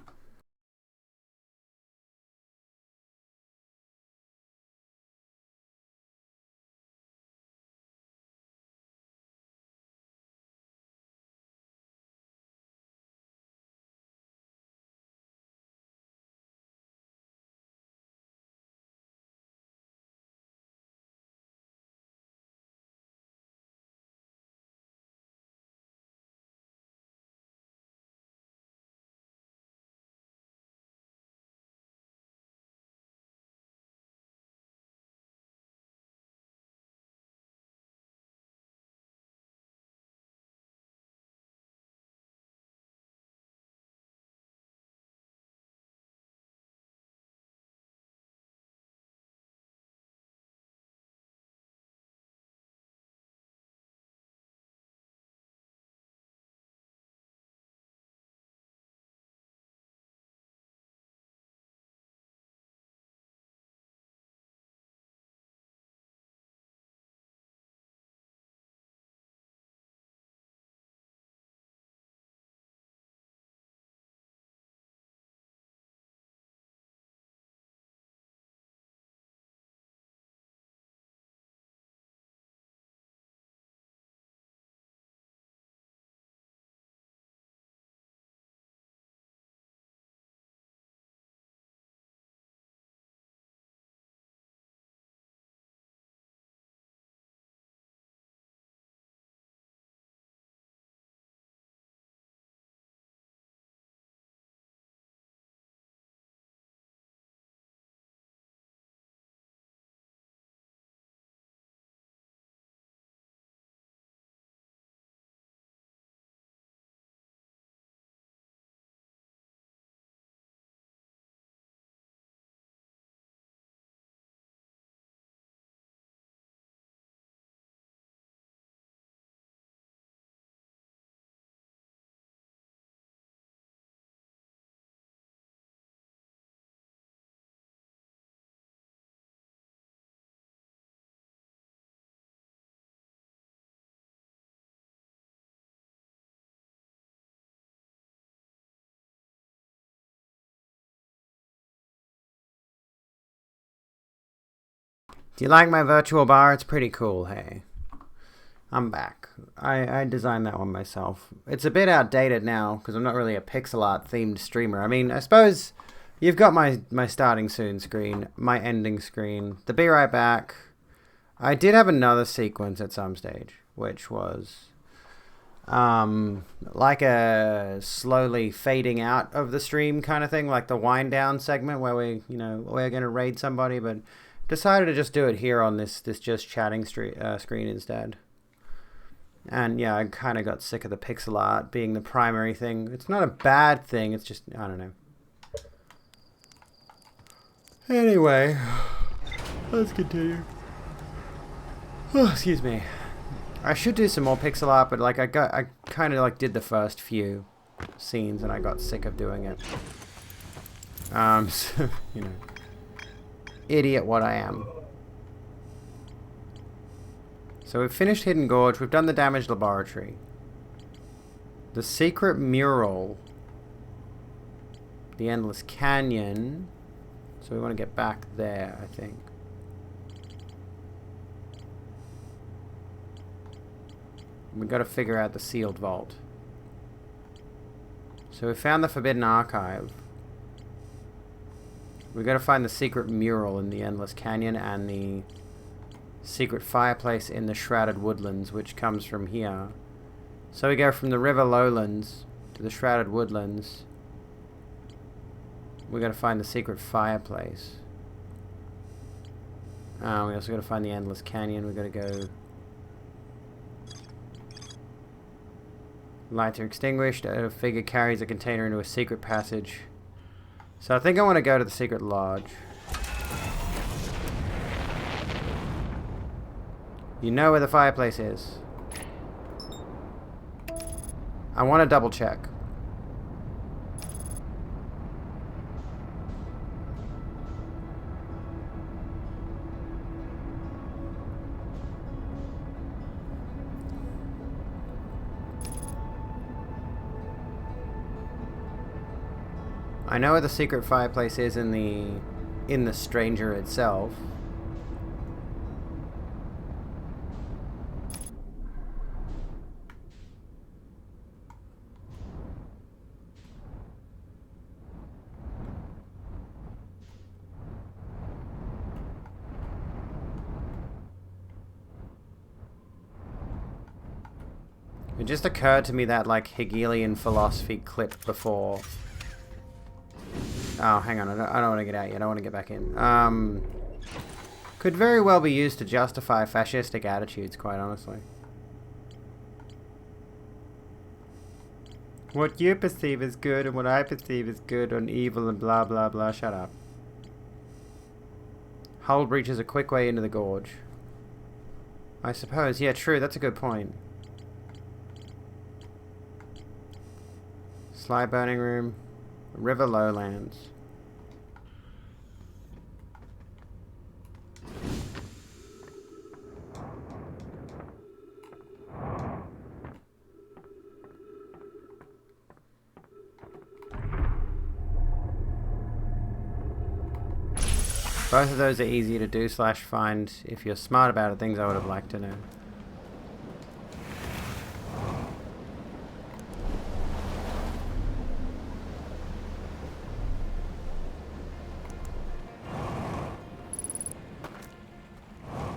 Do you like my virtual bar? It's pretty cool, hey. I'm back. I designed that one myself. It's a bit outdated now, because I'm not really a pixel art themed streamer. I mean, I suppose you've got my starting soon screen, my ending screen, the be right back. I did have another sequence at some stage, which was like a slowly fading out of the stream kind of thing, like the wind down segment where we're going to raid somebody, but decided to just do it here on this just chatting screen instead. And yeah, I kind of got sick of the pixel art being the primary thing. It's not a bad thing, it's just, I don't know. Anyway, let's continue. Oh, excuse me. I should do some more pixel art, but like I kind of like did the first few scenes and I got sick of doing it. So, you know, idiot what I am. So we've finished Hidden Gorge, we've done the damaged laboratory. The secret mural. The Endless Canyon. So we want to get back there, I think. We've got to figure out the sealed vault. So we found the Forbidden Archive. We've got to find the secret mural in the Endless Canyon and the secret fireplace in the Shrouded Woodlands, which comes from here. So we go from the River Lowlands to the Shrouded Woodlands. We got to find the secret fireplace. We also got to find the Endless Canyon. We got to go. Lights are extinguished. A figure carries a container into a secret passage. So I think I want to go to the secret lodge. You know where the fireplace is. I want to double check. I know where the secret fireplace is in the Stranger itself. It just occurred to me that like Hegelian philosophy clip before. Oh, hang on. I don't want to get out yet. I don't want to get back in. Could very well be used to justify fascistic attitudes, quite honestly. What you perceive as good and what I perceive as good and evil and blah blah blah. Shut up. Hull breach is a quick way into the gorge. I suppose. Yeah, true. That's a good point. Sly burning room. River Lowlands. Both of those are easy to do / find if you're smart about it, things I would have liked to know.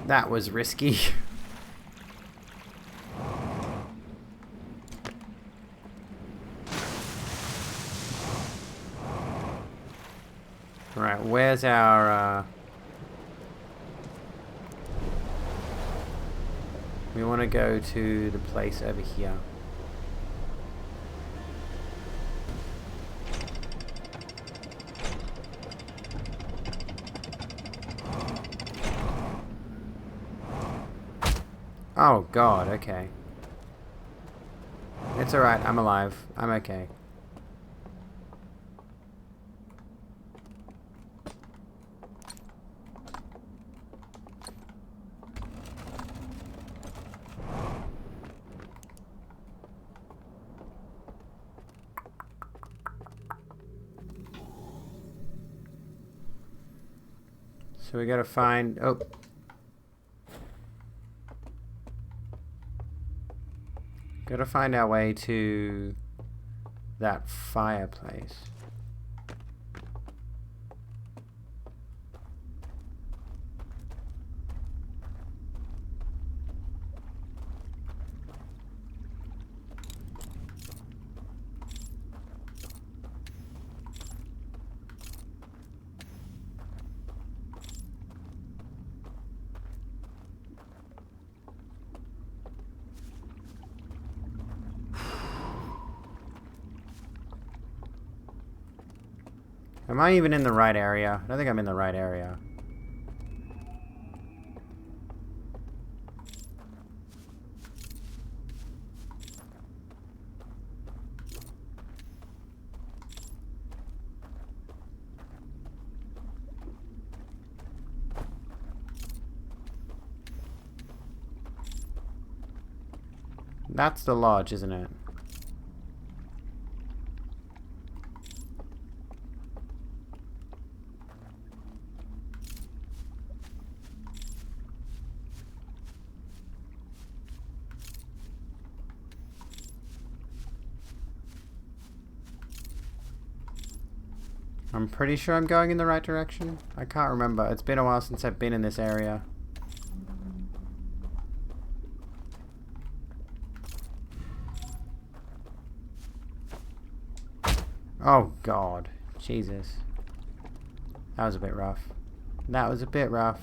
That was risky. Right, where's our... We want to go to the place over here. Oh god, okay. It's alright, I'm alive. I'm okay. So we gotta find... Oh, Gotta find our way to that fireplace. Am I even in the right area? I don't think I'm in the right area. That's the lodge, isn't it? I'm pretty sure I'm going in the right direction. I can't remember. It's been a while since I've been in this area. Oh God. Jesus. That was a bit rough. That was a bit rough.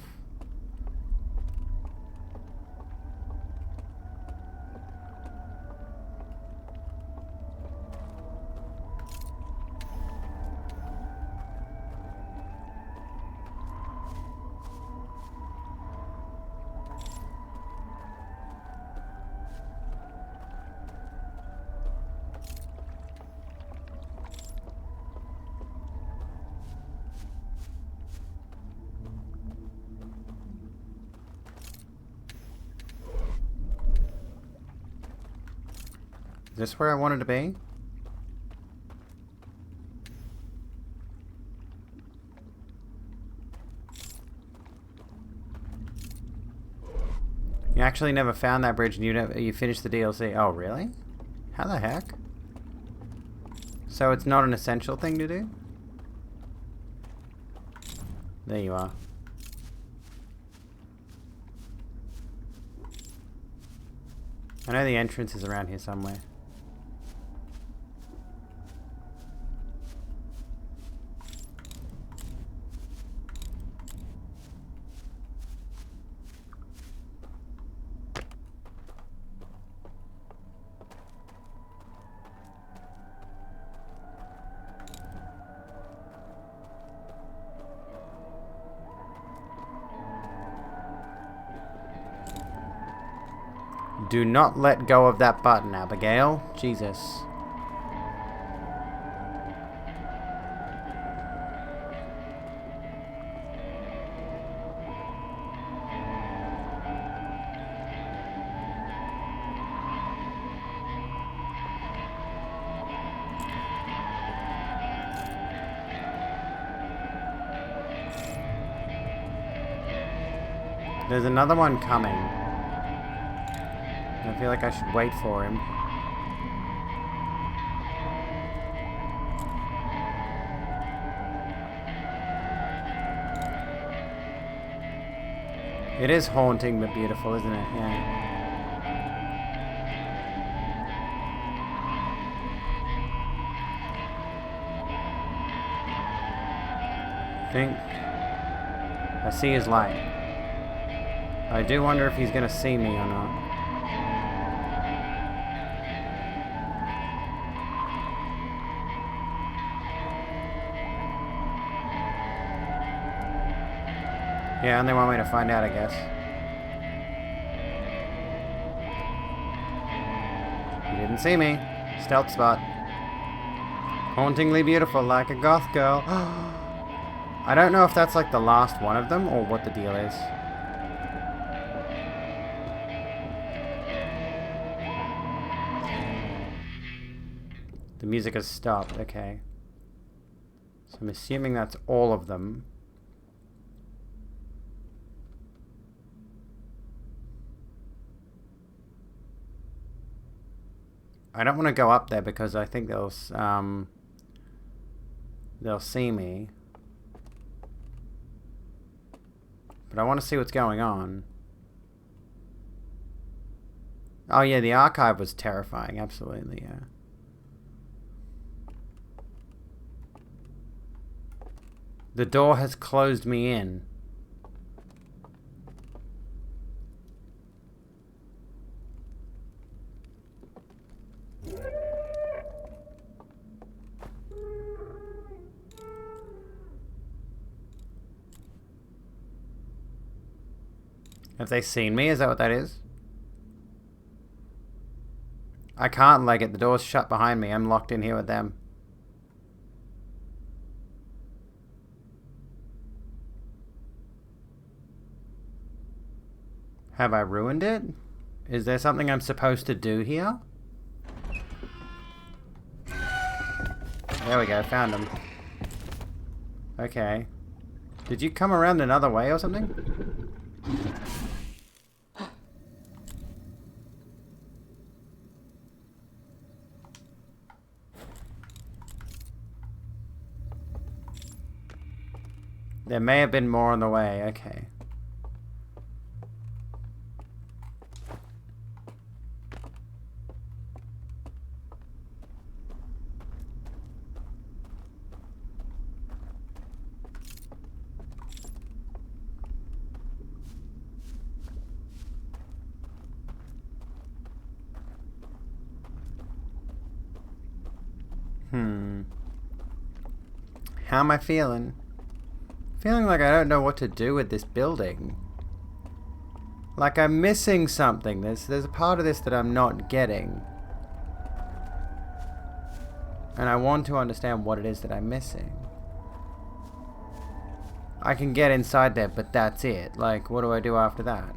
Is this where I wanted to be? You actually never found that bridge and you finished the DLC. Oh, really? How the heck? So it's not an essential thing to do? There you are. I know the entrance is around here somewhere. Do not let go of that button, Abigail. Jesus. There's another one coming. I feel like I should wait for him. It is haunting but beautiful, isn't it? Yeah. I see his light. I do wonder if he's gonna see me or not. Yeah, only one way to find out, I guess. He didn't see me. Stealth spot. Hauntingly beautiful, like a goth girl. I don't know if that's like the last one of them or what the deal is. The music has stopped, okay. So I'm assuming that's all of them. I don't want to go up there because I think they'll see me. But I want to see what's going on. Oh yeah, the archive was terrifying, absolutely, yeah. The door has closed me in. Have they seen me? Is that what that is? I can't leg it. The door's shut behind me. I'm locked in here with them. Have I ruined it? Is there something I'm supposed to do here? There we go. Found him. Okay. Did you come around another way or something? There may have been more on the way, okay. How am I feeling? Feeling like I don't know what to do with this building. Like I'm missing something. There's a part of this that I'm not getting. And I want to understand what it is that I'm missing. I can get inside there, but that's it. Like, what do I do after that?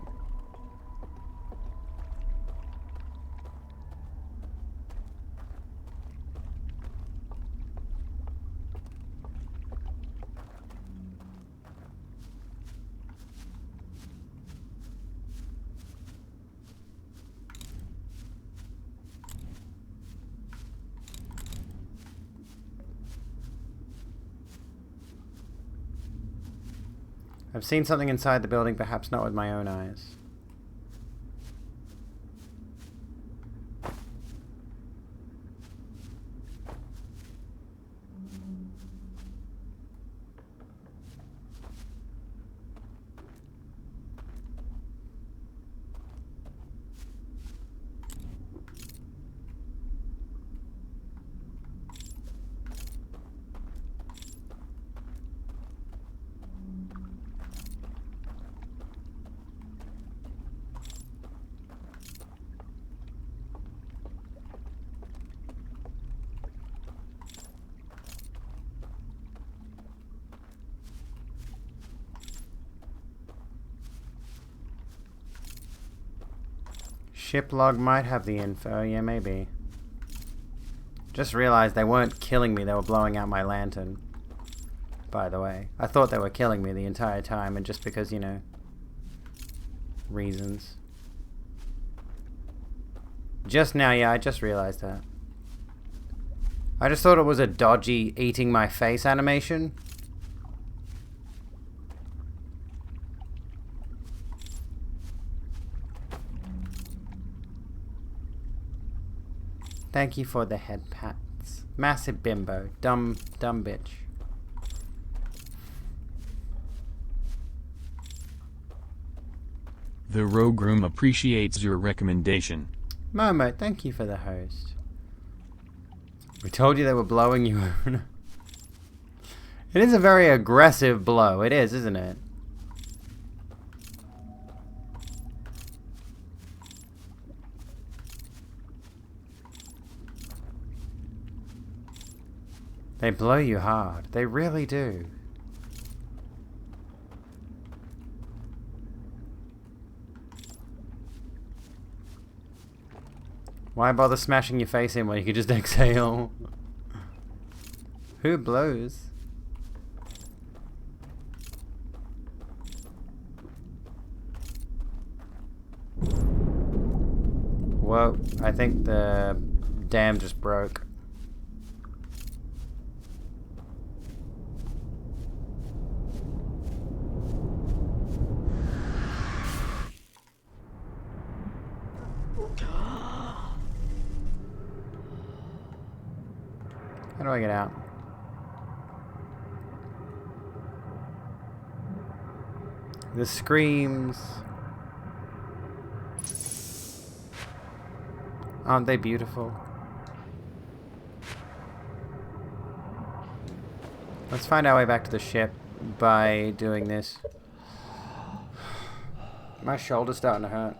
I've seen something inside the building, perhaps not with my own eyes. Ship log might have the info, yeah, maybe. Just realized they weren't killing me, they were blowing out my lantern. By the way. I thought they were killing me the entire time, and just because, you know, reasons. Just now, yeah, I just realized that. I just thought it was a dodgy eating my face animation. Thank you for the head pats. Massive bimbo. Dumb bitch. The Rogue Room appreciates your recommendation. Momo, thank you for the host. We told you they were blowing you over. It is a very aggressive blow. It is, isn't it? They blow you hard. They really do. Why bother smashing your face in when you could just exhale? Who blows? Well, I think the dam just broke. How do I get out? The screams. Aren't they beautiful? Let's find our way back to the ship by doing this. My shoulder's starting to hurt.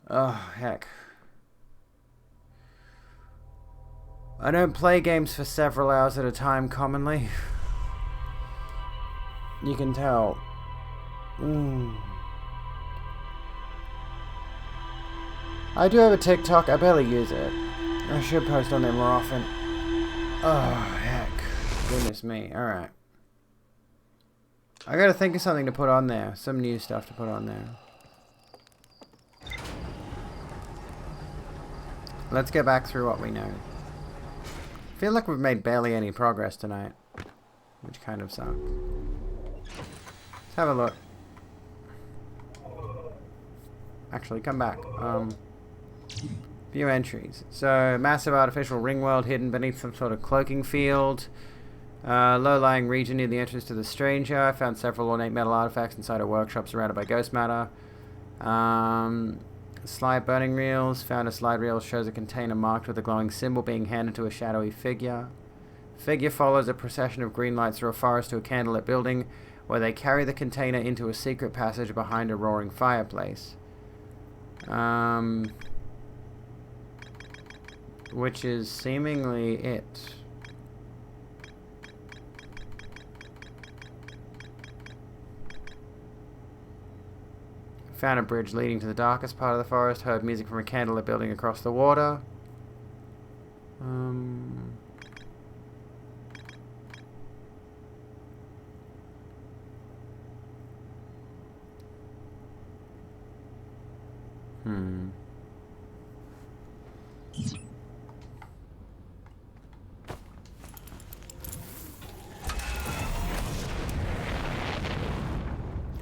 Oh, heck. I don't play games for several hours at a time commonly. You can tell. I do have a TikTok. I barely use it. I should post on there more often. Oh, heck. Goodness me. Alright. I gotta think of something to put on there. Some new stuff to put on there. Let's get back through what we know. I feel like we've made barely any progress tonight. Which kind of sucks. Let's have a look. Actually, come back. View entries. So, massive artificial ring world hidden beneath some sort of cloaking field. Low-lying region near the entrance to the Stranger. I found several ornate metal artifacts inside a workshop surrounded by ghost matter. Slide burning reels. Found a slide reel shows a container marked with a glowing symbol being handed to a shadowy figure. Figure follows a procession of green lights through a forest to a candlelit building where they carry the container into a secret passage behind a roaring fireplace. Which is seemingly it. Found a bridge leading to the darkest part of the forest. Heard music from a candlelit building across the water.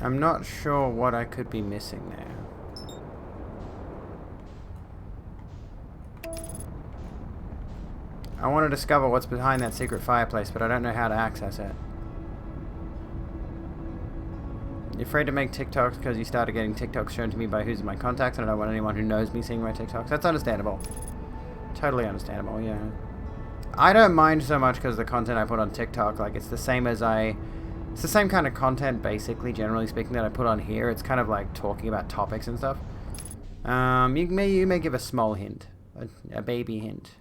I'm not sure what I could be missing there. I want to discover what's behind that secret fireplace, but I don't know how to access it. You're afraid to make TikToks because you started getting TikToks shown to me by who's in my contacts, and I don't want anyone who knows me seeing my TikToks. That's understandable. Totally understandable, yeah. I don't mind so much because the content I put on TikTok, like, it's the same as it's the same kind of content, basically, generally speaking, that I put on here. It's kind of like talking about topics and stuff. You may give a small hint. A baby hint.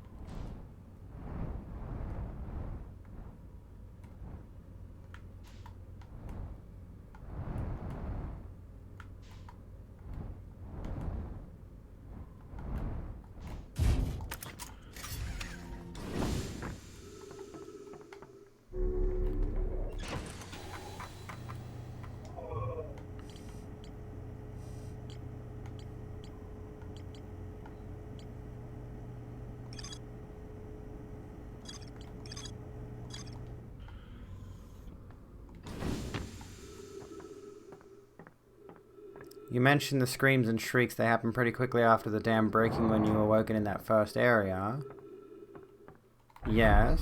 You mentioned the screams and shrieks. They happened pretty quickly after the dam breaking when you were woken in that first area. Yes.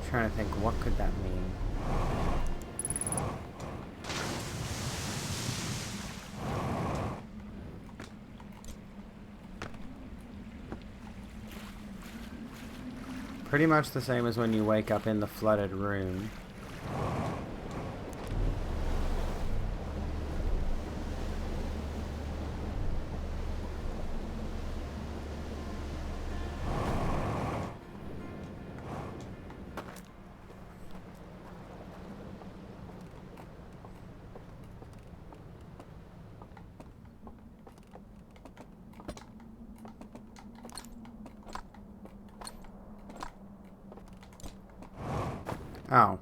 Trying to think, what could that mean? Pretty much the same as when you wake up in the flooded room. Oh.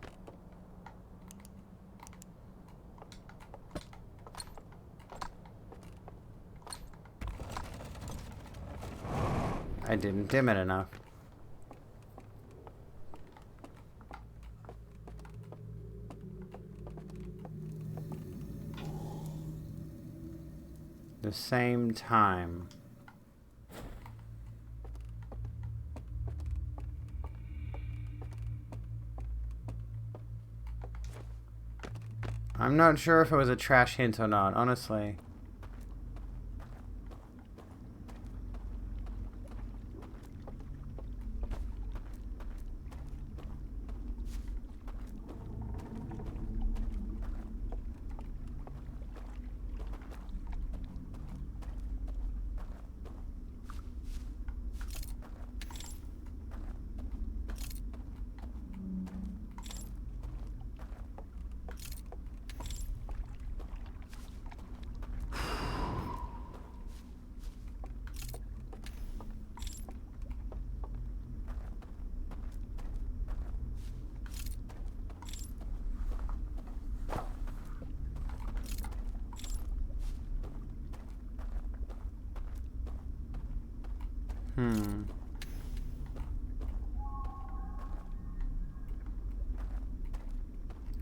I didn't dim it enough. The same time. I'm not sure if it was a trash hint or not, honestly.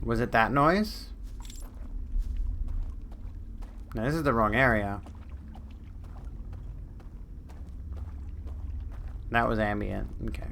Was it that noise? No, this is the wrong area. That was ambient. Okay.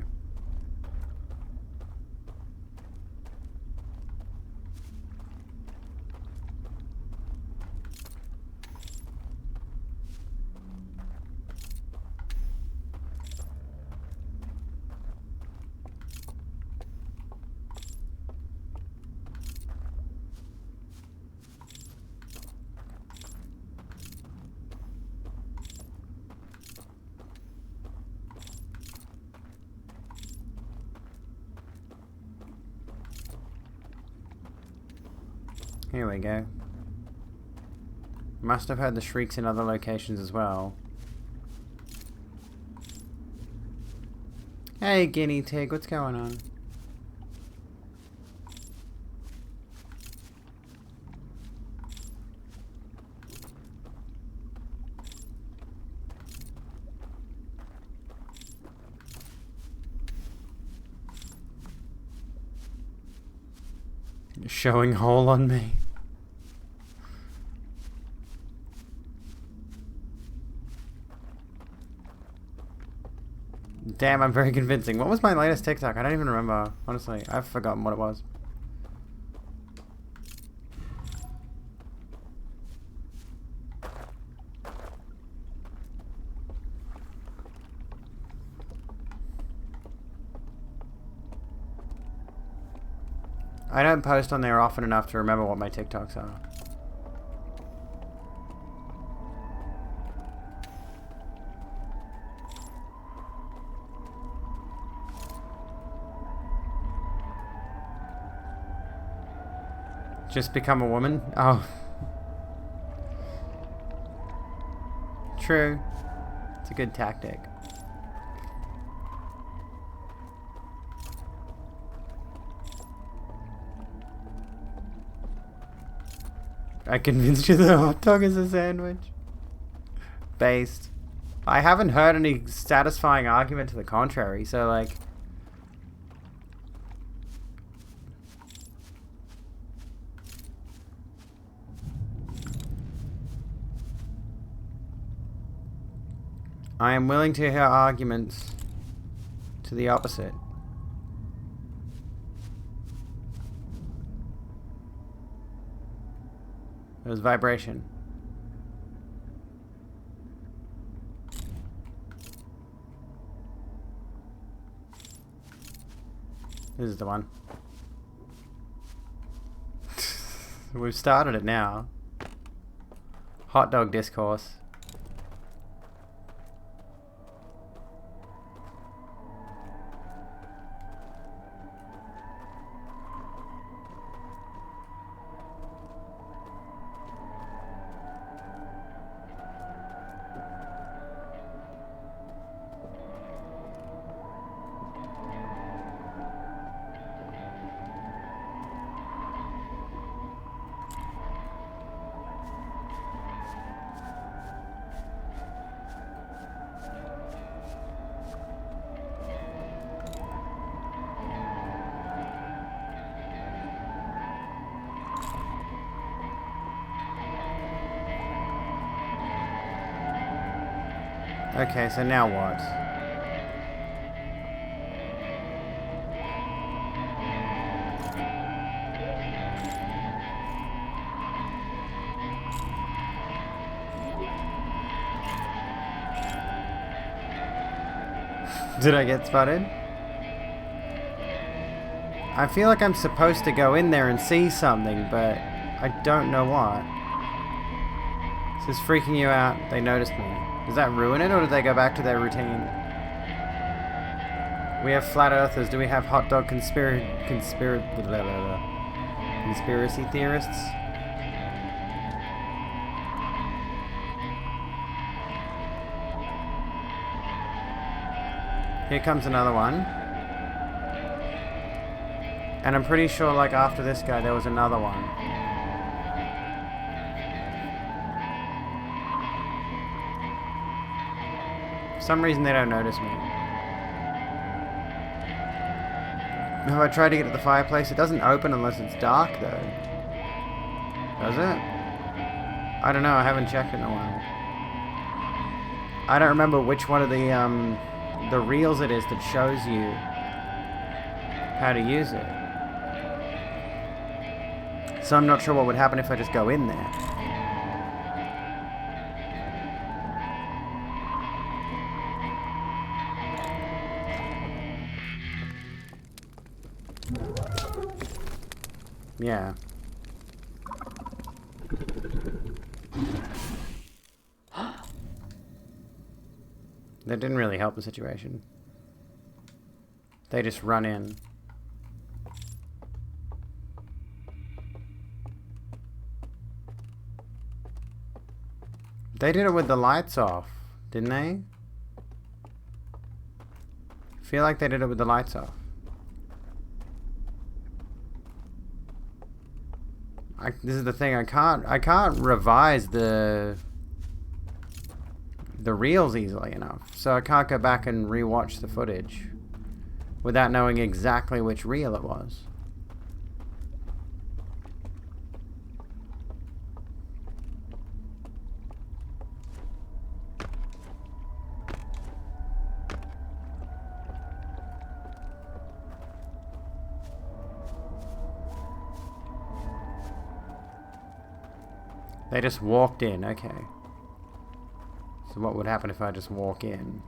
Here we go. Must have heard the shrieks in other locations as well. Hey, guinea pig, what's going on? Showing hole on me. Damn, I'm very convincing. What was my latest TikTok? I don't even remember. Honestly, I've forgotten what it was. I don't post on there often enough to remember what my TikToks are. Just become a woman? Oh. True. It's a good tactic. I convinced you the hot dog is a sandwich? Based. I haven't heard any satisfying argument to the contrary, so like... I am willing to hear arguments to the opposite. It was vibration. This is the one. We've started it now. Hot dog discourse. Okay, so now what? Did I get spotted? I feel like I'm supposed to go in there and see something, but I don't know what. This is freaking you out. They noticed me. Does that ruin it, or did they go back to their routine? We have flat earthers. Do we have hot dog conspiracy theorists? Here comes another one. And I'm pretty sure, like, after this guy, there was another one. For some reason, they don't notice me. Have I tried to get to the fireplace? It doesn't open unless it's dark, though. Does it? I don't know. I haven't checked in a while. I don't remember which one of the reels it is that shows you how to use it. So I'm not sure what would happen if I just go in there. Yeah. That didn't really help the situation. They just run in. They did it with the lights off, didn't they? I feel like they did it with the lights off. This is the thing, I can't revise the reels easily enough, so I can't go back and rewatch the footage without knowing exactly which reel it was. They just walked in, okay. So what would happen if I just walk in?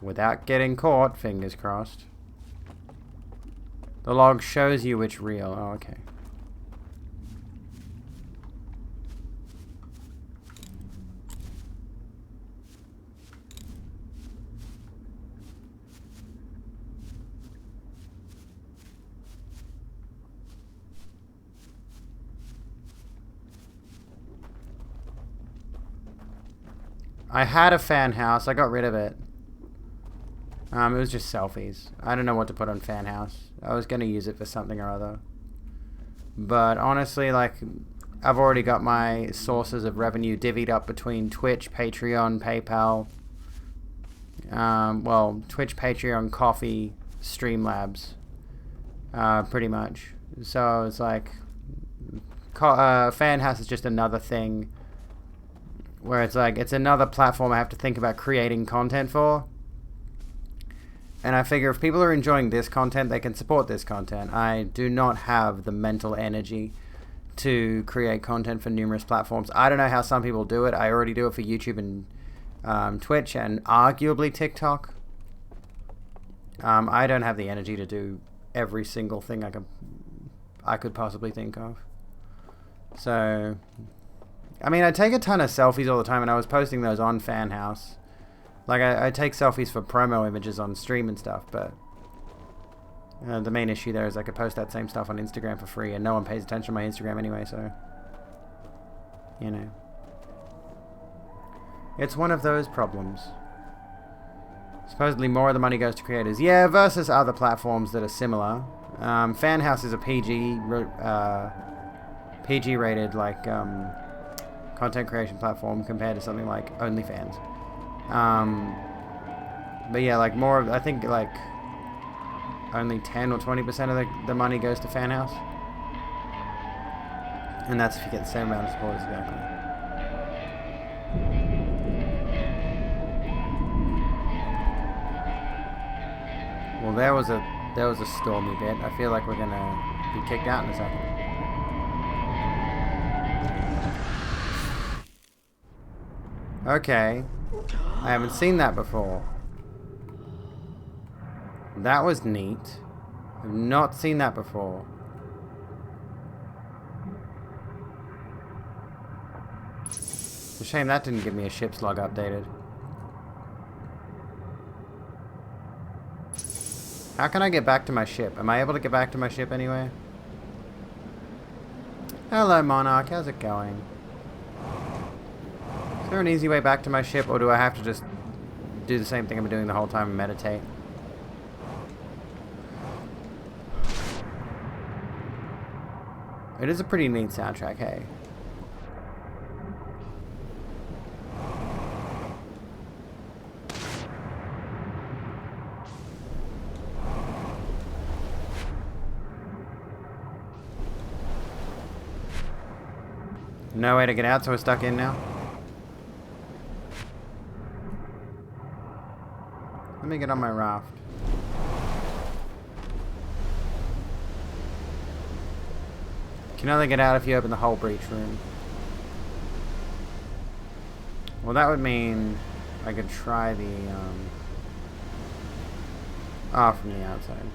Without getting caught, fingers crossed. The log shows you which reel. Oh, okay. I had a fan house. I got rid of it. It was just selfies. I don't know what to put on fan house. I was going to use it for something or other. But honestly, like, I've already got my sources of revenue divvied up between Twitch, Patreon, PayPal. Well, Twitch, Patreon, Coffee, Streamlabs. Pretty much. So it's like, fan house is just another thing where it's like, it's another platform I have to think about creating content for. And I figure if people are enjoying this content, they can support this content. I do not have the mental energy to create content for numerous platforms. I don't know how some people do it. I already do it for YouTube and Twitch and arguably TikTok. I don't have the energy to do every single thing I could possibly think of. So, I mean, I take a ton of selfies all the time, and I was posting those on Fan House. Like, I take selfies for promo images on stream and stuff, but the main issue there is I could post that same stuff on Instagram for free, and no one pays attention to my Instagram anyway, so, you know. It's one of those problems. Supposedly more of the money goes to creators. Yeah, versus other platforms that are similar. Fan House is a PG rated, like, content creation platform compared to something like OnlyFans. But yeah, like more of, I think like only 10 or 20% of the money goes to Fan House. And that's if you get the same amount of support, exactly. Well, there was a stormy bit. I feel like we're gonna be kicked out in a second. Okay. I haven't seen that before. That was neat. I've not seen that before. It's a shame that didn't give me a ship's log updated. How can I get back to my ship? Am I able to get back to my ship anyway? Hello, Monarch. How's it going? Is there an easy way back to my ship, or do I have to just do the same thing I've been doing the whole time and meditate? It is a pretty neat soundtrack, hey? No way to get out, so we're stuck in now? Let me get on my raft. You can only get out if you open the hull breach room. Well, that would mean I could try the, from the outside.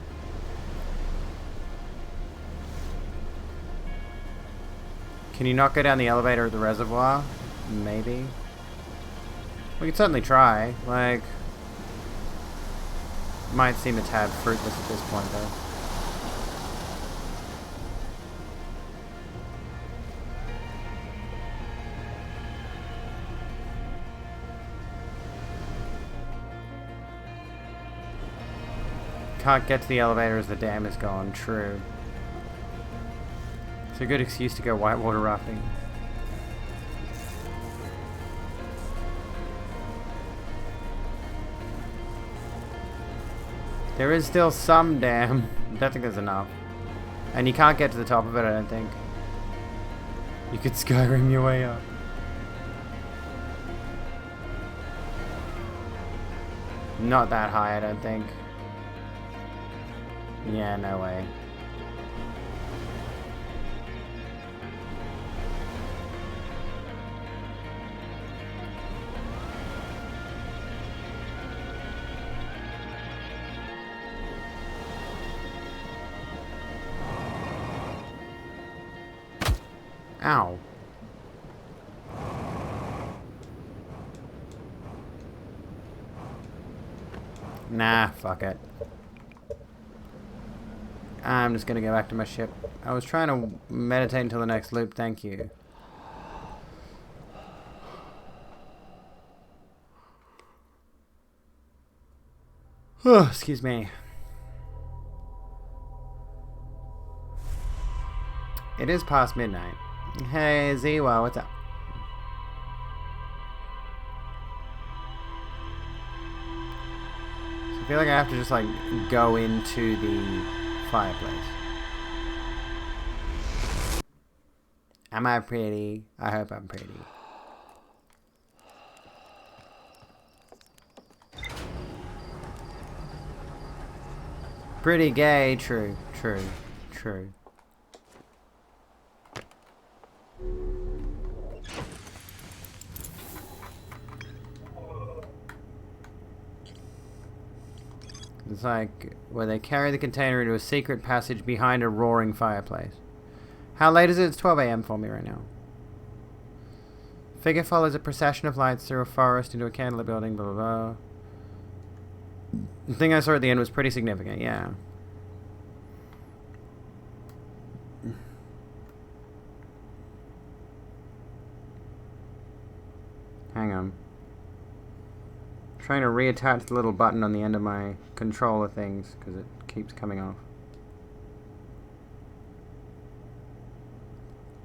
Can you not go down the elevator at the reservoir? Maybe. We could certainly try. Like, might seem a tad fruitless at this point, though. Can't get to the elevator as the dam is gone. True. It's a good excuse to go whitewater rafting. There is still some dam. I don't think there's enough. And you can't get to the top of it, I don't think. You could Skyrim your way up. Not that high, I don't think. Yeah, no way. Ow. Nah, fuck it. I'm just gonna go back to my ship. I was trying to meditate until the next loop, thank you. Excuse me. It is past midnight. Hey, Ziwa, what's up? So I feel like I have to just, like, go into the fireplace. Am I pretty? I hope I'm pretty. Pretty gay, true, true, true. It's like where they carry the container into a secret passage behind a roaring fireplace. How late is it? It's 12 AM for me right now. Figure follows a procession of lights through a forest into a candlelit building, blah blah blah. The thing I saw at the end was pretty significant, yeah. Hang on. Trying to reattach the little button on the end of my controller things because it keeps coming off.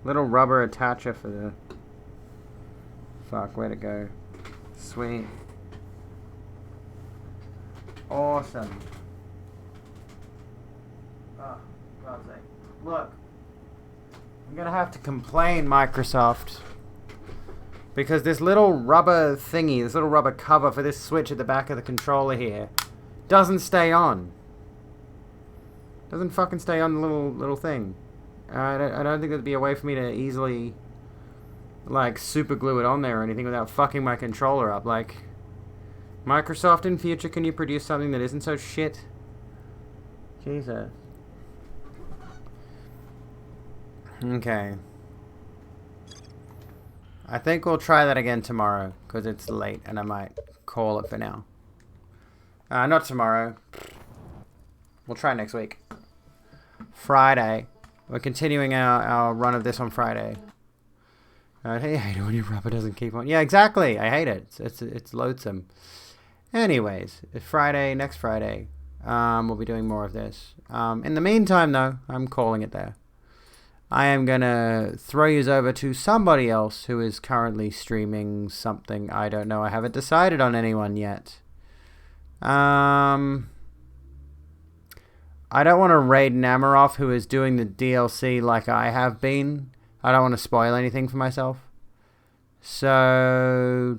Little rubber attacher for the... Fuck, way to go. Sweet. Awesome. Oh, God's sake. Look. I'm gonna have to complain, Microsoft. Because this little rubber thingy, this little rubber cover for this switch at the back of the controller here, doesn't stay on. Doesn't fucking stay on the little thing. I don't think there'd be a way for me to easily, like, super glue it on there or anything without fucking my controller up. Like, Microsoft, in future, can you produce something that isn't so shit? Jesus. Okay. I think we'll try that again tomorrow, because it's late, and I might call it for now. Not tomorrow. We'll try next week. Friday. We're continuing our run of this on Friday. Hey, I hate it when your rubber doesn't keep on. Yeah, exactly. I hate it. It's loathsome. Anyways, Friday, next Friday, we'll be doing more of this. In the meantime, though, I'm calling it there. I am going to throw you over to somebody else who is currently streaming something. I don't know. I haven't decided on anyone yet. I don't want to raid Namaroff, who is doing the DLC like I have been. I don't want to spoil anything for myself. So,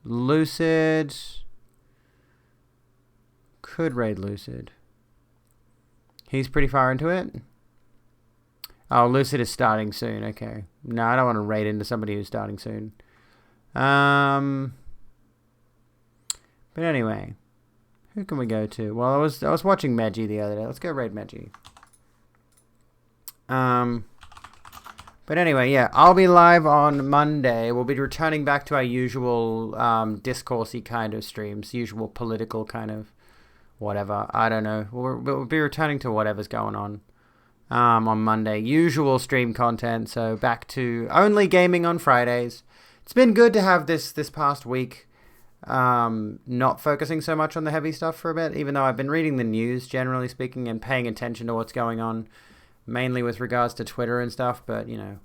Lucid. Could raid Lucid. He's pretty far into it. Oh, Lucid is starting soon. Okay. No, I don't want to raid into somebody who's starting soon. But anyway, who can we go to? Well, I was watching Meji the other day. Let's go raid Meji. But anyway, yeah, I'll be live on Monday. We'll be returning back to our usual discoursey kind of streams, usual political kind of whatever. I don't know. We'll be returning to whatever's going on Monday. Usual stream content, so back to only gaming on Fridays. It's been good to have this past week not focusing so much on the heavy stuff for a bit, even though I've been reading the news, generally speaking, and paying attention to what's going on, mainly with regards to Twitter and stuff, but, you know,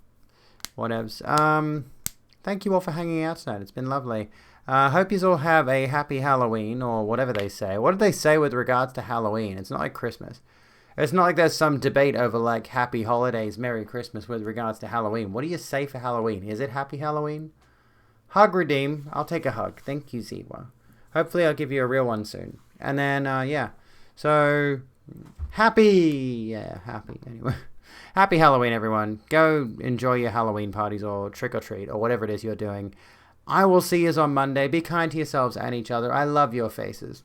whatevs. Thank you all for hanging out tonight. It's been lovely. Hope you all have a happy Halloween, or whatever they say. What did they say with regards to Halloween? It's not like Christmas. It's not like there's some debate over, like, Happy Holidays, Merry Christmas with regards to Halloween. What do you say for Halloween? Is it Happy Halloween? Hug redeem. I'll take a hug. Thank you, Ziwa. Hopefully I'll give you a real one soon. And then, yeah. So, happy. Anyway. Happy Halloween, everyone. Go enjoy your Halloween parties or trick or treat or whatever it is you're doing. I will see you on Monday. Be kind to yourselves and each other. I love your faces.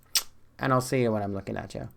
And I'll see you when I'm looking at you.